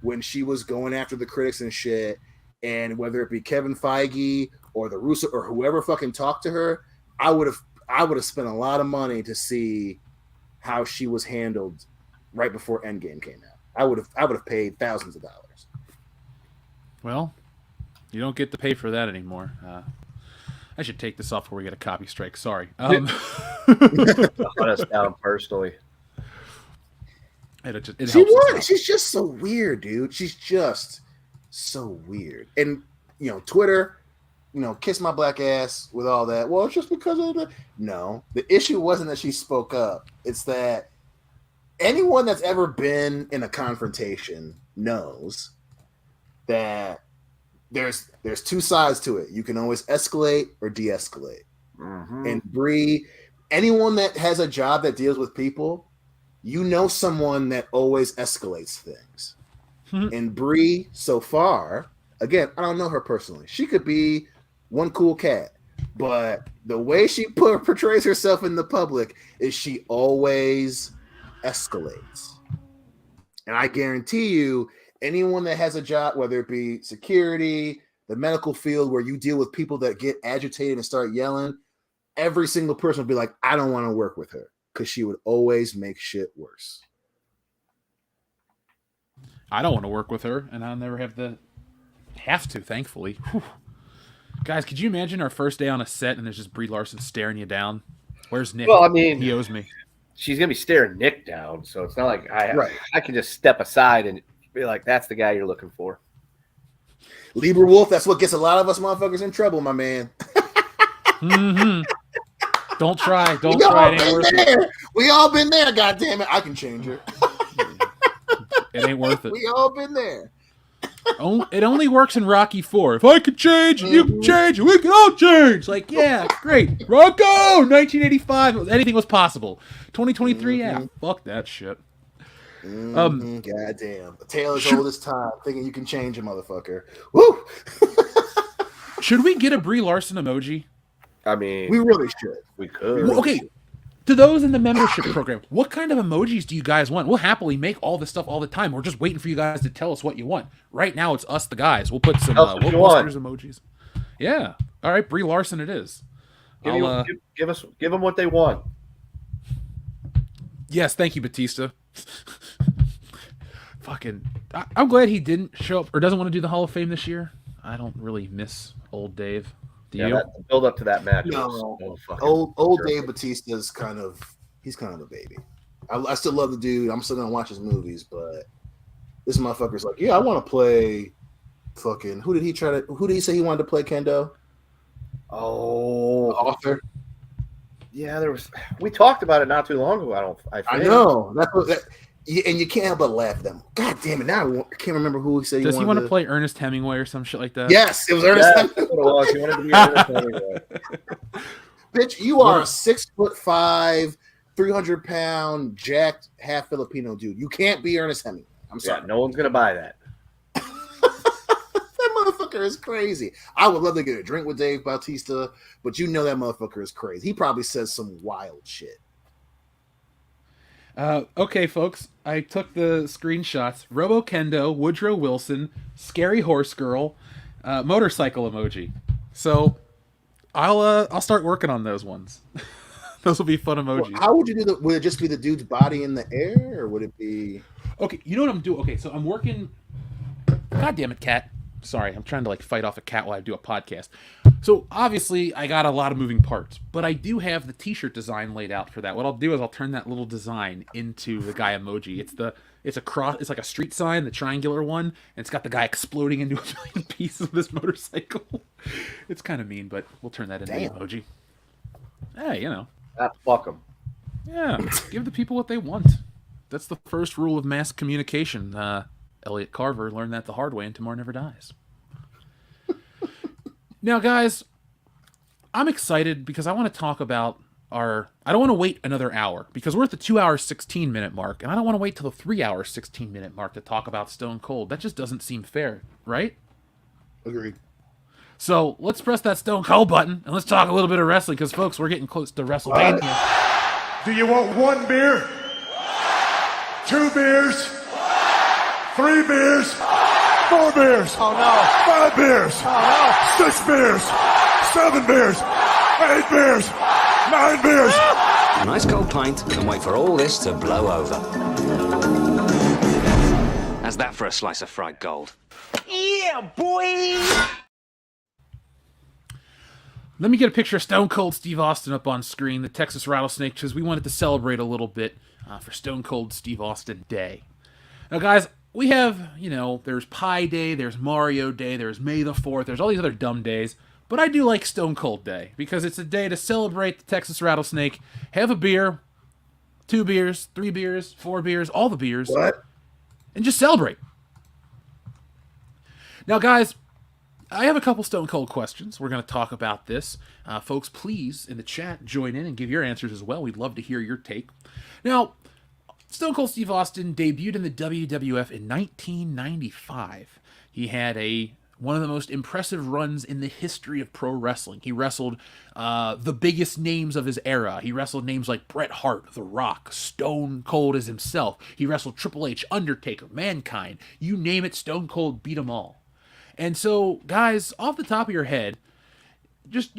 when she was going after the critics and shit, and whether it be Kevin Feige or the Russo or whoever fucking talked to her, I would have spent a lot of money to see how she was handled right before Endgame came out. I would have paid thousands of dollars. Well, you don't get to pay for that anymore. I should take this off before we get a copy strike. Sorry. Let us down personally. She's just so weird, dude. She's just so weird. And Twitter, kiss my black ass with all that. Well, it's just because of the issue wasn't that she spoke up. It's that anyone that's ever been in a confrontation knows that there's two sides to it. You can always escalate or de-escalate. Mm-hmm. And Brie, anyone that has a job that deals with people, someone that always escalates things. Mm-hmm. And Brie, so far, again, I don't know her personally. She could be one cool cat, but the way she portrays herself in the public is she always escalates. And I guarantee you, anyone that has a job, whether it be security, the medical field, where you deal with people that get agitated and start yelling, every single person will be like, I don't want to work with her, because she would always make shit worse. I don't want to work with her, and I'll never have to, thankfully. Whew. Guys, could you imagine our first day on a set and there's just Brie Larson staring you down? Where's Nick? Well, I mean, he owes me. She's going to be staring Nick down, so it's not like I can just step aside and be like, that's the guy you're looking for. Lieber Wolf, that's what gets a lot of us motherfuckers in trouble, my man. Mm-hmm. Don't try. Don't try. It ain't worth it. We all been there, goddammit. I can change her. It ain't worth it. We all been there. It only works in Rocky 4. If I could change, you can change, we can all change. Like, yeah, great. Rocco, 1985, anything was possible. 2023, yeah, fuck that shit. Goddamn. The tale is old as time, thinking you can change a motherfucker. Woo! Should we get a Brie Larson emoji? I mean, we really should. We could. Well, okay. To those in the membership program, what kind of emojis do you guys want? We'll happily make all this stuff all the time. We're just waiting for you guys to tell us what you want. Right now, it's us, the guys. We'll put some Ghostbusters emojis. Yeah. All right, Brie Larson it is. Give them what they want. Yes, thank you, Batista. Fucking, I'm glad he didn't show up or doesn't want to do the Hall of Fame this year. I don't really miss old Dave. The build up to that match. No, old Dave Batista's kind of a baby. I still love the dude. I'm still gonna watch his movies, but this motherfucker's like, yeah, I want to play. Fucking who did he say he wanted to play? Kendo. Oh, Arthur. Yeah, there was. We talked about it not too long ago. I know. That's what. And you can't help but laugh at them. God damn it! Now I can't remember who he said. Does he want to play Ernest Hemingway or some shit like that? Yes, it was Ernest. That's what it was. He wanted to be Ernest Hemingway. Bitch, you are a 6'5", 300-pound, jacked half Filipino dude. You can't be Ernest Hemingway. I'm sorry. Yeah, no one's gonna buy that. That motherfucker is crazy. I would love to get a drink with Dave Bautista, but you know that motherfucker is crazy. He probably says some wild shit. Okay, folks, I took the screenshots. Robo Kendo, Woodrow Wilson, Scary Horse Girl, motorcycle emoji. So I'll start working on those ones. Those will be fun emojis. Well, how would you do that? Would it just be the dude's body in the air, or would it be? Okay, you know what I'm doing? Okay, so I'm working. God damn it, cat. Sorry, I'm trying to like fight off a cat while I do a podcast. So obviously I got a lot of moving parts, but I do have the t-shirt design laid out for that. What I'll do is I'll turn that little design into the guy emoji. It's a cross, it's like a street sign, the triangular one, and it's got the guy exploding into a million pieces of this motorcycle. It's kind of mean, but we'll turn that into an emoji. Hey, you know. Fuck them. Yeah, give the people what they want. That's the first rule of mass communication. Elliot Carver learned that the hard way, and Tomorrow Never Dies. Now, guys, I'm excited because I want to talk about I don't want to wait another hour because we're at the 2 hour 16 minute mark, and I don't want to wait till the 3 hour 16 minute mark to talk about Stone Cold. That just doesn't seem fair, right? Agreed. So let's press that Stone Cold button and let's talk a little bit of wrestling because, folks, we're getting close to WrestleMania. Do you want 1 beer? 2 beers? 3 beers? 4 beers? Oh no. 5 beers? Oh 6 beers? 7 beers? 8 beers? 9 beers? A nice cold pint and wait for all this to blow over. How's that for a slice of fried gold? Yeah, boy! Let me get a picture of Stone Cold Steve Austin up on screen, the Texas Rattlesnake, because we wanted to celebrate a little bit for Stone Cold Steve Austin Day. Now, guys, we have, there's Pi Day, there's Mario Day, there's May the 4th, there's all these other dumb days, but I do like Stone Cold Day, because it's a day to celebrate the Texas Rattlesnake, have a beer, 2 beers, 3 beers, 4 beers, all the beers, and just celebrate. Now, guys, I have a couple Stone Cold questions. We're going to talk about this. Folks, please, in the chat, join in and give your answers as well. We'd love to hear your take. Now, Stone Cold Steve Austin debuted in the WWF in 1995. He had one of the most impressive runs in the history of pro wrestling. He wrestled the biggest names of his era. He wrestled names like Bret Hart, The Rock, Stone Cold as himself. He wrestled Triple H, Undertaker, Mankind. You name it, Stone Cold beat them all. And so, guys, off the top of your head, just,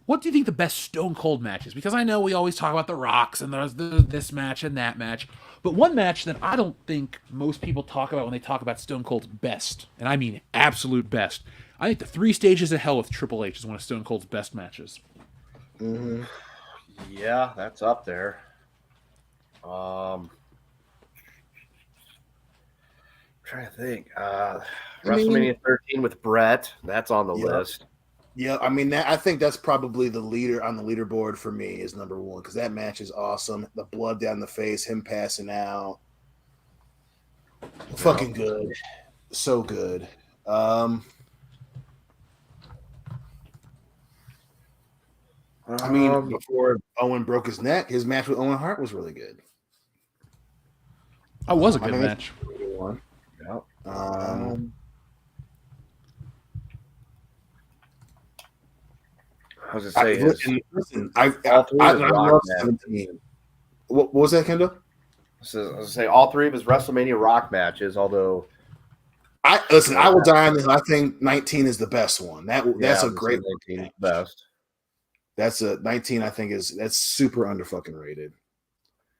what do you think the best Stone Cold match is? Because I know we always talk about the Rocks and there's this match and that match. But one match that I don't think most people talk about when they talk about Stone Cold's best, and I mean absolute best, I think the 3 Stages of Hell with Triple H is one of Stone Cold's best matches. Mm-hmm. Yeah, that's up there. Trying to think. WrestleMania 13 with Brett. That's on the list. Yeah, I mean, I think that's probably the leader on the leaderboard for me is number 1 because that match is awesome. The blood down the face, him passing out, fucking good, so good. I mean, before Owen broke his neck, his match with Owen Hart was really good. That was a good match. Yeah. I was going to say, listen, I love 17. What was that, Kendall? I was going to say all 3 of his WrestleMania Rock matches, although. I will die on this. I think 19 is the best one. That's a great 19 best. That's a 19. I think that's super under fucking rated.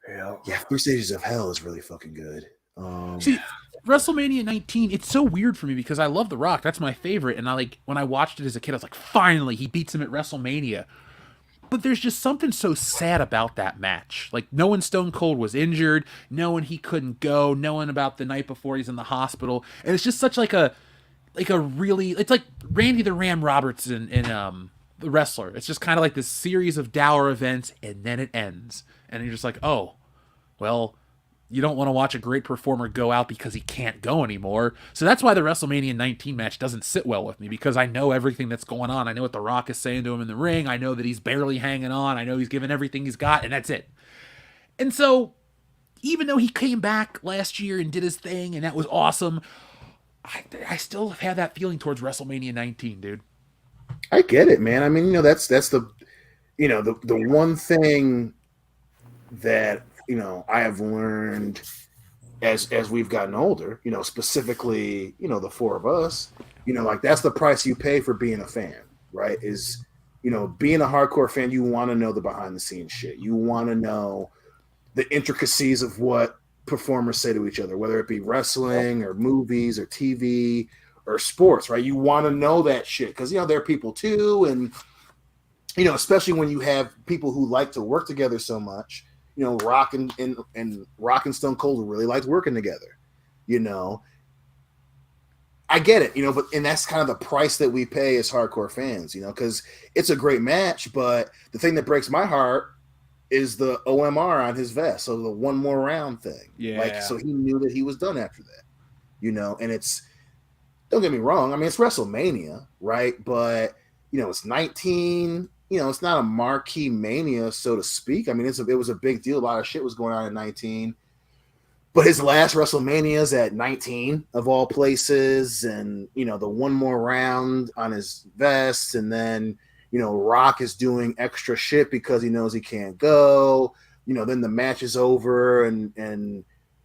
Yeah. 3 Stages of Hell is really fucking good. See, WrestleMania 19, it's so weird for me because I love The Rock. That's my favorite. And when I watched it as a kid, I was like, finally, he beats him at WrestleMania. But there's just something so sad about that match. Like, knowing Stone Cold was injured, knowing he couldn't go, knowing about the night before he's in the hospital. And it's just such it's like Randy the Ram Roberts in the wrestler. It's just kind of like this series of dour events, and then it ends. And you're just like, oh, well, you don't want to watch a great performer go out because he can't go anymore. So that's why the WrestleMania 19 match doesn't sit well with me, because I know everything that's going on. I know what The Rock is saying to him in the ring. I know that he's barely hanging on. I know he's giving everything he's got, and that's it. And so, even though he came back last year and did his thing, and that was awesome, I still have that feeling towards WrestleMania 19, dude. I get it, man. I mean, that's the, the one thing that, I have learned as we've gotten older, specifically, the four of us, like that's the price you pay for being a fan, right? Is, being a hardcore fan, you want to know the behind the scenes shit. You want to know the intricacies of what performers say to each other, whether it be wrestling or movies or TV or sports, right? You want to know that shit because, they're people too. And, especially when you have people who like to work together so much, Rock and Stone Cold really liked working together, I get it, and that's kind of the price that we pay as hardcore fans, because it's a great match. But the thing that breaks my heart is the OMR on his vest. So the one more round thing. Yeah. So he knew that he was done after that, and it's, don't get me wrong. I mean, it's WrestleMania, right? But, it's 19, it's not a marquee mania, so to speak. I mean, it was a big deal. A lot of shit was going on in 19. But his last WrestleMania is at 19 of all places. And, the one more round on his vest. And then, Rock is doing extra shit because he knows he can't go. Then the match is over and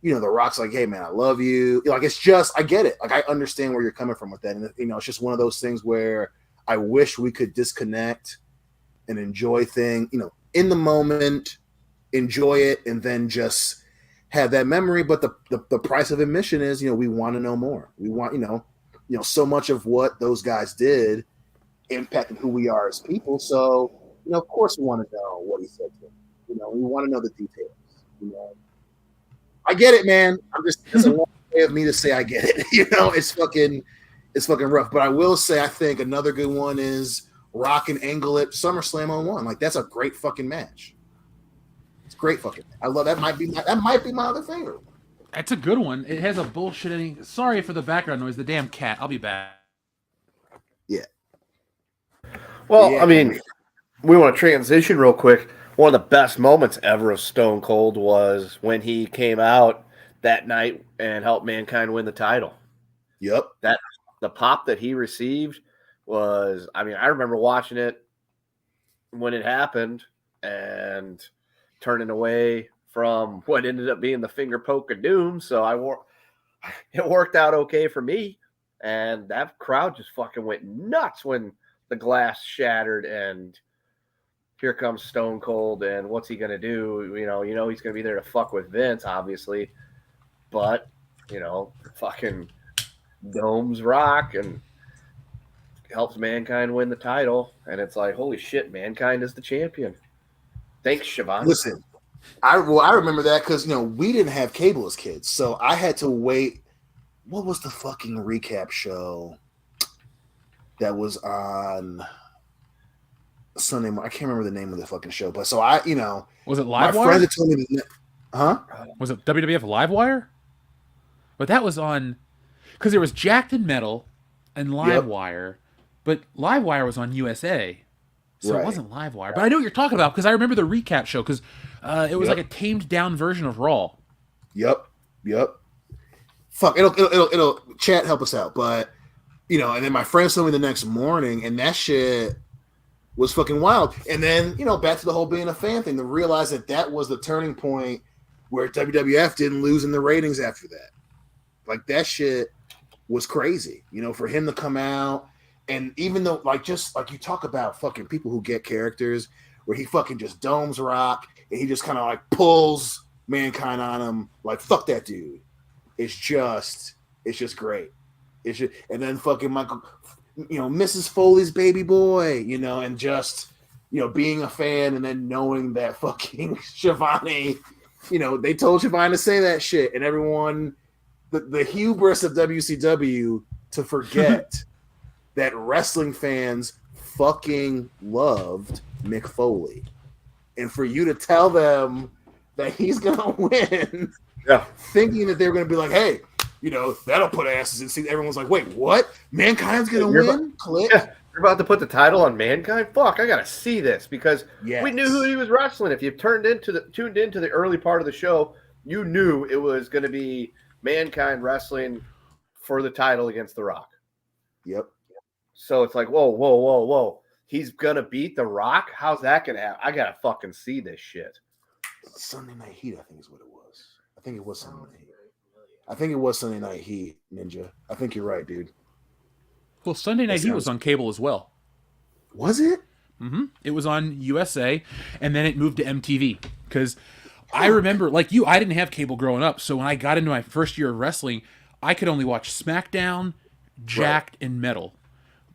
The Rock's like, hey, man, I love you. Like, it's just, I get it. Like, I understand where you're coming from with that. And, it's just one of those things where I wish we could disconnect and enjoy things, in the moment, enjoy it, and then just have that memory. But the price of admission is, we want to know more. We want, so much of what those guys did impacted who we are as people. So, of course we want to know what he said to him. We want to know the details. I get it, man. It's a long way of me to say I get it. It's fucking rough. But I will say, I think another good one is Rock and Angle at SummerSlam '01. Like, that's a great fucking match. It's great fucking. I love that. Might be my other favorite. That's a good one. It has a bullshitting. Sorry for the background noise. The damn cat. I'll be back. Yeah. Well, yeah. I mean, we want to transition real quick. One of the best moments ever of Stone Cold was when he came out that night and helped Mankind win the title. Yep. The pop that he received was, I mean, I remember watching it when it happened and turning away from what ended up being the finger poke of doom. So it worked out okay for me. And that crowd just fucking went nuts when the glass shattered and here comes Stone Cold, and what's he going to do? He's going to be there to fuck with Vince, obviously. But, fucking domes Rock and helps Mankind win the title. And it's like, holy shit, Mankind is the champion. Thanks, Siobhan. Listen, I remember that because, we didn't have cable as kids. So I had to wait. What was the fucking recap show that was on Sunday? I can't remember the name of the fucking show. But so was it Livewire? My friends had told me Was it WWF Livewire? But that was on, because there was Jacked and Metal and Livewire, but Livewire was on USA, so It wasn't Livewire. But I know what you're talking about because I remember the recap show because it was like a tamed down version of Raw. Yep. Fuck, it'll chat help us out, but and then my friends told me the next morning, and that shit was fucking wild. And then back to the whole being a fan thing, to realize that was the turning point where WWF didn't lose in the ratings after that. Like, that shit was crazy, for him to come out. And even though, just like you talk about fucking people who get characters where he fucking just domes Rock and he just kind of pulls Mankind on him, like, fuck that dude. It's just great. And then fucking Michael, Mrs. Foley's baby boy, and just, being a fan and then knowing that fucking Shivani, they told Shivani to say that shit, and everyone, the hubris of WCW to forget that wrestling fans fucking loved Mick Foley. And for you to tell them that he's gonna win, thinking that they're gonna be like, hey, that'll put asses in seats. Everyone's like, wait, what? Mankind's gonna win? Click. Yeah, you're about to put the title on Mankind? Fuck, I gotta see this because we knew who he was wrestling. If you tuned into the early part of the show, you knew it was gonna be Mankind wrestling for the title against The Rock. Yep. So it's like, whoa. He's gonna beat The Rock? How's that gonna happen? I gotta fucking see this shit. Sunday Night Heat, I think is what it was. I think it was Sunday Night Heat. I think it was Sunday Night Heat, Ninja. I think you're right, dude. Well, Sunday Night Heat was on cable as well. Was it? Mm-hmm. It was on USA, and then it moved to MTV. Because I remember, like you, I didn't have cable growing up, so when I got into my first year of wrestling, I could only watch SmackDown, Jacked, and Metal.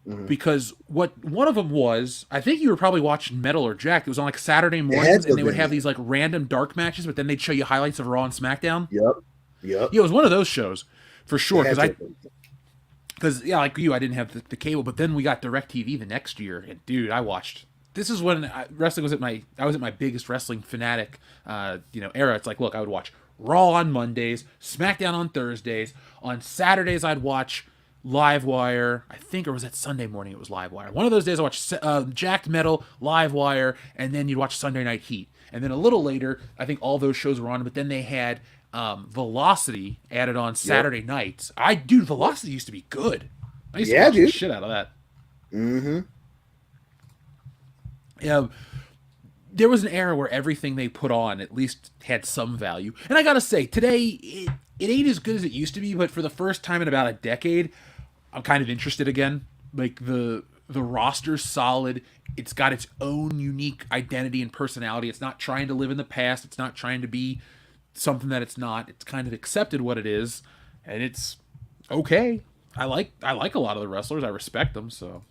Mm-hmm. Because what one of them was, I think you were probably watching Metal or Jacked. It was on like Saturday mornings, and they would have these like random dark matches, but then they'd show you highlights of Raw and SmackDown. Yep. Yeah, it was one of those shows for sure. Because like you, I didn't have the cable, but then we got DirecTV the next year, and dude, I watched. This is when wrestling was I was at my biggest wrestling fanatic, era. It's like, look, I would watch Raw on Mondays, SmackDown on Thursdays. On Saturdays, I'd watch Livewire, I think, or was that Sunday morning? It was Livewire. One of those days I watched Jacked, Metal, Livewire, and then you'd watch Sunday Night Heat. And then a little later, I think all those shows were on, but then they had Velocity added on Saturday nights. Velocity used to be good. I used to watch the shit out of that. Mm-hmm. Yeah. There was an era where everything they put on at least had some value. And I gotta say, today, it ain't as good as it used to be, but for the first time in about a decade, I'm kind of interested again. Like, the roster's solid. It's got its own unique identity and personality. It's not trying to live in the past. It's not trying to be something that it's not. It's kind of accepted what it is, and it's okay. I like a lot of the wrestlers. I respect them, so...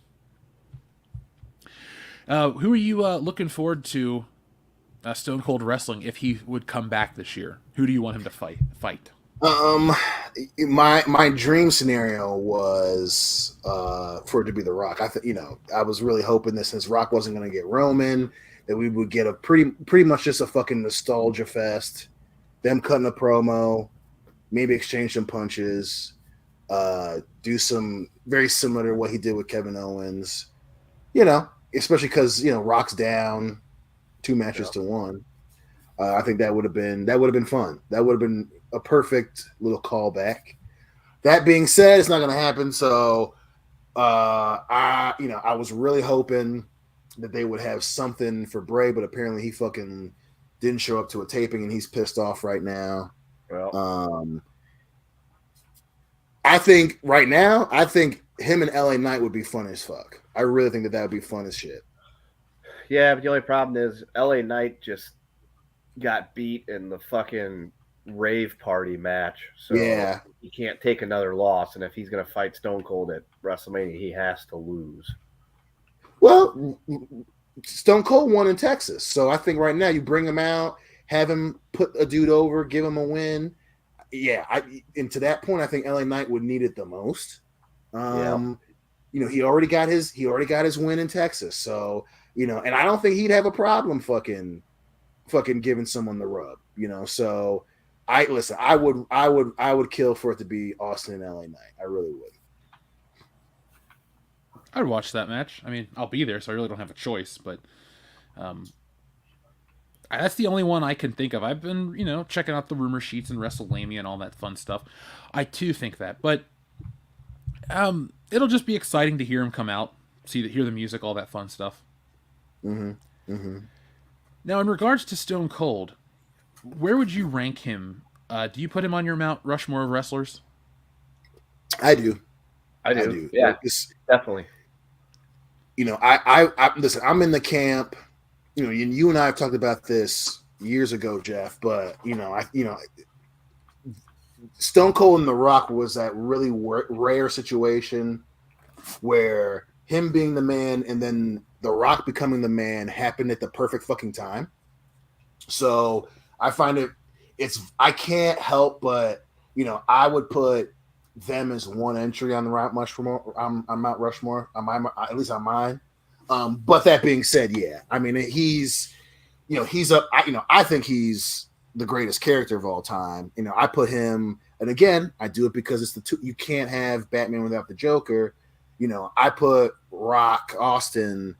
who are you looking forward to Stone Cold wrestling if he would come back this year? Who do you want him to fight? My dream scenario was for it to be The Rock. I was really hoping that since Rock wasn't going to get Roman, that we would get a pretty much just a fucking nostalgia fest. Them cutting a promo, maybe exchange some punches, do some very similar to what he did with Kevin Owens. Especially because Rock's down 2 matches to 1. I think that would have been fun. That would have been a perfect little callback. That being said, it's not going to happen. So, I was really hoping that they would have something for Bray, but apparently he fucking didn't show up to a taping, and he's pissed off right now. Well, I think right now, him and LA Knight would be fun as fuck. I really think that would be fun as shit. Yeah, but the only problem is LA Knight just got beat in the fucking rave party match. So he can't take another loss. And if he's going to fight Stone Cold at WrestleMania, he has to lose. Well, Stone Cold won in Texas. So I think right now you bring him out, have him put a dude over, give him a win. Yeah, and to that point, I think LA Knight would need it the most. He already got his win in Texas. So, and I don't think he'd have a problem fucking giving someone the rub, So I would kill for it to be Austin and LA Knight. I really would. I'd watch that match. I mean, I'll be there, so I really don't have a choice, but that's the only one I can think of. I've been, checking out the rumor sheets and WrestleMania and all that fun stuff. I too think that, but it'll just be exciting to hear him come out, hear the music, all that fun stuff. Mm-hmm. Mm-hmm. Now, in regards to Stone Cold, where would you rank him? Do you put him on your Mount Rushmore of wrestlers? I do. Yeah, definitely. I listen. I'm in the camp. You and I have talked about this years ago, Jeff. But Stone Cold and The Rock was that really rare situation where him being the man and then The Rock becoming the man happened at the perfect fucking time. So I find I can't help but, I would put them as one entry on the Mount Rushmore. On Mount Rushmore, at least on mine. But that being said, yeah, I mean, I think he's the greatest character of all time. I put him, and again, I do it because it's the two. You can't have Batman without the Joker. I put Rock Austin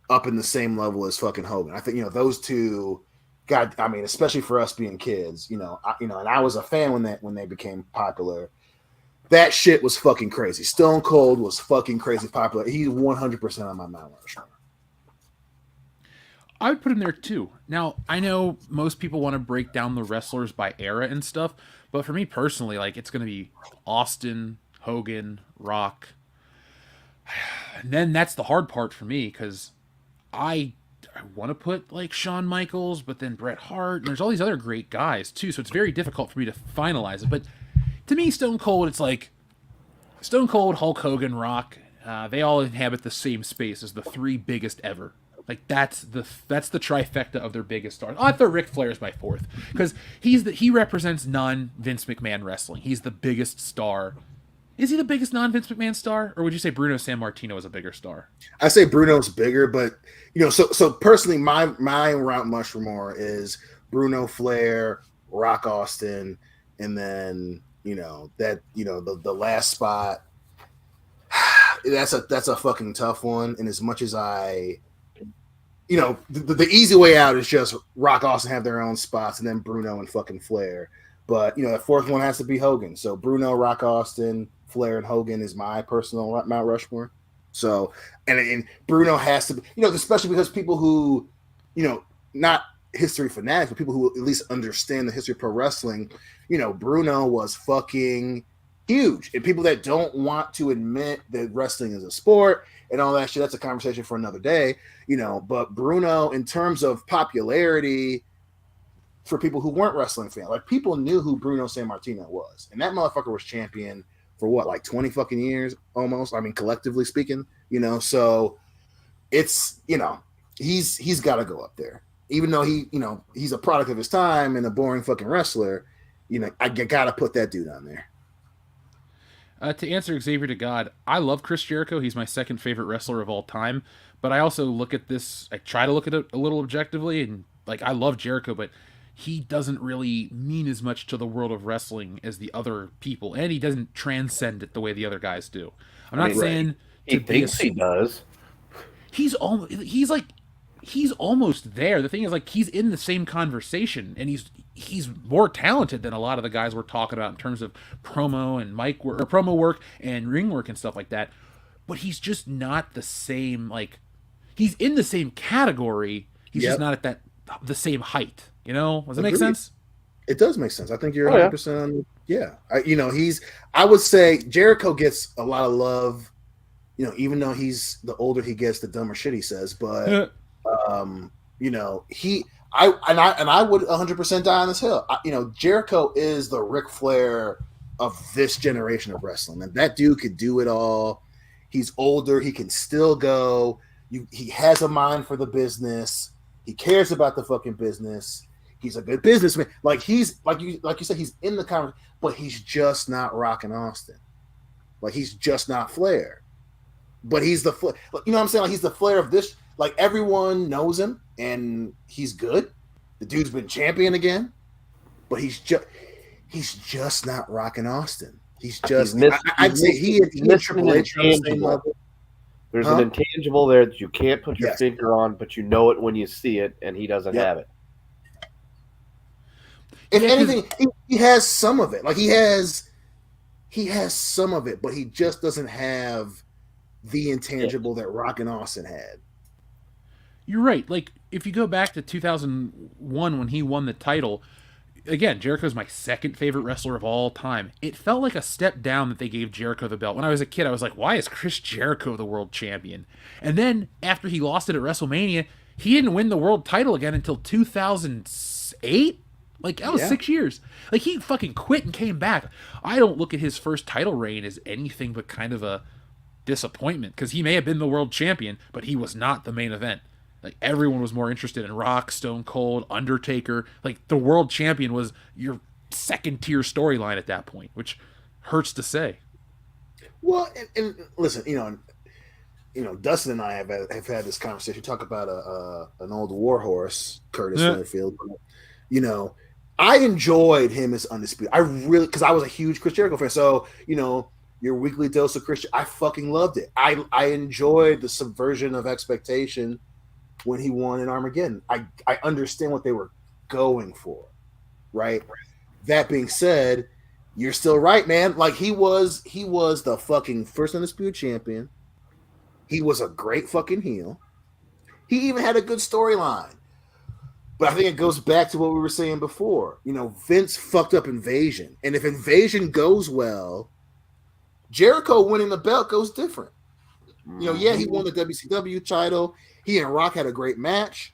up in the same level as fucking Hogan. I think those two. God, I mean, especially for us being kids, and I was a fan when they became popular. That shit was fucking crazy. Stone Cold was fucking crazy popular. He's 100% on my Mount Rushmore. I would put him there too. Now, I know most people want to break down the wrestlers by era and stuff, but for me personally, like, it's going to be Austin, Hogan, Rock. And then that's the hard part for me, because I want to put like Shawn Michaels, but then Bret Hart, and there's all these other great guys too, so it's very difficult for me to finalize it. But to me, Stone Cold, it's like Stone Cold, Hulk Hogan, Rock. They all inhabit the same space as the three biggest ever. Like that's the trifecta of their biggest stars. I throw Ric Flair as my fourth, because he represents non-Vince McMahon wrestling. He's the biggest star. Is he the biggest non-Vince McMahon star, or would you say Bruno Sammartino is a bigger star? I say Bruno's bigger, but so personally, my Mount Rushmore is Bruno, Flair, Rock Austin, and then the last spot. That's a fucking tough one. And as much as the easy way out is just Rock Austin have their own spots, and then Bruno and fucking Flair. But the fourth one has to be Hogan. So Bruno, Rock Austin, Flair, and Hogan is my personal Mount Rushmore. So and Bruno has to be, especially because people who, not history fanatics, but people who at least understand the history of pro wrestling, Bruno was fucking huge. And people that don't want to admit that wrestling is a sport and all that shit, that's a conversation for another day, But Bruno, in terms of popularity, for people who weren't wrestling fans, like, people knew who Bruno Sammartino was, and that motherfucker was champion for what, like 20 fucking years almost. I mean, collectively speaking, so it's, he's got to go up there, even though he's a product of his time and a boring fucking wrestler. I gotta put that dude on there. To answer Xavier to God, I love Chris Jericho. He's my second favorite wrestler of all time. But I also look at this, I try to look at it a little objectively, and like, I love Jericho, but he doesn't really mean as much to the world of wrestling as the other people, and he doesn't transcend it the way the other guys do. I'm not saying he thinks he does. He's almost there. The thing is, like, he's in the same conversation, and he's more talented than a lot of the guys we're talking about in terms of promo and mic work, or promo work and ring work and stuff like that. But he's just not the same. Like, he's in the same category. He's just not at the same height. Does that make sense? It does make sense. I think you're 100%. Yeah. I would say Jericho gets a lot of love, even though the older he gets, the dumber shit he says. But, I would 100% die on this hill. Jericho is the Ric Flair of this generation of wrestling. And that dude could do it all. He's older. He can still go. He has a mind for the business. He cares about the fucking business. He's a good businessman. Like, he's like you said, he's in the conversation, but he's just not rocking Austin. Like, he's just not Flair. But he's the Flair. You know what I'm saying? Like, he's the Flair of this. Like, everyone knows him, and he's good. The dude's been champion again, but he's just not rocking Austin. He's just. I'd say he and Triple H are on the same level. There's an intangible there that you can't put your finger on, but you know it when you see it, and he doesn't have it. If anything, he has some of it. Like, he has some of it, but he just doesn't have the intangible that Rock and Austin had. You're right. Like, if you go back to 2001 when he won the title, again, Jericho's my second favorite wrestler of all time. It felt like a step down that they gave Jericho the belt. When I was a kid, I was like, why is Chris Jericho the world champion? And then after he lost it at WrestleMania, he didn't win the world title again until 2008. Like, that was 6 years. Like, he fucking quit and came back. I don't look at his first title reign as anything but kind of a disappointment, because he may have been the world champion, but he was not the main event. Like, everyone was more interested in Rock, Stone Cold, Undertaker. Like, the world champion was your second-tier storyline at that point, which hurts to say. Well, and listen, Dustin and I have had this conversation. Talk about an old warhorse, Curtis Winterfield. I enjoyed him as Undisputed. I really, because I was a huge Chris Jericho fan. So your weekly dose of Christian, I fucking loved it. I enjoyed the subversion of expectation when he won in Armageddon. I understand what they were going for, right? That being said, you're still right, man. Like he was the fucking first Undisputed champion. He was a great fucking heel. He even had a good storyline. But I think it goes back to what we were saying before. Vince fucked up Invasion. And if Invasion goes well, Jericho winning the belt goes different. Yeah, he won the WCW title. He and Rock had a great match.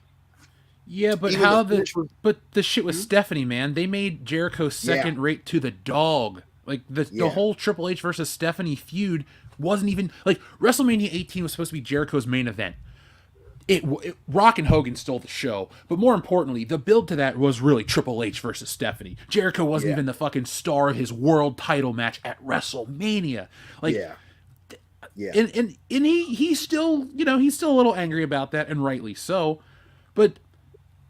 Yeah, but the shit with Stephanie, man. They made Jericho second rate to the dog. Like the whole Triple H versus Stephanie feud wasn't even like WrestleMania 18 was supposed to be Jericho's main event. Rock and Hogan stole the show, but more importantly, the build to that was really Triple H versus Stephanie. Jericho wasn't even the fucking star of his world title match at WrestleMania. And he's still, he's still a little angry about that, and rightly so. But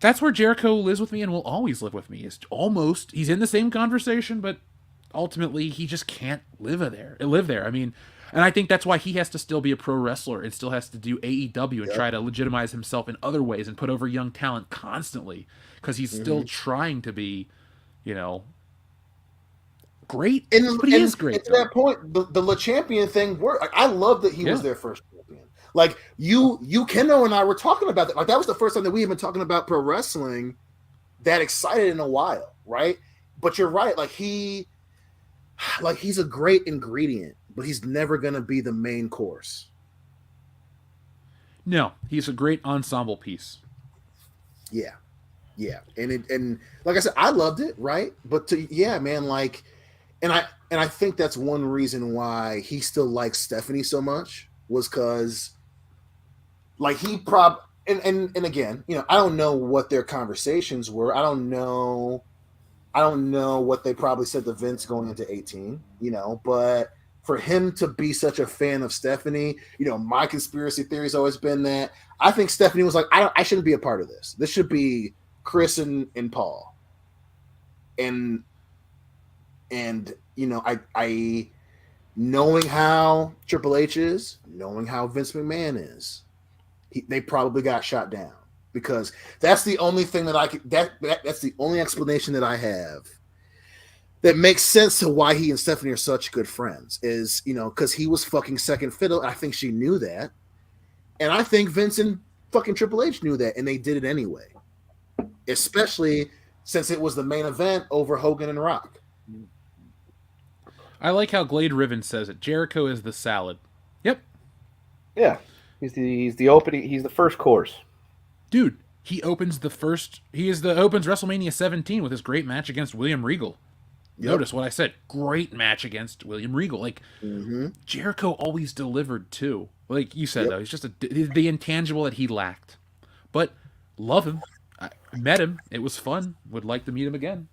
that's where Jericho lives with me and will always live with me. He's in the same conversation, but ultimately he just can't live there. I mean, and I think that's why he has to still be a pro wrestler and still has to do AEW and try to legitimize himself in other ways and put over young talent constantly, because he's still trying to be, great. But he is great. To that point, the Le Champion thing worked. I love that he was their first champion. Like you Kendo and I were talking about that. Like that was the first time that we had been talking about pro wrestling that excited in a while, right? But you're right. He's a great ingredient, but he's never going to be the main course. No, he's a great ensemble piece. Yeah. And like I said, I loved it, right? But man, and I think that's one reason why he still likes Stephanie so much was because and again, I don't know what their conversations were. I don't know what they probably said to Vince going into 18, but for him to be such a fan of Stephanie, my conspiracy theory has always been that I think Stephanie was like, I shouldn't be a part of this. This should be Chris and Paul. And I knowing how Triple H is, knowing how Vince McMahon is, they probably got shot down, because that's the only thing that I could that's the only explanation that I have that makes sense to why he and Stephanie are such good friends is, because he was fucking second fiddle. I think she knew that. And I think Vince and fucking Triple H knew that, and they did it anyway. Especially since it was the main event over Hogan and Rock. I like how Glade Riven says it. Jericho is the salad. Yep. Yeah. He's the opening. He's the first course. Dude, he opens WrestleMania 17 with his great match against William Regal. Yep. Notice what I said. Great match against William Regal. Jericho always delivered too. Like you said, though, he's just the intangible that he lacked. But love him. I met him. It was fun. Would like to meet him again.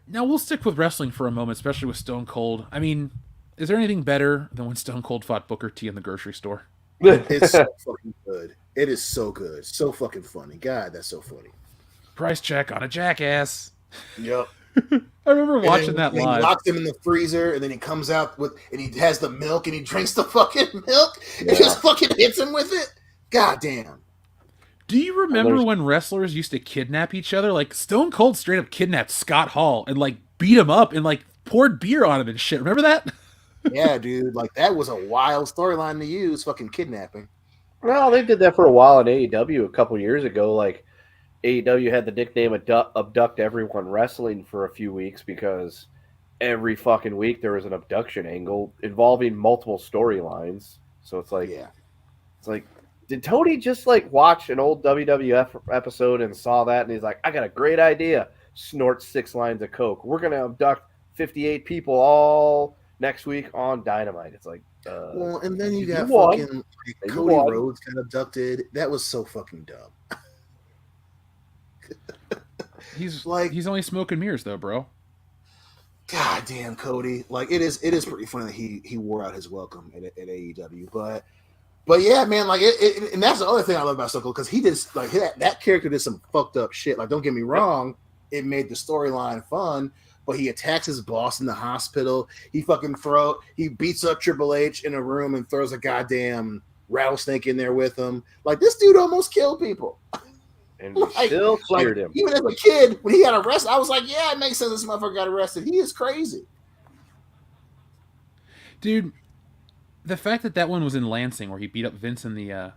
Now we'll stick with wrestling for a moment, especially with Stone Cold. I mean, is there anything better than when Stone Cold fought Booker T in the grocery store? It's so fucking good. It is so good. So fucking funny. God, that's so funny. Price check on a jackass. Yep. I remember watching that live. He locks him in the freezer, and then he comes out and he has the milk, and he drinks the fucking milk, and just fucking hits him with it. God damn. Do you remember when wrestlers used to kidnap each other? Like Stone Cold straight up kidnapped Scott Hall and beat him up and poured beer on him and shit. Remember that? Yeah, dude. That was a wild storyline to use. Fucking kidnapping. Well, they did that for a while in AEW a couple years ago. AEW had the nickname Abduct Everyone Wrestling for a few weeks because every fucking week there was an abduction angle involving multiple storylines. So it's did Tony just watch an old WWF episode and saw that and he's like, I got a great idea. Snort 6 lines of coke. We're gonna abduct 58 people all next week on Dynamite. It's well, and then you got fucking Cody Rhodes got abducted. That was so fucking dumb. He's only smoking mirrors though, bro. God damn, Cody. Like it is pretty funny that he wore out his welcome at AEW, but yeah, man, like and that's the other thing I love about Stone Cold, because he just like that character did some fucked up shit. Like, don't get me wrong, it made the storyline fun, but he attacks his boss in the hospital. He beats up Triple H in a room and throws a goddamn rattlesnake in there with him. Like, this dude almost killed people. And we still cheered him. Even as a kid, when he got arrested, I was like, yeah, it makes sense this motherfucker got arrested. He is crazy. Dude, the fact that one was in Lansing, where he beat up Vince in the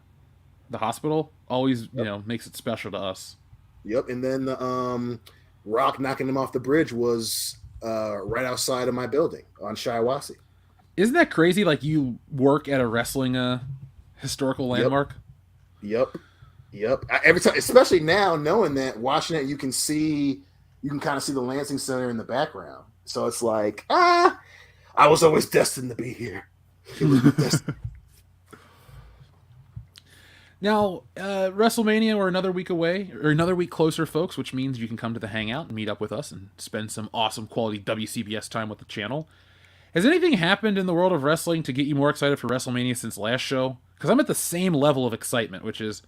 hospital, always makes it special to us. Yep, and then the Rock knocking him off the bridge was right outside of my building on Shiawassee. Isn't that crazy? Like, you work at a wrestling historical landmark. Yep. Every time, especially now, knowing that, watching it, you can kind of see the Lansing Center in the background. So it's like, I was always destined to be here. Now, WrestleMania, we're another week away, or another week closer, folks, which means you can come to the Hangout and meet up with us and spend some awesome quality WCBS time with the channel. Has anything happened in the world of wrestling to get you more excited for WrestleMania since last show? Because I'm at the same level of excitement, which is,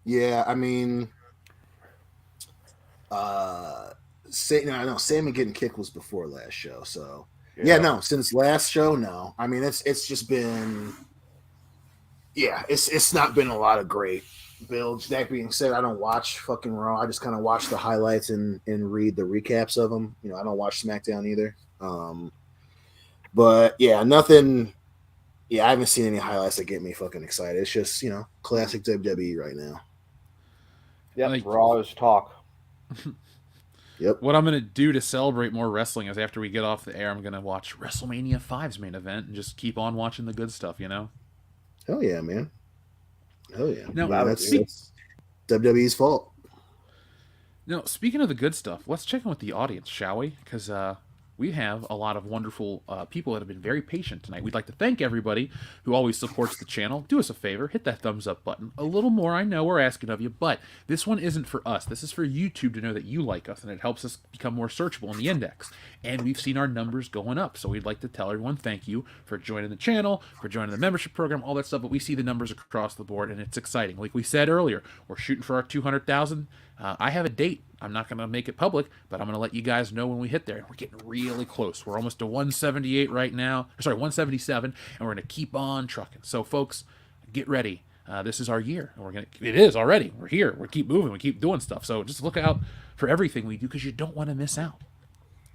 Yeah, I mean, Sammy getting kicked was before last show, so since last show, no. I mean, it's just been, it's not been a lot of great builds. That being said, I don't watch fucking Raw. I just kind of watch the highlights and read the recaps of them. I don't watch SmackDown either. But yeah, nothing. Yeah, I haven't seen any highlights that get me fucking excited. It's just, classic WWE right now. Yep, Raw is talk. Yep. What I'm going to do to celebrate more wrestling is, after we get off the air, I'm going to watch WrestleMania 5's main event and just keep on watching the good stuff, Hell yeah, man. Hell yeah. Now, that's WWE's fault. Now, speaking of the good stuff, let's check in with the audience, shall we? Because we have a lot of wonderful people that have been very patient tonight. We'd like to thank everybody who always supports the channel. Do us a favor, hit that thumbs up button. A little more, I know we're asking of you, but this one isn't for us. This is for YouTube to know that you like us, and it helps us become more searchable in the index. And we've seen our numbers going up, so we'd like to tell everyone thank you for joining the channel, for joining the membership program, all that stuff. But we see the numbers across the board, and it's exciting. Like we said earlier, we're shooting for our 200,000. I have a date. I'm not going to make it public, but I'm going to let you guys know when we hit there. We're getting really close. We're almost to 178 right now. Sorry, 177, and we're going to keep on trucking. So, folks, get ready. This is our year. And it is already. We're here. We keep moving. We keep doing stuff. So just look out for everything we do, because you don't want to miss out.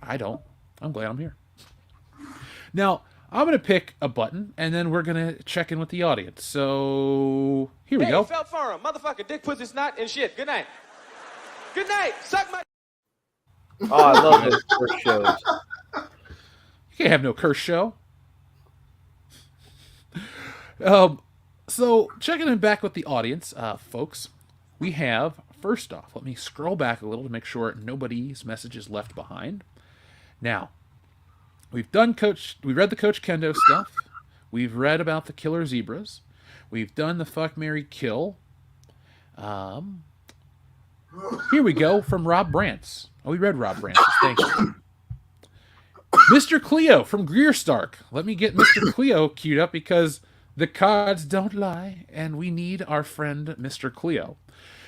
I don't. I'm glad I'm here. Now, I'm going to pick a button, and then we're going to check in with the audience. So, here we go. Felt firm. Motherfucker, dick, pussy, snot, and shit. Good night. Good night. Suck my... Oh, I love his first shows. You can't have no curse show. So, checking in back with the audience, folks, we have, first off, let me scroll back a little to make sure nobody's message is left behind. Now, we've read the Coach Kendo stuff. We've read about the Killer Zebras. We've done the Fuck, Marry, Kill. Here we go from Rob Brantz. Oh, we read Rob Brantz. Thank you. Mr. Cleo from Greerstark. Let me get Mr. Cleo queued up, because the cards don't lie, and we need our friend Mr. Cleo.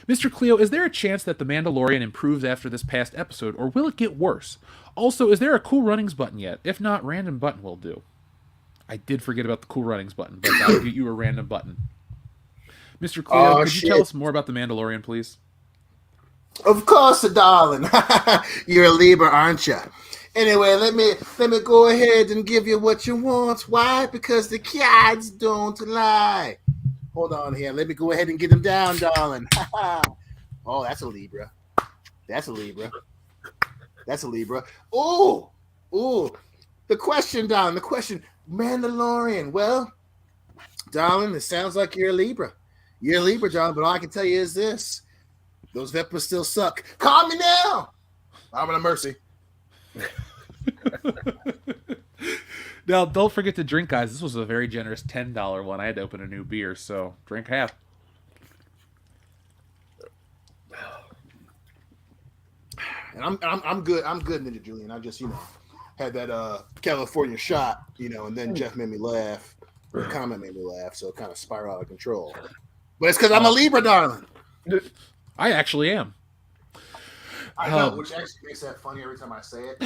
Mr. Cleo, is there a chance that The Mandalorian improves after this past episode, or will it get worse? Also, is there a Cool Runnings button yet? If not, random button will do. I did forget about the Cool Runnings button, but I'll get you a random button. Mr. Cleo, could you tell us more about The Mandalorian, please? Of course, darling. You're a Libra, aren't you? Anyway, let me go ahead and give you what you want. Why? Because the cards don't lie. Hold on here. Let me go ahead and get them down, darling. Oh, that's a Libra. That's a Libra. That's a Libra. Oh, the question, darling. The question, Mandalorian. Well, darling, it sounds like you're a Libra. You're a Libra, darling, but all I can tell you is this. Those Vepras still suck. Call me now. I'm in a mercy. Now, don't forget to drink, guys. This was a very generous $10 one. I had to open a new beer, so drink half. And I'm good. I'm good, Ninja Julian. I just had that California shot, and then Jeff made me laugh. The comment made me laugh, so it kind of spiraled out of control. But it's because I'm a Libra, darling. I actually am. I know, which actually makes that funny every time I say it.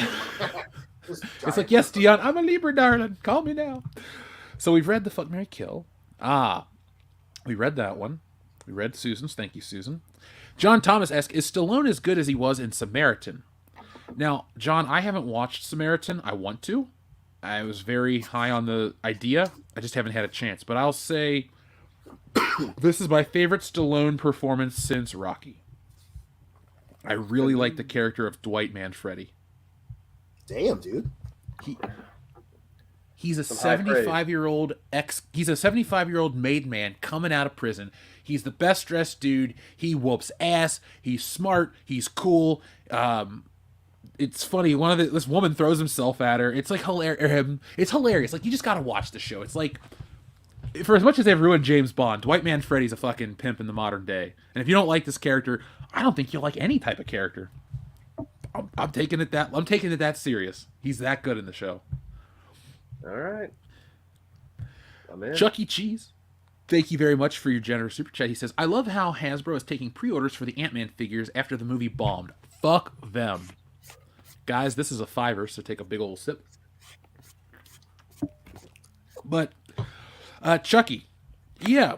It's like, yes, Dion, I'm a Libra, darling. Call me now. So we've read the Fuck, Marry, Kill. We read that one. We read Susan's. Thank you, Susan. John Thomas asks, is Stallone as good as he was in Samaritan? Now, John, I haven't watched Samaritan. I want to. I was very high on the idea. I just haven't had a chance. But I'll say this is my favorite Stallone performance since Rocky. I really like the character of Dwight Manfredi. Damn, dude. He's a 75-year-old he's a 75-year-old made man coming out of prison. He's the best dressed dude. He whoops ass. He's smart. He's cool. It's funny. This woman throws himself at her. It's like hilarious. It's hilarious. Like, you just gotta watch the show. It's like, for as much as they've ruined James Bond, Dwight Manfredi's a fucking pimp in the modern day. And if you don't like this character, I don't think you'll like any type of character. I'm taking it that serious. He's that good in the show. All right. I'm in. Chuck E. Cheese, thank you very much for your generous super chat. He says, I love how Hasbro is taking pre-orders for the Ant-Man figures after the movie bombed. Fuck them. Guys, this is a $5, so take a big old sip. But, Chucky, yeah.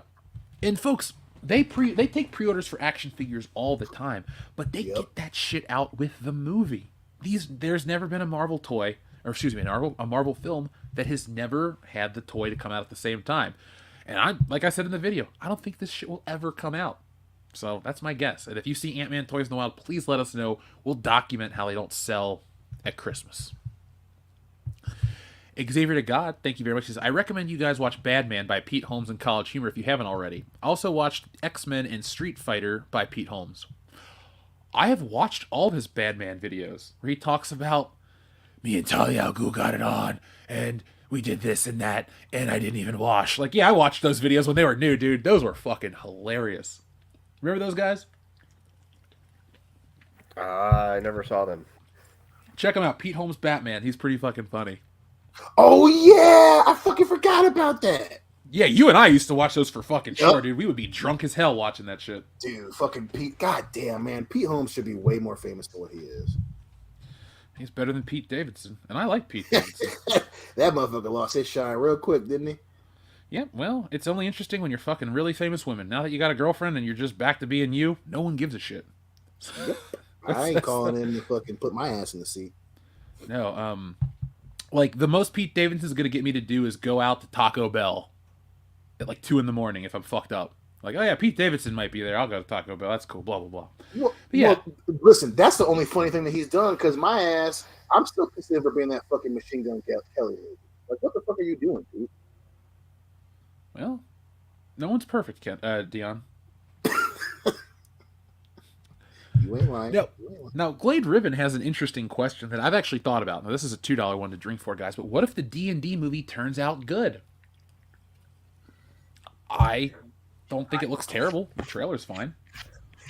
And folks, they take pre-orders for action figures all the time, but they get that shit out with the movie. There's never been a Marvel toy, or excuse me, a Marvel film that has never had the toy to come out at the same time. And like I said in the video, I don't think this shit will ever come out. So that's my guess. And if you see Ant-Man toys in the wild, please let us know. We'll document how they don't sell at Christmas. Xavier to God, thank you very much. He says, I recommend you guys watch Bad Man by Pete Holmes and College Humor if you haven't already. I also watched X-Men and Street Fighter by Pete Holmes. I have watched all of his Bad Man videos where he talks about, me and Talia al Ghul got it on, and we did this and that, and I didn't even wash. Like, yeah, I watched those videos when they were new, dude. Those were fucking hilarious. Remember those guys? I never saw them. Check him out. Pete Holmes Batman. He's pretty fucking funny. Oh, yeah. I fucking forgot about that. Yeah, you and I used to watch those for fucking sure, dude. We would be drunk as hell watching that shit. Dude, fucking Pete. God damn, man. Pete Holmes should be way more famous than what he is. He's better than Pete Davidson. And I like Pete Davidson. That motherfucker lost his shine real quick, didn't he? Yeah, well, it's only interesting when you're fucking really famous women. Now that you got a girlfriend and you're just back to being you, no one gives a shit. Yep. I ain't calling him to fucking put my ass in the seat. No, like, the most Pete Davidson's gonna get me to do is go out to Taco Bell at like 2 a.m. if I'm fucked up. Like, oh yeah, Pete Davidson might be there. I'll go to Taco Bell. That's cool. Blah blah blah. Well, listen, that's the only funny thing that he's done. Because my ass, I'm still considered for being that fucking Machine Gun Kelly. Like, what the fuck are you doing, dude? Well, no one's perfect, Dion. You ain't lying. Now, Glade Ribbon has an interesting question that I've actually thought about. Now, this is a $2 one to drink for, guys. But what if the D&D movie turns out good? I don't think it looks terrible. The trailer's fine.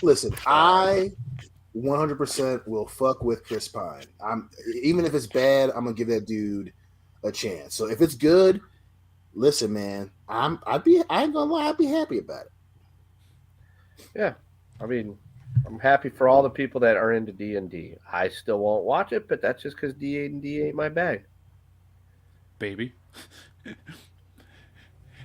Listen, I 100% will fuck with Chris Pine. Even if it's bad, I'm gonna give that dude a chance. So if it's good, listen, man, I ain't gonna lie, I'd be happy about it. Yeah, I mean, I'm happy for all the people that are into D&D. I still won't watch it, but that's just because D&D ain't my bag. Baby.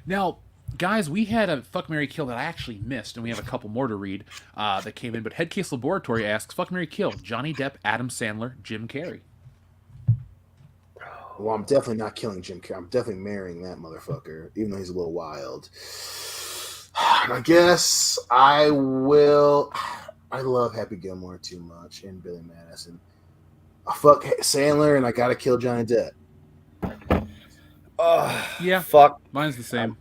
Now, guys, we had a Fuck, Marry, Kill that I actually missed, and we have a couple more to read that came in. But Headcase Laboratory asks, Fuck, Marry, Kill, Johnny Depp, Adam Sandler, Jim Carrey. Well, I'm definitely not killing Jim Carrey. I'm definitely marrying that motherfucker, even though he's a little wild. I guess I will. I love Happy Gilmore too much and Billy Madison. I fuck Sandler and I gotta kill Johnny Depp. Yeah, fuck. Mine's the same.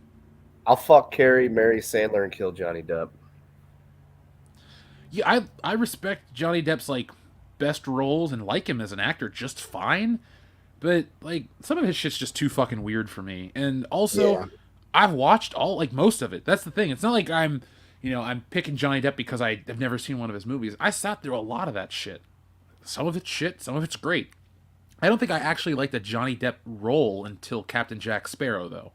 I'll fuck Carrie, marry Sandler, and kill Johnny Depp. Yeah, I respect Johnny Depp's like best roles and like him as an actor just fine, but like some of his shit's just too fucking weird for me. And also, I've watched most of it. That's the thing. It's not like I'm picking Johnny Depp because I have never seen one of his movies. I sat through a lot of that shit. Some of it's shit, some of it's great. I don't think I actually liked the Johnny Depp role until Captain Jack Sparrow, though.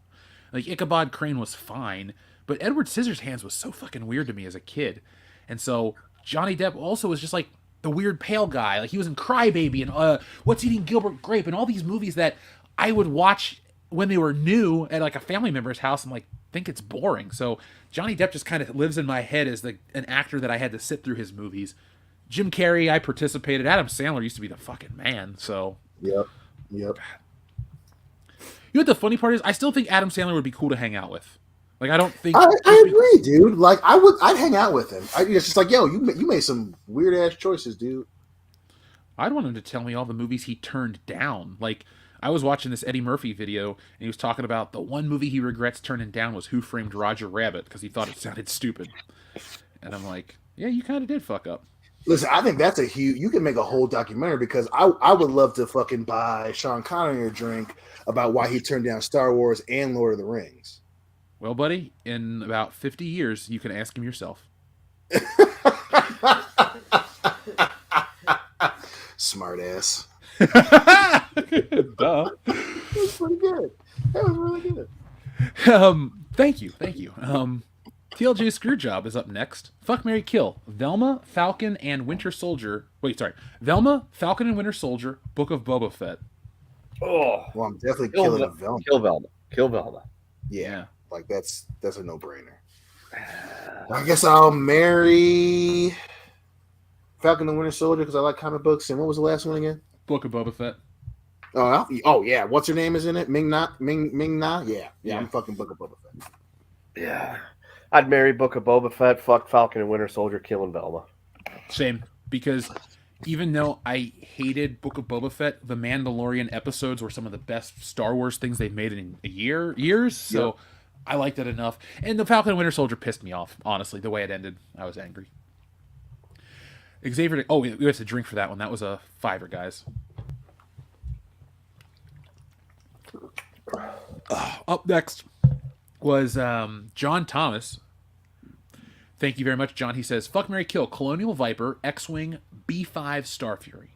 Like, Ichabod Crane was fine, but Edward Scissorhands was so fucking weird to me as a kid. And so Johnny Depp also was just like the weird pale guy. Like, he was in Crybaby and What's Eating Gilbert Grape and all these movies that I would watch when they were new at like a family member's house and like think it's boring. So Johnny Depp just kind of lives in my head as an actor that I had to sit through his movies. Jim Carrey, I participated. Adam Sandler used to be the fucking man. So Yep. You know what the funny part is? I still think Adam Sandler would be cool to hang out with. Like, I don't think I agree, dude. Like, I'd hang out with him. It's just like, yo, you made some weird ass choices, dude. I'd want him to tell me all the movies he turned down. Like, I was watching this Eddie Murphy video, and he was talking about the one movie he regrets turning down was Who Framed Roger Rabbit, because he thought it sounded stupid. And I'm like, yeah, you kind of did fuck up. Listen, I think that's you can make a whole documentary, because I would love to fucking buy Sean Connery a drink about why he turned down Star Wars and Lord of the Rings. Well, buddy, in about 50 years, you can ask him yourself. Smart ass. Duh. That was pretty good. That was really good. Thank you. TLJ Screwjob is up next. Fuck, Marry, Kill. Velma, Falcon, and Winter Soldier. Velma, Falcon, and Winter Soldier. Book of Boba Fett. Oh, well, I'm definitely killing Velma. Kill Velma. Yeah, like that's a no-brainer. I guess I'll marry Falcon and Winter Soldier because I like comic books. And what was the last one again? Book of Boba Fett. Oh yeah. What's her name is in it? Ming Na. Yeah. I'm fucking Book of Boba Fett. Yeah. I'd marry Book of Boba Fett, fuck Falcon and Winter Soldier, killing Velma. Same, because even though I hated Book of Boba Fett, the Mandalorian episodes were some of the best Star Wars things they've made in years. So I liked it enough. And the Falcon and Winter Soldier pissed me off, honestly, the way it ended. I was angry. Xavier, we have to drink for that one. That was a $5, guys. Up next was John Thomas. Thank you very much, John. He says, fuck, Marry, Kill, Colonial Viper, X-Wing, B5 Star Fury.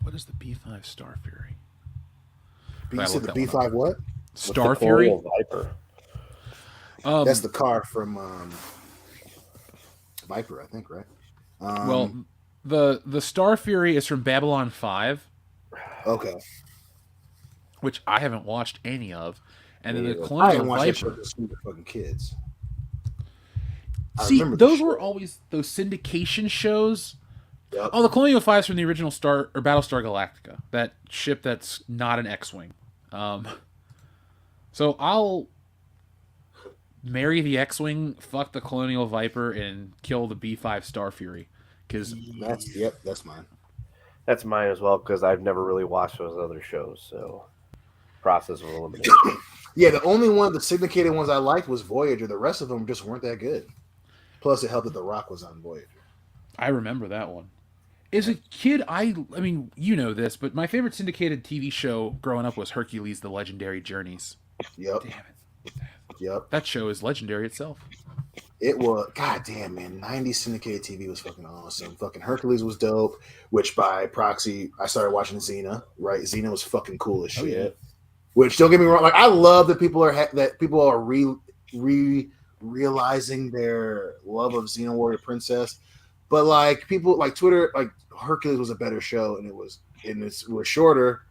What is the B5 Star Fury? You said the B5 what? Star Fury? Viper. That's the car from Viper, I think, right? Well, the Star Fury is from Babylon 5. Okay. Which I haven't watched any of. And then the I Colonial didn't watch that show Viper. with the fucking kids. See, those were always those syndication shows. Yep. Oh, the Colonial 5 is from the original Battlestar Galactica. That ship that's not an X-Wing. So I'll marry the X-Wing, fuck the Colonial Viper, and kill the B5 Star Fury. Because that's mine. That's mine as well, because I've never really watched those other shows, so process of elimination. Yeah, the only one, the syndicated ones I liked was Voyager. The rest of them just weren't that good. Plus, it helped that The Rock was on Voyager. I remember that one. As a kid, I mean, you know this, but my favorite syndicated TV show growing up was Hercules: The Legendary Journeys. Yep. Damn it. Yep. That show is legendary itself. It was, goddamn, man. 90s syndicated TV was fucking awesome. Fucking Hercules was dope, which by proxy, I started watching Xena, right? Xena was fucking cool as shit. Oh, yeah. Which, don't get me wrong, like, I love that people are realizing their love of Xena Warrior Princess. But, like, people, like, Twitter, like, Hercules was a better show, and it was shorter,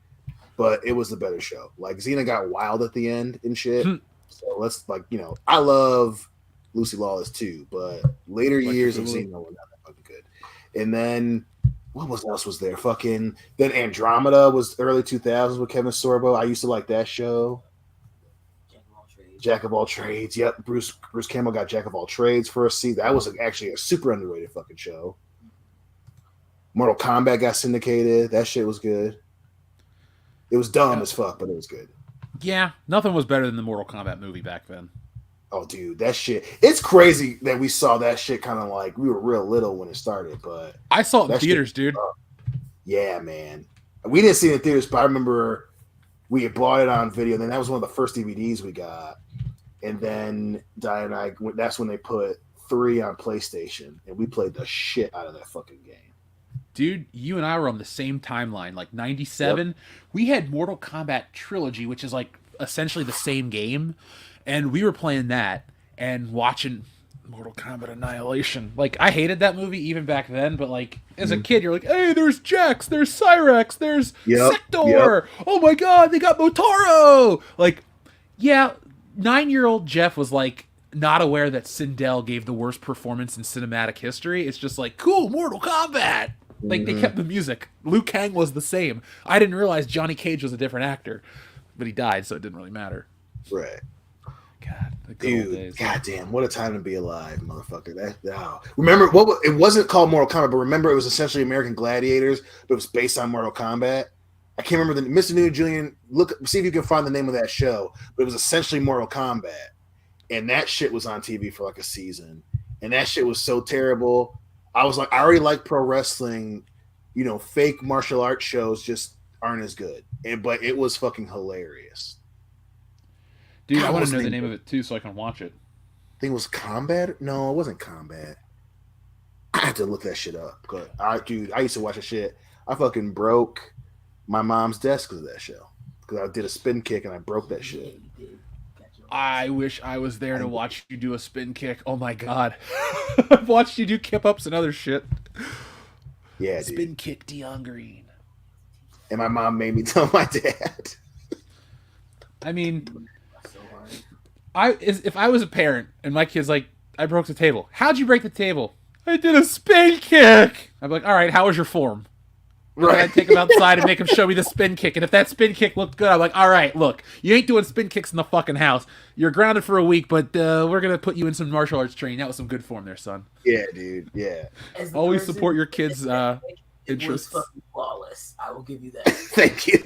but it was the better show. Like, Xena got wild at the end and shit. So let's, like, you know, I love Lucy Lawless too, but later years of Xena were not that fucking good. And then what else was there? Fucking then Andromeda was early 2000s with Kevin Sorbo. I used to like that show. Jack of all trades. Yep, Bruce Campbell got Jack of all trades for a season. That was actually a super underrated fucking show. Mortal Kombat got syndicated. That shit was good. It was dumb as fuck, but it was good. Yeah, nothing was better than the Mortal Kombat movie back then. Oh, dude, that shit. It's crazy that we saw that shit kind of like we were real little when it started, but I saw it in theaters, dude. Yeah, man. We didn't see it in theaters, but I remember we had bought it on video. And then that was one of the first DVDs we got. And then Di and I, that's when they put 3 on PlayStation, and we played the shit out of that fucking game. Dude, you and I were on the same timeline, like 97. Yep. We had Mortal Kombat Trilogy, which is like essentially the same game, and we were playing that and watching Mortal Kombat Annihilation. Like, I hated that movie even back then, but like as a kid, you're like, hey, there's Jax, there's Cyrex, there's Sector. Oh my god, they got Motaro. Like, yeah, 9-year-old Jeff was like not aware that Sindel gave the worst performance in cinematic history. It's just like, cool, Mortal Kombat. Like, they kept the music. Liu Kang was the same. I didn't realize Johnny Cage was a different actor, but he died, so it didn't really matter. Right. God, the good old days. Goddamn, what a time to be alive, motherfucker. Remember, it wasn't called Mortal Kombat, but remember it was essentially American Gladiators, but it was based on Mortal Kombat. I can't remember Mr. New Julian, see if you can find the name of that show, but it was essentially Mortal Kombat. And that shit was on TV for like a season. And that shit was so terrible. I was like, I already like pro wrestling, fake martial arts shows just aren't as good. But it was fucking hilarious. Dude, I want to know the name of it too so I can watch it. I think it was Combat? No, it wasn't Combat. I had to look that shit up. I used to watch that shit. I fucking broke my mom's desk because of that show. Because I did a spin kick and I broke that shit. I wish I was there to watch you do a spin kick. Oh my god. I've watched you do kip-ups and other shit. Yeah, spin dude. Kick Dion Green. And my mom made me tell my dad. I mean, if I was a parent and my kid's like, I broke the table. How'd you break the table? I did a spin kick. I'm like, all right, how was your form? Right. I'd take him outside and make him show me the spin kick. And if that spin kick looked good, I'm like, all right, look, you ain't doing spin kicks in the fucking house. You're grounded for a week, but we're going to put you in some martial arts training. That was some good form there, son. Yeah, dude. Yeah. Always support your kids' interests. It was fucking flawless. I will give you that. Thank you.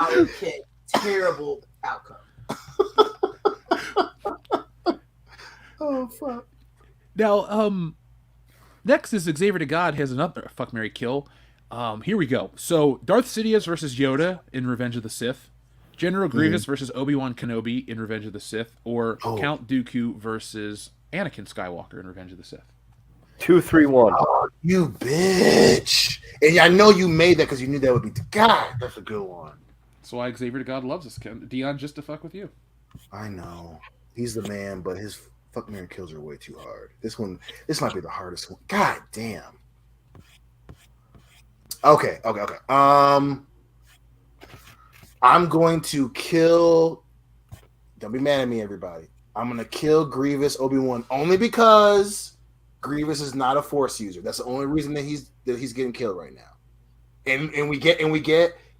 Our kid. Terrible outcome. Oh, fuck. Now, next is Xavier to God has another fuck, marry, kill. Here we go. So Darth Sidious versus Yoda in Revenge of the Sith, General Grievous versus Obi-Wan Kenobi in Revenge of the Sith, or Count Dooku versus Anakin Skywalker in Revenge of the Sith. 2, 3, 1. Oh, you bitch! And I know you made that because you knew that would be. God, that's a good one. That's why Xavier to God loves us, Dion, just to fuck with you. I know he's the man, but his fuck, marry, kills are way too hard. This might be the hardest one. God damn. Okay. I'm going to kill. Don't be mad at me, everybody. I'm gonna kill Grievous Obi-Wan only because Grievous is not a Force user. That's the only reason that he's getting killed right now. And we get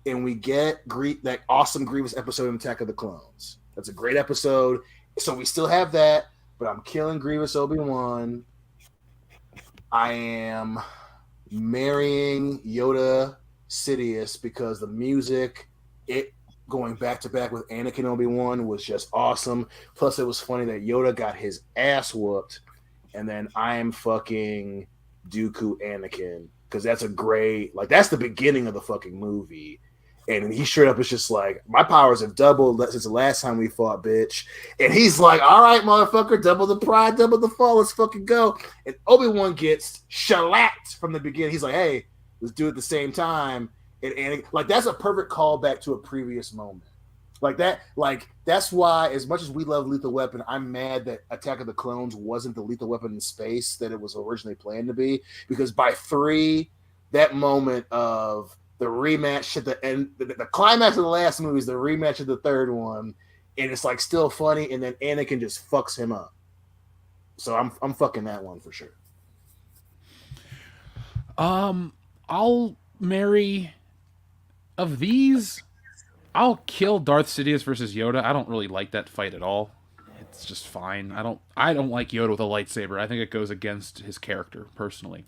that awesome Grievous episode in Attack of the Clones. That's a great episode. So we still have that. But I'm killing Grievous Obi-Wan. I am marrying Yoda Sidious because the music, it going back to back with Anakin Obi-Wan was just awesome. Plus, it was funny that Yoda got his ass whooped, and then I am fucking Dooku Anakin because that's that's the beginning of the fucking movie. And he straight up is just like, my powers have doubled since the last time we fought, bitch. And he's like, all right, motherfucker, double the pride, double the fall, let's fucking go. And Obi-Wan gets shellacked from the beginning. He's like, hey, let's do it at the same time. And that's a perfect callback to a previous moment. That's why, as much as we love Lethal Weapon, I'm mad that Attack of the Clones wasn't the Lethal Weapon in space that it was originally planned to be. Because by 3, that moment of the rematch at the end, the climax of the last movie is the rematch of the third one, and it's like still funny, and then Anakin just fucks him up. So I'm fucking that one for sure. I'll marry of these. I'll kill Darth Sidious versus Yoda. I don't really like that fight at all. It's just fine. I don't like Yoda with a lightsaber. I think it goes against his character personally.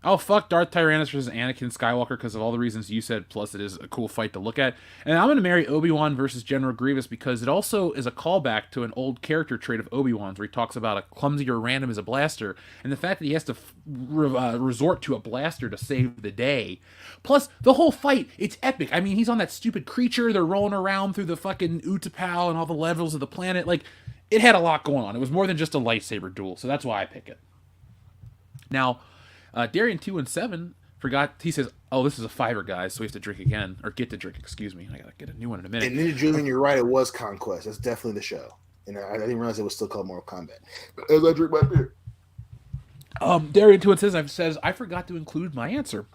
I'll fuck Darth Tyrannus versus Anakin Skywalker because of all the reasons you said, plus it is a cool fight to look at. And I'm going to marry Obi-Wan versus General Grievous because it also is a callback to an old character trait of Obi-Wan's where he talks about a clumsy or random as a blaster, and the fact that he has to resort to a blaster to save the day. Plus, the whole fight, it's epic. I mean, he's on that stupid creature, they're rolling around through the fucking Utapau and all the levels of the planet. Like, it had a lot going on. It was more than just a lightsaber duel, so that's why I pick it. Now, Darian 217 forgot. He says, "Oh, this is a fiver, guys, so we have to drink again or get to drink. Excuse me. I gotta get a new one in a minute." And Ninja Julian, you're right. It was Conquest. That's definitely the show. And I didn't realize it was still called Mortal Kombat. As I drink my beer. Darian 217 says, "I forgot to include my answer.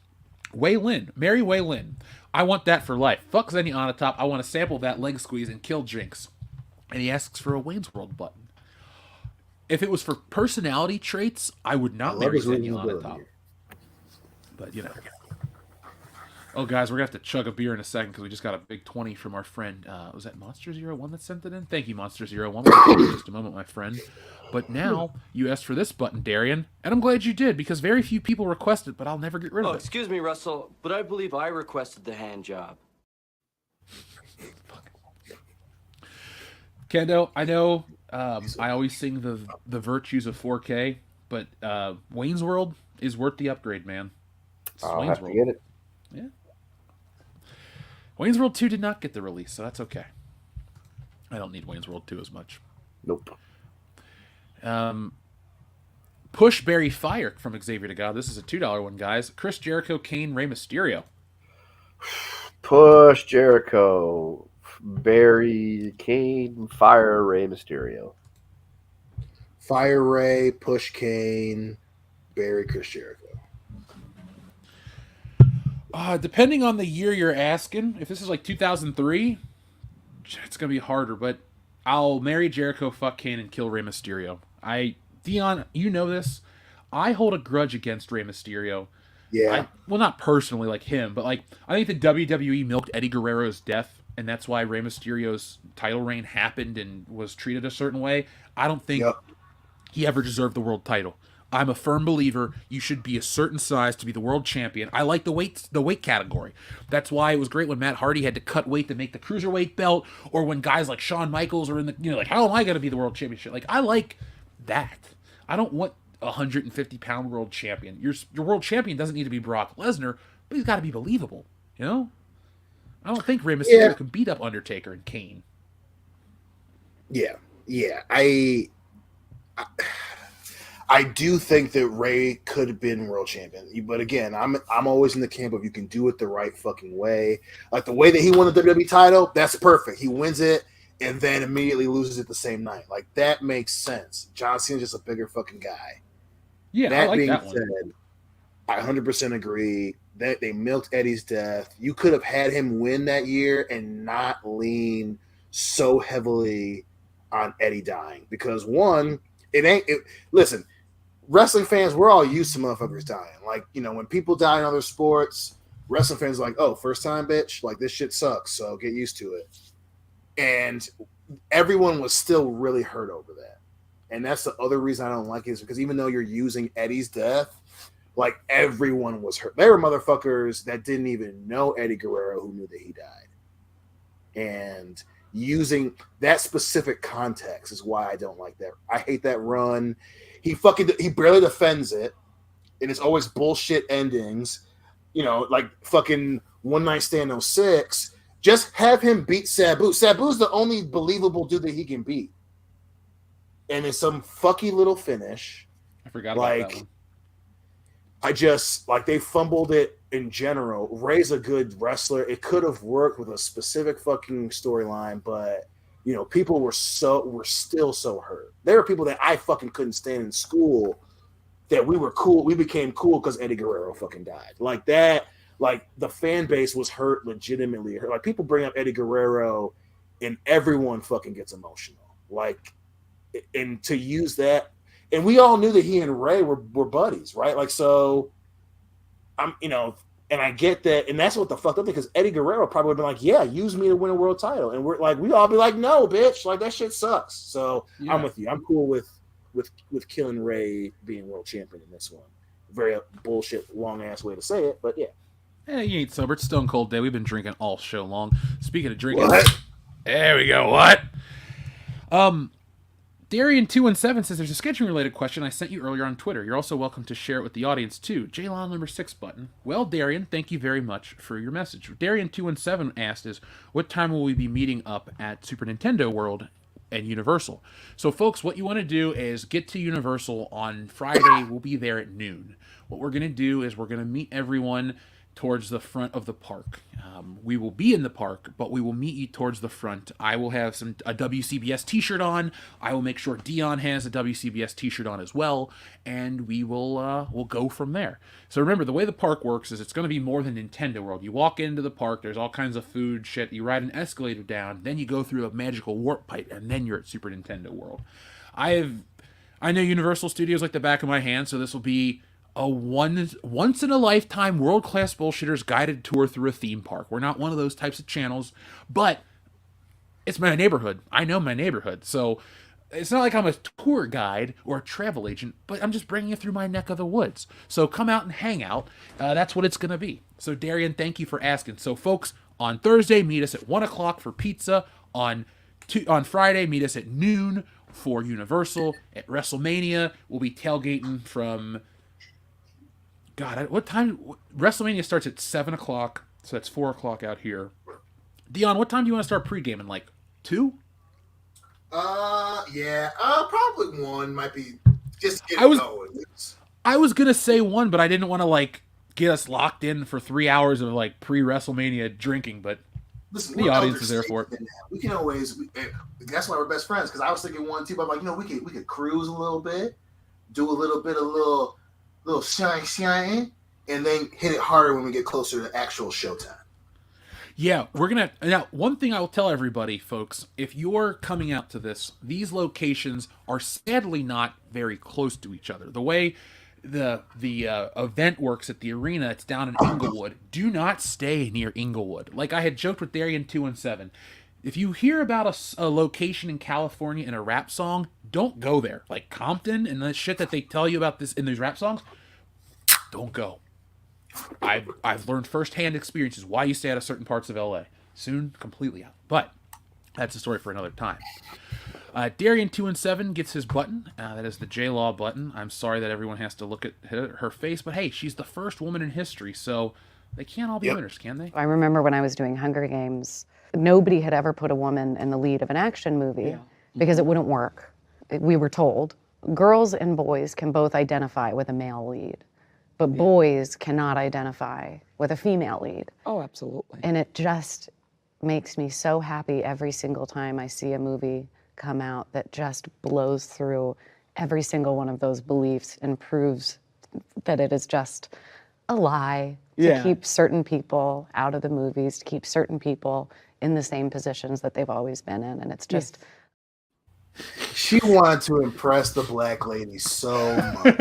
Wei Lin, Mary Wei Lin. I want that for life. Fuck Zenny on top. I want to sample that leg squeeze and kill Jinx." And he asks for a Wayne's World button. If it was for personality traits, I would not marry Zenny on top. But, you know. Oh, guys, we're going to have to chug a beer in a second because we just got a big 20 from our friend. Was that Monster01 that sent it in? Thank you, Monster01. We'll in just a moment, my friend. But now, you asked for this button, Darian, and I'm glad you did because very few people request it, but I'll never get rid of it. Excuse me, Russell, but I believe I requested the hand job. Kendo, I know I always sing the virtues of 4K, but Wayne's World is worth the upgrade, man. I'll have to get it. Yeah. Wayne's World 2 did not get the release, so that's okay. I don't need Wayne's World 2 as much. Nope. Push Barry Fire from Xavier to God. This is a $2 one, guys. Chris Jericho, Kane, Rey Mysterio. Push Jericho, Barry, Kane, Fire, Rey Mysterio. Fire Ray, Push Kane, Barry, Chris Jericho. Depending on the year you're asking, if this is like 2003, it's going to be harder, but I'll marry Jericho, fuck Kane, and kill Rey Mysterio. Dion, you know this. I hold a grudge against Rey Mysterio. Yeah. Well, not personally like him, but like I think the WWE milked Eddie Guerrero's death, and that's why Rey Mysterio's title reign happened and was treated a certain way. I don't think he ever deserved the world title. I'm a firm believer you should be a certain size to be the world champion. I like the weight category. That's why it was great when Matt Hardy had to cut weight to make the cruiserweight belt, or when guys like Shawn Michaels are in the, like, how am I going to be the world championship? Like, I like that. I don't want a 150-pound world champion. Your world champion doesn't need to be Brock Lesnar, but he's got to be believable, you know? I don't think Rey Mysterio can beat up Undertaker and Kane. Yeah. I do think that Ray could have been world champion, but again, I'm always in the camp of you can do it the right fucking way. Like the way that he won the WWE title, that's perfect. He wins it and then immediately loses it the same night. Like that makes sense. John Cena's just a bigger fucking guy. Yeah, that I like being that said, one. I 100% agree that they milked Eddie's death. You could have had him win that year and not lean so heavily on Eddie dying because one, listen. Wrestling fans, we're all used to motherfuckers dying. Like, you know, when people die in other sports, wrestling fans are like, oh, first time, bitch? Like, this shit sucks, so get used to it. And everyone was still really hurt over that. And that's the other reason I don't like it is because even though you're using Eddie's death, like, everyone was hurt. There were motherfuckers that didn't even know Eddie Guerrero who knew that he died. And using that specific context is why I don't like that. I hate that run. He barely defends it, and it's always bullshit endings. You know, like fucking One Night Stand 06. Just have him beat Sabu. Sabu's the only believable dude that he can beat. And it's some fucky little finish. I forgot about that one. I just, like, they fumbled it in general. Ray's a good wrestler. It could have worked with a specific fucking storyline, but you know, people were still so hurt. There were people that I fucking couldn't stand in school that we were cool. We became cool because Eddie Guerrero fucking died. Like that, like the fan base was hurt, legitimately hurt. Like people bring up Eddie Guerrero and everyone fucking gets emotional. Like, and to use that, and we all knew that he and Ray were buddies, right? Like, so I'm, you know, and I get that, and that's what the fucked up thing, because Eddie Guerrero probably would have been like, yeah, use me to win a world title. And we're like, we all be like, no, bitch, like that shit sucks. So yeah. I'm with you. I'm cool with killing Ray being world champion in this one. Very bullshit, long ass way to say it, but yeah. Yeah, you ain't sober. It's Stone Cold Day. We've been drinking all show long. Speaking of drinking, there we go. What? Darian217 says there's a scheduling related question I sent you earlier on Twitter. You're also welcome to share it with the audience too. JLon number 6 button. Well, Darian, thank you very much for your message. Darian217 asked is, what time will we be meeting up at Super Nintendo World and Universal. So, folks, what you want to do is get to Universal on Friday. We'll be there at noon. What we're going to do is we're going to meet everyone towards the front of the park. We will be in the park, but we will meet you towards the front. I will have a WCBS t-shirt on. I will make sure Dion has a WCBS t-shirt on as well, and we'll go from there. So remember, the way the park works is it's going to be more than Nintendo World. You walk into the park, there's all kinds of food, shit. You ride an escalator down, then you go through a magical warp pipe, and then you're at Super Nintendo World. I know Universal Studios like the back of my hand, so this will be a once in a lifetime world-class bullshitters guided tour through a theme park. We're not one of those types of channels, but it's my neighborhood. I know my neighborhood. So it's not like I'm a tour guide or a travel agent, but I'm just bringing you through my neck of the woods. So come out and hang out. That's what it's going to be. So Darian, thank you for asking. So folks, on Thursday, meet us at 1 o'clock for pizza. On Friday, meet us at noon for Universal. At WrestleMania, we'll be tailgating from... God, what time? WrestleMania starts at 7 o'clock, so that's 4 o'clock out here. Dion, what time do you want to start pre-gaming? Like 2? Yeah. Probably 1 might be just get it going. I was gonna say 1, but I didn't want to get us locked in for 3 hours of pre-WrestleMania drinking. But listen, the audience is there for it. We can always. That's why we're best friends. Because I was thinking 1 too, but I'm like, we could cruise a little bit, do a little bit of little shine, and then hit it harder when we get closer to actual showtime. Yeah, now, one thing I will tell everybody, folks, if you're coming out to this, these locations are sadly not very close to each other. The way the event works at the arena, it's down in Inglewood. Do not stay near Inglewood. Like I had joked with Darian 217. If you hear about a location in California in a rap song, don't go there. Like Compton and the shit that they tell you about this in these rap songs, don't go. I've learned firsthand experiences why you stay out of certain parts of LA. Soon, completely out. But that's a story for another time. Darian 217 gets his button. That is the J-Law button. I'm sorry that everyone has to look at her face, but hey, she's the first woman in history, so they can't all be winners, can they? I remember when I was doing Hunger Games, nobody had ever put a woman in the lead of an action movie because it wouldn't work. We were told girls and boys can both identify with a male lead, but boys cannot identify with a female lead. Oh, absolutely. And it just makes me so happy every single time I see a movie come out that just blows through every single one of those beliefs and proves that it is just a lie to keep certain people out of the movies, to keep certain people in the same positions that they've always been in. And it's just... She wanted to impress the black lady so much.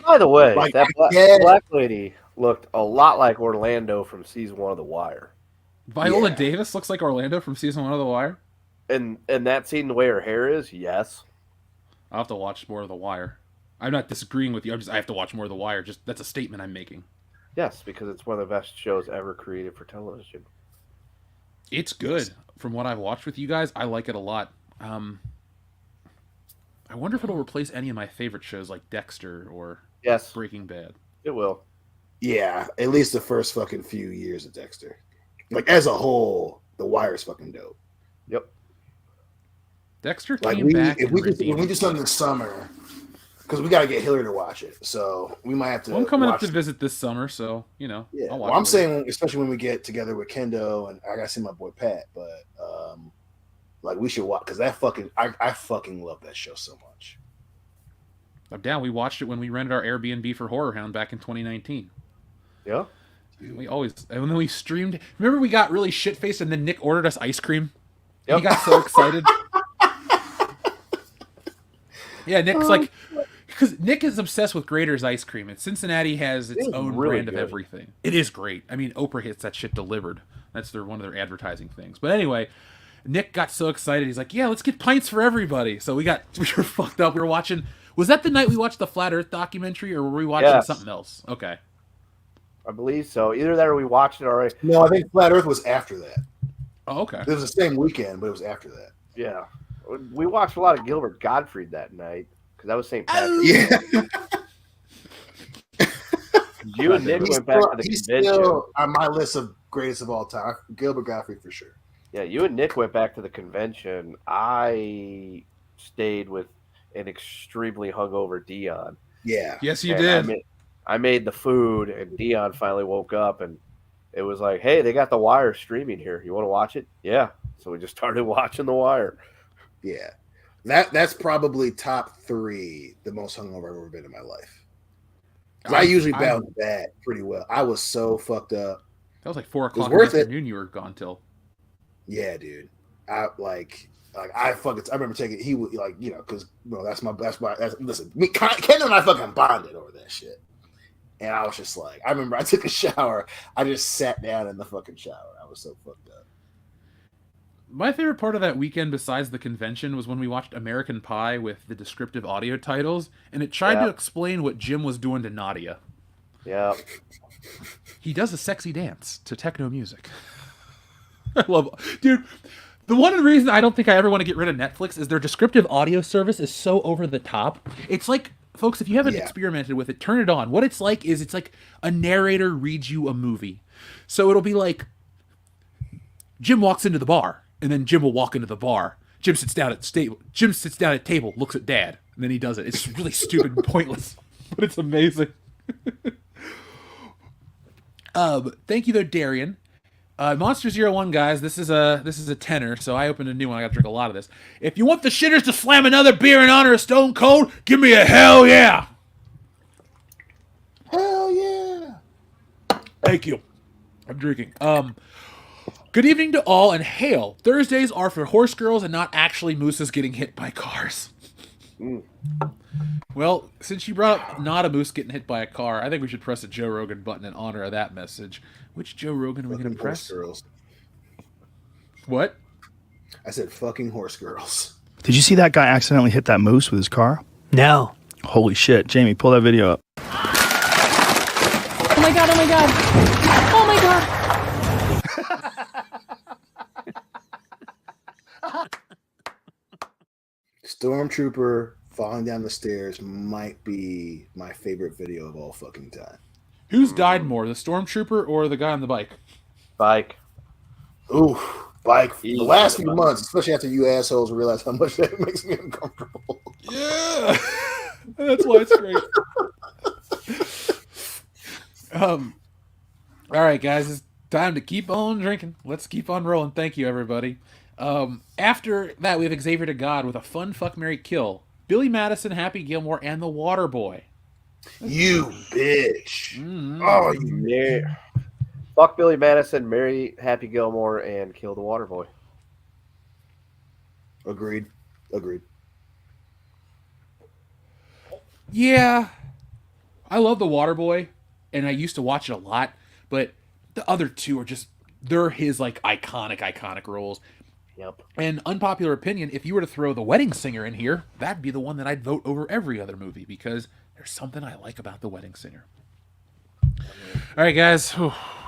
By the way, that black lady looked a lot like Orlando from season 1 of The Wire. Viola Davis looks like Orlando from season 1 of The Wire? And that scene, the way her hair is, yes. I'll have to watch more of The Wire. I'm not disagreeing with you. I have to watch more of The Wire. That's a statement I'm making. Yes, because it's one of the best shows ever created for television. It's good. From what I've watched with you guys, I like it a lot. I wonder if it'll replace any of my favorite shows like Dexter or Breaking Bad. It will. Yeah, at least the first fucking few years of Dexter. Like, as a whole, The Wire's fucking dope. Yep. Dexter came back. When we do something this summer, because we got to get Hillary to watch it, so we might have to. Well, I'm coming up to visit this summer, so I'll watch I'm saying, especially when we get together with Kendo, and I got to see my boy Pat, but we should watch because I fucking love that show so much. I'm down. We watched it when we rented our Airbnb for Horror Hound back in 2019. Yeah. And then we streamed. Remember, we got really shit faced, and then Nick ordered us ice cream. Yep. He got so excited. Yeah, Nick's because Nick is obsessed with Grater's ice cream, and Cincinnati has its own brand of everything. It is great. I mean, Oprah hits that shit delivered. That's one of their advertising things. But anyway, Nick got so excited. He's like, "Yeah, let's get pints for everybody." So we were fucked up. We were watching. Was that the night we watched the Flat Earth documentary, or were we watching something else? Okay. I believe so. Either that or we watched it already. No, I think Flat Earth was after that. Oh, okay. It was the same weekend, but it was after that. Yeah. We watched a lot of Gilbert Gottfried that night because that was St. Patrick's. Yeah. You and Nick went back to the he's convention. still on my list of greatest of all time. Gilbert Gottfried for sure. Yeah, you and Nick went back to the convention. I stayed with an extremely hungover Dion. Yeah. Yes, you And did. I made the food, and Dion finally woke up, and it was like, hey, they got The Wire streaming here. You want to watch it? Yeah. So we just started watching The Wire. Yeah. That's probably top 3 the most hungover I've ever been in my life. I usually bounce back pretty well. I was so fucked up. That was like 4 was o'clock in worth the it. afternoon. You were gone till. Yeah, dude. I remember taking he would like because listen, Ken and I fucking bonded over that shit, and I was just like I remember I took a shower. I just sat down in the fucking shower. I was so fucked up. My favorite part of that weekend, besides the convention, was when we watched American Pie with the descriptive audio titles, and it tried to explain what Jim was doing to Nadia. Yeah. He does a sexy dance to techno music. I love it. Dude, the one reason I don't think I ever want to get rid of Netflix is their descriptive audio service is so over the top. It's like, folks, if you haven't experimented with it, turn it on. What it's like a narrator reads you a movie. So it'll be like, Jim walks into the bar, and then Jim will walk into the bar. Jim sits down at table, looks at Dad, and then he does it. It's really stupid and pointless, but it's amazing. Thank you though, Darian. Monster 01, guys, this is a tenner, so I opened a new one. I gotta drink a lot of this. If you want the shitters to slam another beer in honor of Stone Cold, give me a hell yeah! Hell yeah! Thank you. I'm drinking. Good evening to all, and hail. Thursdays are for horse girls and not actually mooses getting hit by cars. Well, since you brought up not a moose getting hit by a car, I think we should press a Joe Rogan button in honor of that message. Which Joe Rogan are we going to press? Girls. What? I said fucking horse girls. Did you see that guy accidentally hit that moose with his car? No. Holy shit. Jamie, pull that video up. Oh my god, oh my god. Oh my god. Stormtrooper falling down the stairs might be my favorite video of all fucking time. Who's died more, the stormtrooper or the guy on the bike? Bike. Ooh, bike. The last few months, especially after you assholes realize how much that makes me uncomfortable. Yeah, that's why it's great. All right, guys, it's time to keep on drinking. Let's keep on rolling. Thank you, everybody. After that, we have Xavier to God with a fun fuck, marry, kill. Billy Madison, Happy Gilmore, and the Water Boy. You bitch. Mm-hmm. Oh, you Yeah. Fuck Billy Madison, marry Happy Gilmore, and kill the Water Boy. Agreed. Yeah, I love the Water Boy, and I used to watch it a lot, but the other two are just, they're his like iconic roles. Yep. And unpopular opinion, if you were to throw The Wedding Singer in here, that'd be the one that I'd vote over every other movie, because there's something I like about The Wedding Singer. All right, guys,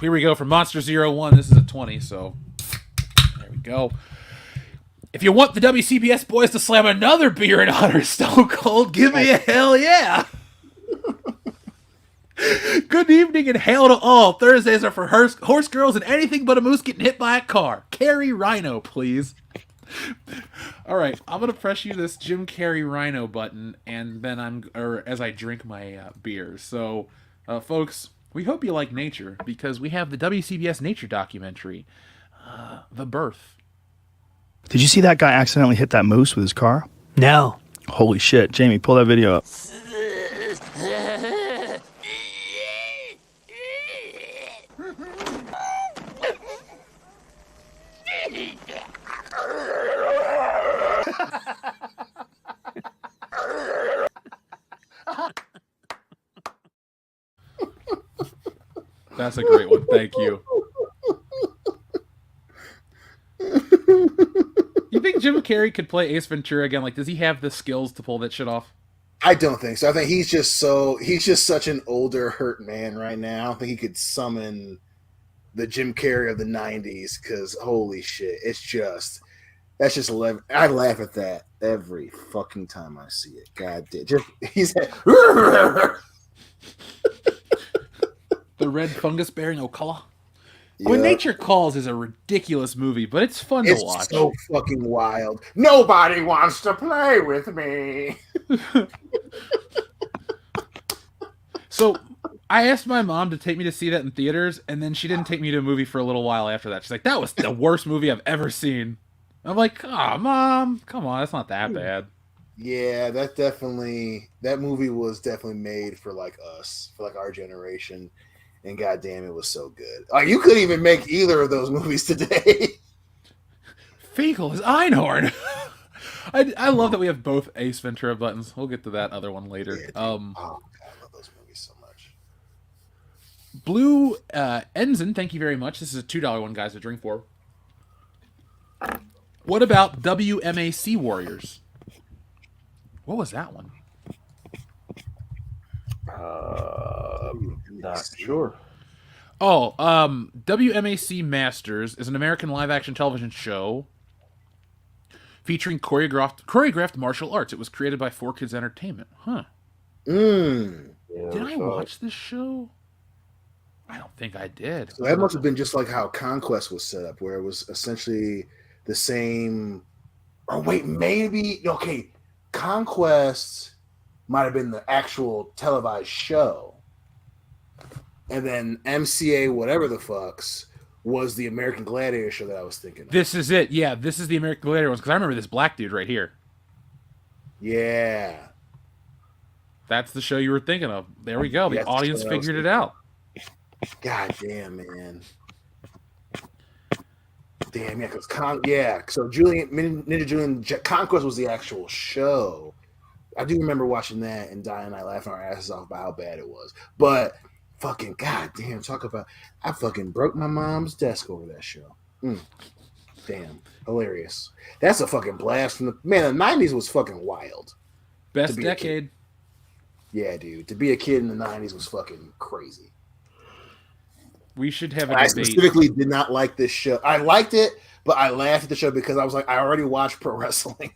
here we go for Monster 01. This is a 20, so there we go. If you want the WCBS boys to slam another beer in honor of Stone Cold, give me a hell yeah. Good evening and hail to all. Thursdays are for horse girls and anything but a moose getting hit by a car. Carry Rhino, please. All right, I'm gonna press you this Jim Carrey Rhino button, and then as I drink my beer. So, folks, we hope you like nature because we have the WCBS nature documentary, The Birth. Did you see that guy accidentally hit that moose with his car? No. Holy shit. Jamie, pull that video up. That's a great one. Thank you. You think Jim Carrey could play Ace Ventura again? Like, does he have the skills to pull that shit off? I don't think so. I think he's just such an older, hurt man right now. I don't think he could summon the Jim Carrey of the 90s because holy shit, that's just 11. I laugh at that every fucking time I see it. God damn. He's the red fungus bearing Ocala. When Yeah. Nature Calls is a ridiculous movie, but it's fun to watch. It's so fucking wild. Nobody wants to play with me. So I asked my mom to take me to see that in theaters, and then she didn't take me to a movie for a little while after that. She's like, that was the worst movie I've ever seen. I'm like, Mom, come on, it's not that bad. Yeah, that movie was definitely made for like us, for like our generation. And goddamn, it was so good. Like, you couldn't even make either of those movies today. Finkel is Einhorn. I love that we have both Ace Ventura buttons. We'll get to that other one later. Yeah, oh, God, I love those movies so much. Blue Ensign, thank you very much. This is a $2 one, guys, to drink for. What about WMAC Warriors? What was that one? Not sure. Oh, WMAC Masters is an American live-action television show featuring choreographed martial arts. It was created by 4Kids Entertainment. Huh. Mm. Did I watch this show? I don't think I did. So that must have been just like how Conquest was set up, where it was essentially the same. Or wait, maybe okay. Conquest might have been the actual televised show, and then MCA whatever the fucks was the American Gladiator show that I was thinking of. This is it. Yeah, this is the American Gladiator ones because I remember this black dude right here. Yeah, that's the show you were thinking of. There we go. The audience figured it out. God damn, man. Damn, yeah, because so Ninja Julian Conquest was the actual show. I do remember watching that and Diane and I laughing our asses off about how bad it was. But fucking goddamn, I fucking broke my mom's desk over that show. Damn, hilarious. That's a fucking blast from the 90s was fucking wild. Best decade. Yeah, dude. To be a kid in the 90s was fucking crazy. We should have a I debate. specifically did not like this show. I liked it, but I laughed at the show because I was like, I already watched pro wrestling.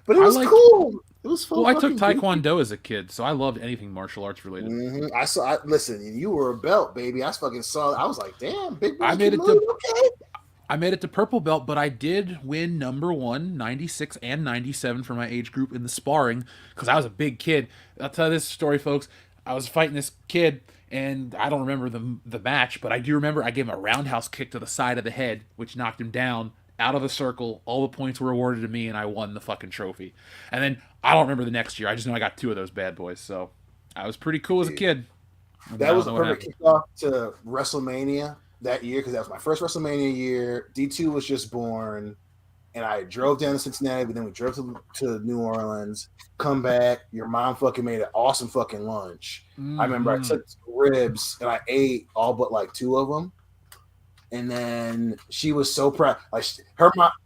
But it was cool. It was fun. Well, I took Taekwondo as a kid, so I loved anything martial arts related. Mm-hmm. Listen, you were a belt, baby. I fucking saw. I was like, damn, big boy. I made it to purple belt, but I did win number 1, 96 and 97 for my age group in the sparring because I was a big kid. I'll tell you this story, folks. I was fighting this kid, and I don't remember the match, but I do remember I gave him a roundhouse kick to the side of the head, which knocked him down out of the circle. All the points were awarded to me, and I won the fucking trophy. And then I don't remember the next year. I just know I got 2 of those bad boys. So I was pretty cool as a kid. That was the perfect kickoff to WrestleMania that year because that was my first WrestleMania year. D2 was just born, and I drove down to Cincinnati, but then we drove to New Orleans, come back. Your mom fucking made an awesome fucking lunch. I remember I took ribs, and I ate all but like 2 of them. And then she was so proud. Like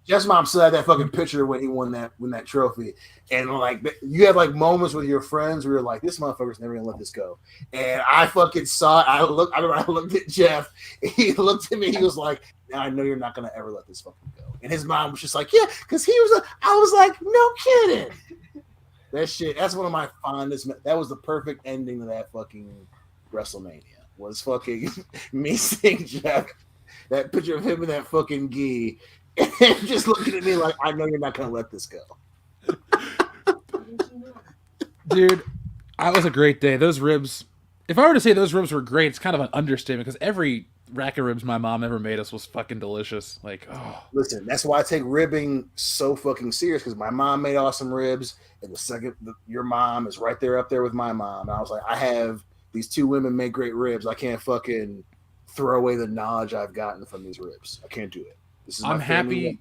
Jeff's mom still had that fucking picture when he won that trophy. And like you have like moments with your friends where you're like, this motherfucker's never gonna let this go. And I fucking saw it. I looked at Jeff. He looked at me. He was like, now I know you're not gonna ever let this fucking go. And his mom was just like, yeah, because I was like, no kidding. That shit. That's one of my fondest. That was the perfect ending of that fucking WrestleMania. Was fucking me seeing Jeff. That picture of him in that fucking gi and just looking at me like, I know you're not going to let this go. Dude, that was a great day. Those ribs, if I were to say those ribs were great, it's kind of an understatement because every rack of ribs my mom ever made us was fucking delicious. Like, oh. Listen, that's why I take ribbing so fucking serious because my mom made awesome ribs and the second your mom is right there up there with my mom. And I was like, I have these 2 women make great ribs. I can't fucking throw away the knowledge I've gotten from these ribs. I can't do it. This is I'm happy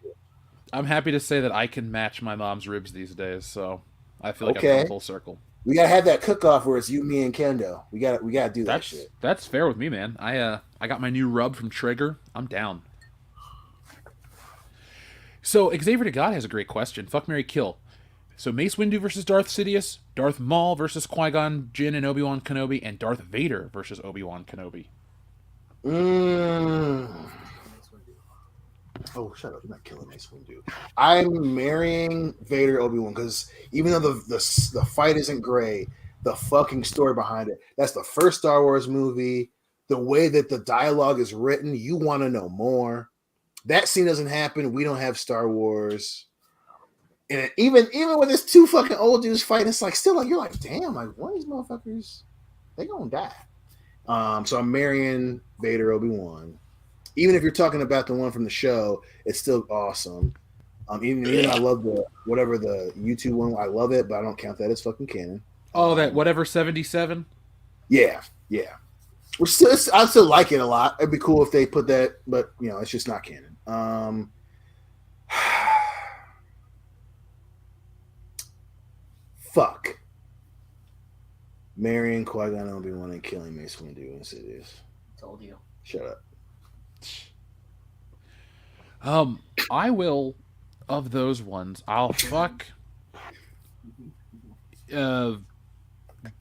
to say that I can match my mom's ribs these days, so I feel like I've come full circle. We gotta have that cook-off where it's you, me, and Kendo. We gotta do that shit. That's fair with me, man. I got my new rub from Trigger. I'm down. So Xavier to God has a great question. Fuck, marry, kill. So Mace Windu versus Darth Sidious, Darth Maul versus Qui-Gon Jinn and Obi-Wan Kenobi, and Darth Vader versus Obi-Wan Kenobi. Oh, shut up. You're not killing Mace Windu. I'm marrying Vader Obi-Wan because even though the fight isn't great, the fucking story behind it. That's the first Star Wars movie the way that the dialogue is written, you want to know more. That scene doesn't happen. We don't have Star Wars. And even when there's two fucking old dudes fighting, it's like still like you're like, damn, like one of these motherfuckers, they gonna die. So I'm marrying Vader Obi-Wan. Even if you're talking about the one from the show, it's still awesome. Even I love the whatever the YouTube one, I love it, but I don't count that as fucking canon. Oh, that whatever 77. Yeah. I still like it a lot. It'd be cool if they put that, but it's just not canon. Fuck. Marrying Qui-Gon Obi-Wan and killing Mace Windu in Insidious. Told you. Shut up. I will, of those ones, I'll fuck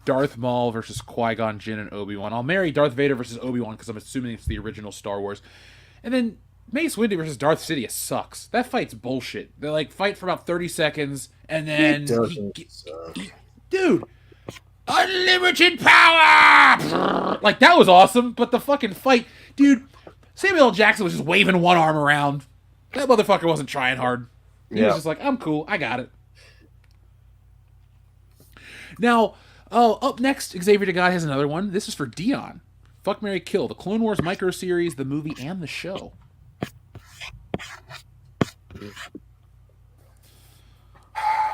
Darth Maul versus Qui-Gon Jinn and Obi-Wan. I'll marry Darth Vader versus Obi-Wan because I'm assuming it's the original Star Wars. And then Mace Windu versus Darth Sidious sucks. That fight's bullshit. They like fight for about 30 seconds and then dude, unlimited power. Like that was awesome, but the fucking fight, dude. Samuel L. Jackson was just waving one arm around. That motherfucker wasn't trying hard. He was just like, I'm cool, I got it. Now, up next, Xavier DeGod has another one. This is for Dion. Fuck, Marry, Kill. The Clone Wars micro series, the movie, and the show.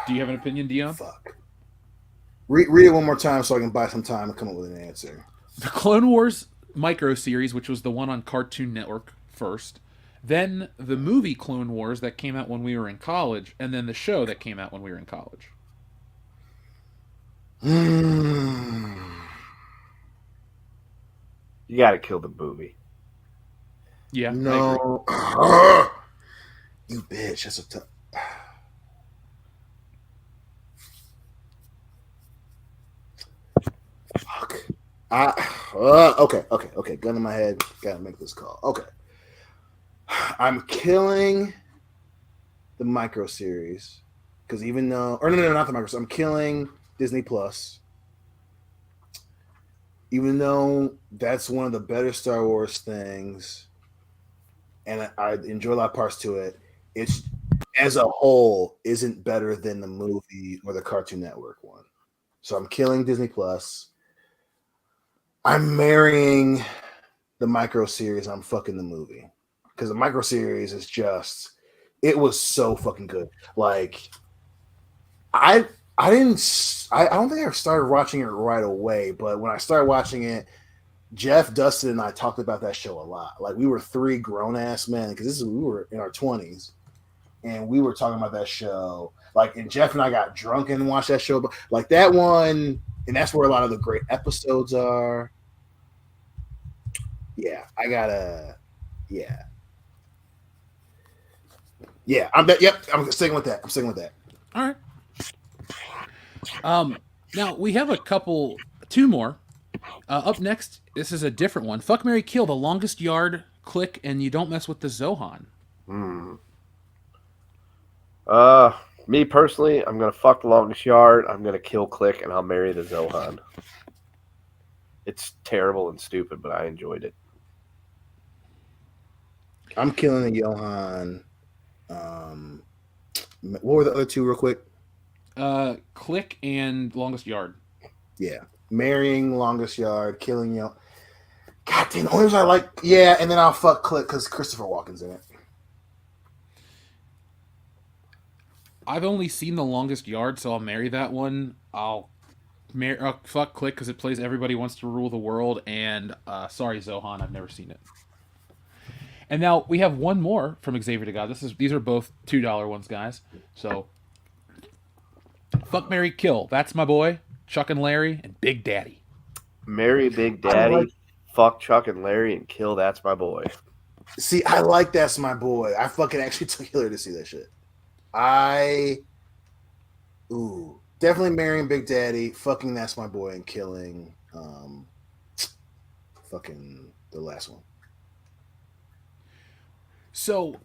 Do you have an opinion, Dion? Fuck. Read it one more time so I can buy some time and come up with an answer. The Clone Wars micro series, which was the one on Cartoon Network first. Then the movie Clone Wars that came out when we were in college. And then the show that came out when we were in college. You got to kill the movie. Yeah. No. You bitch. That's a tough. Fuck. Okay. Gun in my head. Gotta make this call. Okay. I'm killing the micro series because even though, or no, not the micro. I'm killing Disney Plus. Even though that's one of the better Star Wars things, and I enjoy a lot of parts to it, it's as a whole isn't better than the movie or the Cartoon Network one. So I'm killing Disney Plus. I'm marrying the micro series. I'm fucking the movie because the micro series is just, it was so fucking good. Like I don't think I started watching it right away, but when I started watching it, Jeff, Dustin, and I talked about that show a lot. Like we were three grown ass men because we were in our 20s, and we were talking about that show. Like, and Jeff and I got drunk and watched that show, but like that one, and that's where a lot of the great episodes are. Yeah, I gotta. Yeah. I'm sticking with that. All right. Now we have two more. Up next, this is a different one. Fuck, Marry, Kill. The Longest Yard, Click, and You Don't Mess with the Zohan. Me personally, I'm gonna fuck the Longest Yard. I'm gonna kill Click, and I'll marry the Zohan. It's terrible and stupid, but I enjoyed it. I'm killing the Johan. What were the other two, real quick? Click and Longest Yard. Yeah, marrying Longest Yard, killing God damn, the only reason I like, and then I'll fuck Click because Christopher Walken's in it. I've only seen The Longest Yard, so I'll marry that one. I'll fuck Click because it plays Everybody Wants to Rule the World, and sorry Zohan, I've never seen it. And now we have one more from Xavier DeGod. These are both $2 ones, guys. So, Fuck, Marry, Kill. That's My Boy, Chuck and Larry, and Big Daddy. Marry Big Daddy, fuck Chuck and Larry, and kill That's My Boy. See, I like That's My Boy. I fucking actually took Hillary to see that shit. Definitely marrying Big Daddy, fucking That's My Boy, and killing fucking the last one. So,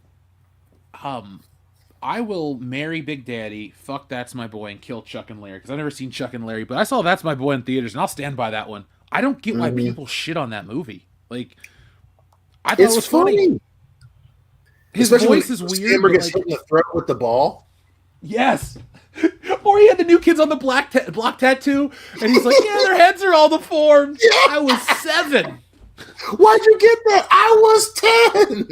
I will marry Big Daddy, fuck That's My Boy, and kill Chuck and Larry, because I've never seen Chuck and Larry, but I saw That's My Boy in theaters, and I'll stand by that one. I don't get why people shit on that movie. Like, I thought it was funny. His Especially voice is when weird. Stammer But gets like, hit in the throat with the ball. yes. Or he had the new kids on the block tattoo, and he's like, "Yeah, their heads are all deformed." Yeah. I was 7. Why'd you get that? I was 10.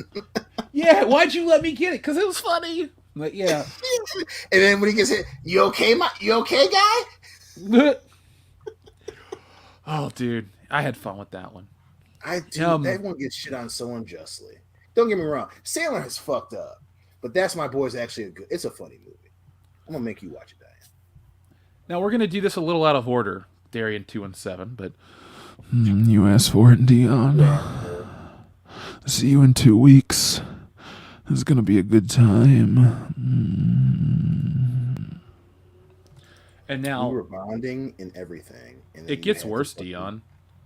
Yeah, why'd you let me get it? Because it was funny. Like, yeah. And then when he gets hit, you okay, guy? Oh, dude, I had fun with that one. Everyone gets shit on so unjustly. Don't get me wrong. Sandler has fucked up, but That's My Boy's actually it's a funny movie. I'm gonna make you watch it, Diane. Now we're gonna do this a little out of order, Darian 2 and 7, but you asked for it, Dion. See you in 2 weeks. It's gonna be a good time. And now we were bonding and everything. And it gets worse, Dion.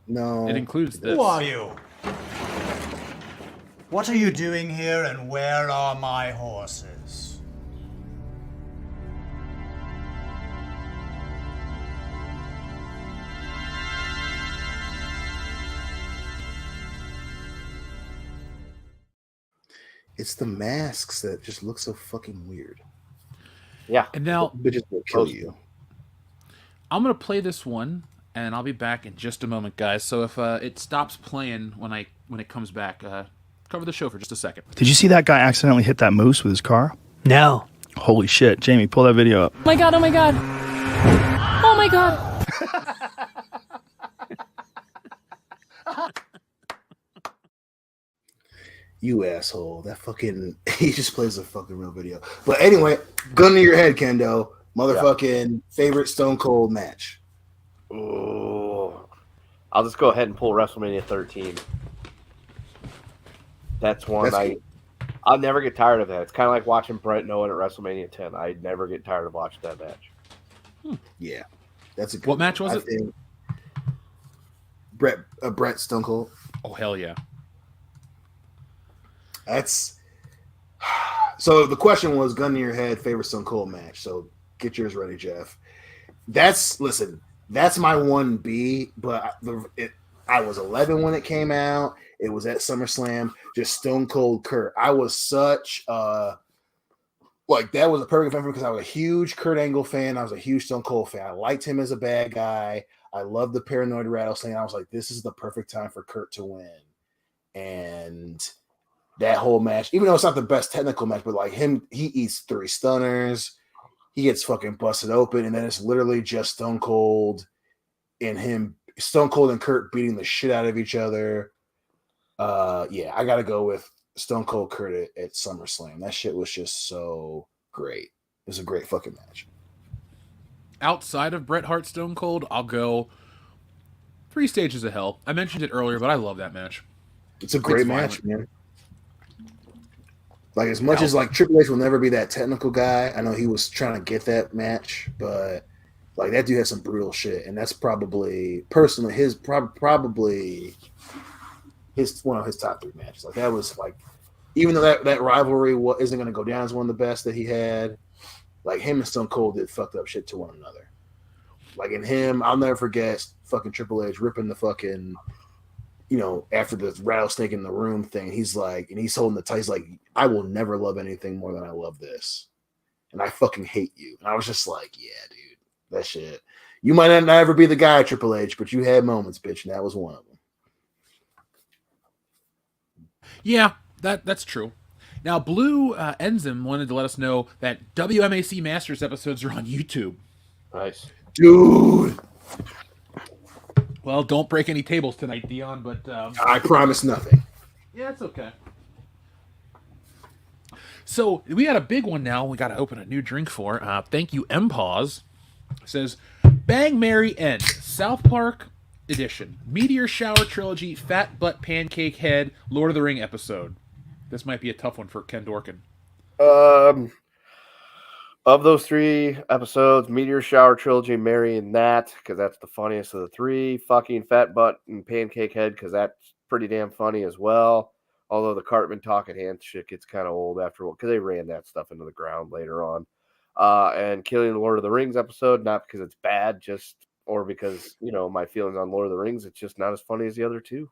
No, it includes this. Who are you? What are you doing here, and where are my horses? It's the masks that just look so fucking weird. Yeah. And now bitches will kill you. I'm gonna play this one, and I'll be back in just a moment, guys. So if it stops playing when it comes back, cover the show for just a second. Did you see that guy accidentally hit that moose with his car? No. Holy shit. Jamie, pull that video up. Oh my god, oh my god. Oh my god. You asshole. That fucking he just plays a fucking real video. But anyway, gun to your head, Kendo. Motherfucking favorite Stone Cold match. Oh, I'll just go ahead and pull WrestleMania 13. That's one I'll never get tired of that. It's kind of like watching Bret Owen at WrestleMania 10. I never get tired of watching that match. Yeah, that's a good. What match was it? Think Bret Stone Cold. Oh hell yeah. That's so. The question was gun to your head, favorite Stone Cold match. So get yours ready, Jeff. That's my 1B, but I was 11 when it came out. It was at SummerSlam. Just Stone Cold Kurt. I was such that was a perfect event for me because I was a huge Kurt Angle fan. I was a huge Stone Cold fan. I liked him as a bad guy. I loved the Paranoid Rattlesnake. I was like, this is the perfect time for Kurt to win. And that whole match, even though it's not the best technical match, but like him, he eats 3 stunners. He gets fucking busted open, and then it's literally just Stone Cold and Kurt beating the shit out of each other. Yeah, I gotta go with Stone Cold Kurt at SummerSlam. That shit was just so great. It was a great fucking match. Outside of Bret Hart Stone Cold, I'll go 3 Stages of Hell. I mentioned it earlier, but I love that match. It's a great match, man. Like, as much as like Triple H will never be that technical guy, I know he was trying to get that match, but like that dude had some brutal shit, and that's probably personally probably one of his top 3 matches. Like that was like, even though that rivalry isn't going to go down as one of the best that he had, like him and Stone Cold did fucked up shit to one another. Like in him, I'll never forget fucking Triple H ripping the fucking, after the rattlesnake in the room thing, he's like, and he's holding the tie. He's like, I will never love anything more than I love this. And I fucking hate you. And I was just like, yeah, dude, that shit. You might not ever be the guy, Triple H, but you had moments, bitch. And that was one of them. Yeah, that's true. Now, Blue Enzim wanted to let us know that WMAC Masters episodes are on YouTube. Nice. Dude. Well, don't break any tables tonight, Dion, but... I promise nothing. Yeah, it's okay. So, we got a big one now we got to open a new drink for. Thank you, MPause. It says, Bang, Mary, End. South Park edition. Meteor Shower Trilogy, Fat Butt Pancake Head, Lord of the Ring episode. This might be a tough one for Ken Dorkin. Of those 3 episodes, Meteor Shower Trilogy, Mary and that, because that's the funniest of the 3. Fucking Fat Butt and Pancake Head, because that's pretty damn funny as well. Although the Cartman talking hand shit gets kind of old after a while, because they ran that stuff into the ground later on. And Killing the Lord of the Rings episode, not because it's bad, or because, my feelings on Lord of the Rings, it's just not as funny as the other 2.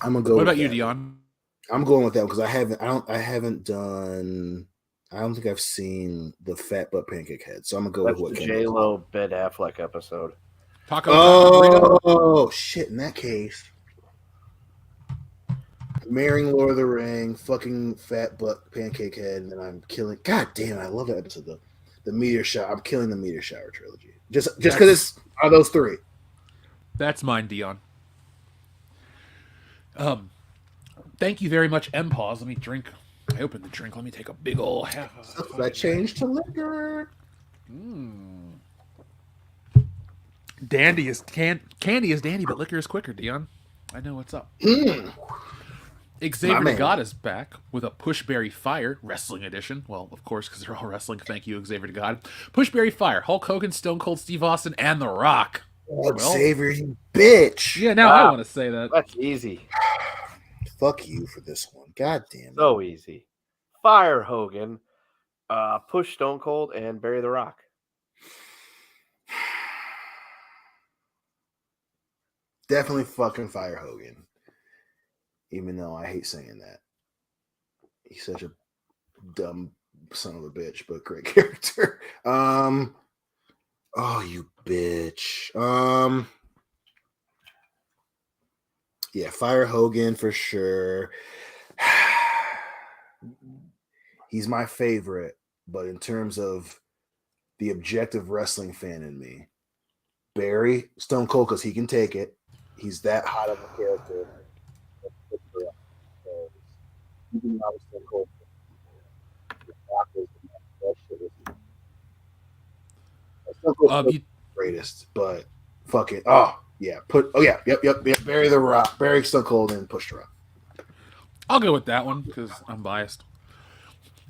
I'm gonna go. What with about you, that. Dion? I'm going with that because I haven't done. I don't think I've seen the Fat Butt Pancake Head, so I'm gonna go That's with what the Ken. J-Lo Ben Affleck episode. Taco burrito? Oh shit! In that case, marrying Lord of the Ring, fucking Fat Butt Pancake Head, and then I'm killing. God damn! I love that episode. The Meteor Shower. I'm killing the Meteor Shower trilogy. Just because it's are those three. That's mine, Dion. Thank you very much, M-Pause. Let me drink. I opened the drink. Let me take a big ol' half. I changed to liquor. Dandy is candy is dandy, but liquor is quicker, Dion. I know what's up. Xavier God is back with a Pushberry Fire Wrestling Edition. Well, of course, because they're all wrestling. Thank you, Xavier God. Pushberry Fire, Hulk Hogan, Stone Cold Steve Austin, and The Rock. Oh, Xavier, you bitch. Yeah, now I want to say that. That's easy. Fuck you for this one. God damn it. So easy. Fire Hogan, push Stone Cold, and bury The Rock. Definitely fucking fire Hogan. Even though I hate saying that. He's such a dumb son of a bitch, but great character. Oh, you bitch. Yeah, fire Hogan for sure. He's my favorite, but in terms of the objective wrestling fan in me, Barry Stone Cold, because he can take it. He's that hot of a character. Even though I was Stone Cold, Stone Cold's the greatest, but fuck it. Oh yeah, yep. Barry the Rock, Barry Stone Cold, and push the Rock. I'll go with that one because I'm biased.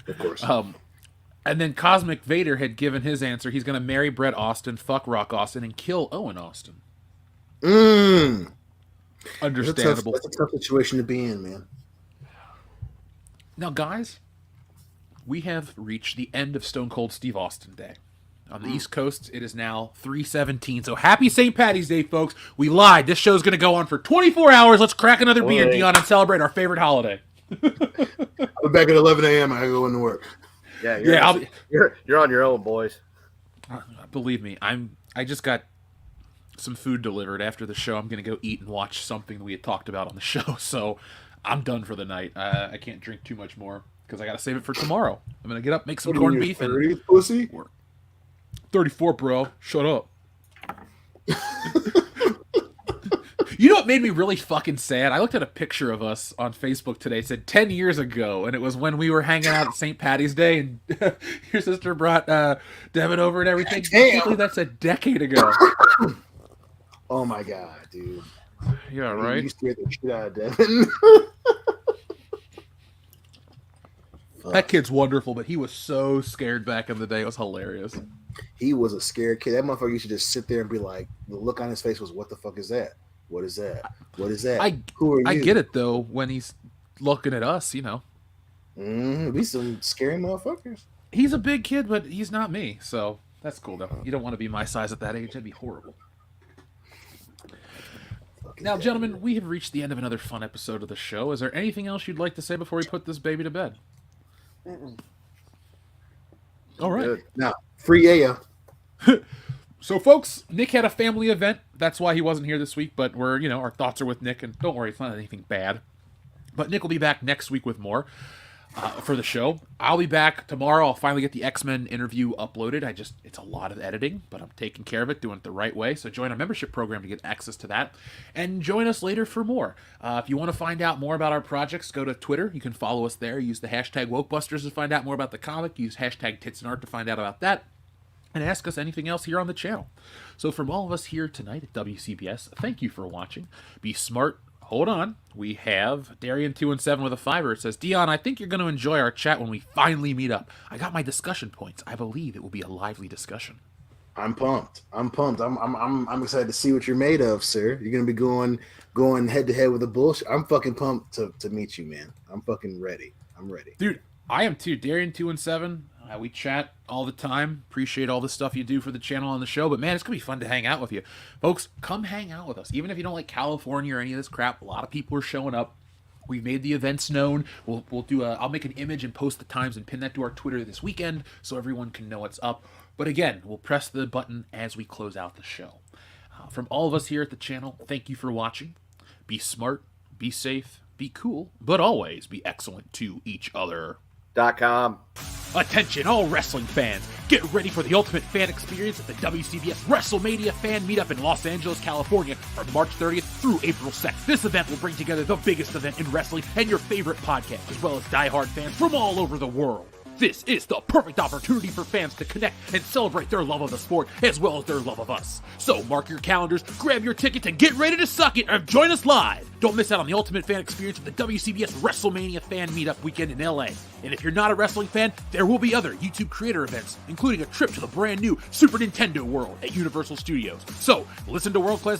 Of course. And then Cosmic Vader had given his answer. He's going to marry Bret Austin, fuck Rock Austin, and kill Owen Austin. Understandable. That's a tough situation to be in, man. Now, guys, we have reached the end of Stone Cold Steve Austin Day. On the East Coast, it is now 3:17. So happy St. Patty's Day, folks. We lied. This show's going to go on for 24 hours. Let's crack another beer, Dion, and celebrate our favorite holiday. I'll be back at 11 a.m. I gotta go into work. Yeah, you're on your own, boys. Believe me, I just got some food delivered after the show. I'm going to go eat and watch something we had talked about on the show. So I'm done for the night. I can't drink too much more because I got to save it for tomorrow. I'm going to get up, make some corned beef. 30, and pussy? 34, bro. Shut up. You know what made me really fucking sad? I looked at a picture of us on Facebook today. It said 10 years ago, and it was when we were hanging out at St. Patty's Day, and your sister brought Devin over and everything. Damn. That's a decade ago. Oh my god, dude. Yeah, right? You scared the shit out of Devin. That kid's wonderful, but he was so scared back in the day. It was hilarious. He was a scared kid. That motherfucker used to just sit there and be like, the look on his face was, what the fuck is that? What is that? What is that? Who are you? I get it, though, when he's looking at us, you know. We some scary motherfuckers. He's a big kid, but he's not me, so that's cool, though. You don't want to be my size at that age. That'd be horrible. Now, gentlemen, we have reached the end of another fun episode of the show. Is there anything else you'd like to say before we put this baby to bed? All right. Good. Now, free AO. So, folks, Nick had a family event. That's why he wasn't here this week, but our thoughts are with Nick, and don't worry, it's not anything bad. But Nick will be back next week with more for the show. I'll be back tomorrow. I'll finally get the X-Men interview uploaded. It's a lot of editing, but I'm taking care of it, doing it the right way. So join our membership program to get access to that. And join us later for more. If you want to find out more about our projects, go to Twitter. You can follow us there. Use the hashtag WokeBusters to find out more about the comic. Use hashtag TitsAndArt to find out about that. And ask us anything else here on the channel. So from all of us here tonight at WCBS, thank you for watching. Be smart. Hold on. We have Darian217 with a $5. It says, Dion, I think you're going to enjoy our chat when we finally meet up. I got my discussion points. I believe it will be a lively discussion. I'm pumped. I'm excited to see what you're made of, sir. You're going to be going head to head with the bullshit. I'm fucking pumped to meet you, man. I'm fucking ready. I'm ready. Dude, I am too. Darian217, We chat all the time. Appreciate all the stuff you do for the channel and the show. But man, it's going to be fun to hang out with you. Folks, come hang out with us. Even if you don't like California or any of this crap, a lot of people are showing up. We've made the events known. I'll make an image and post the times and pin that to our Twitter this weekend so everyone can know what's up. But again, we'll press the button as we close out the show. From all of us here at the channel, thank you for watching. Be smart, be safe, be cool, but always be excellent to each other. .com. Attention all wrestling fans, get ready for the ultimate fan experience at the WCBs WrestleMania Fan Meetup in Los Angeles, California from March 30th through April 2nd. This event will bring together the biggest event in wrestling and your favorite podcast, as well as diehard fans from all over the world. This is the perfect opportunity for fans to connect and celebrate their love of the sport as well as their love of us. So mark your calendars, grab your tickets, and get ready to suck it and join us live. Don't miss out on the ultimate fan experience of the WCBs WrestleMania Fan Meetup weekend in LA. And if you're not a wrestling fan, there will be other YouTube creator events, including a trip to the brand new Super Nintendo World at Universal Studios. So listen to world-class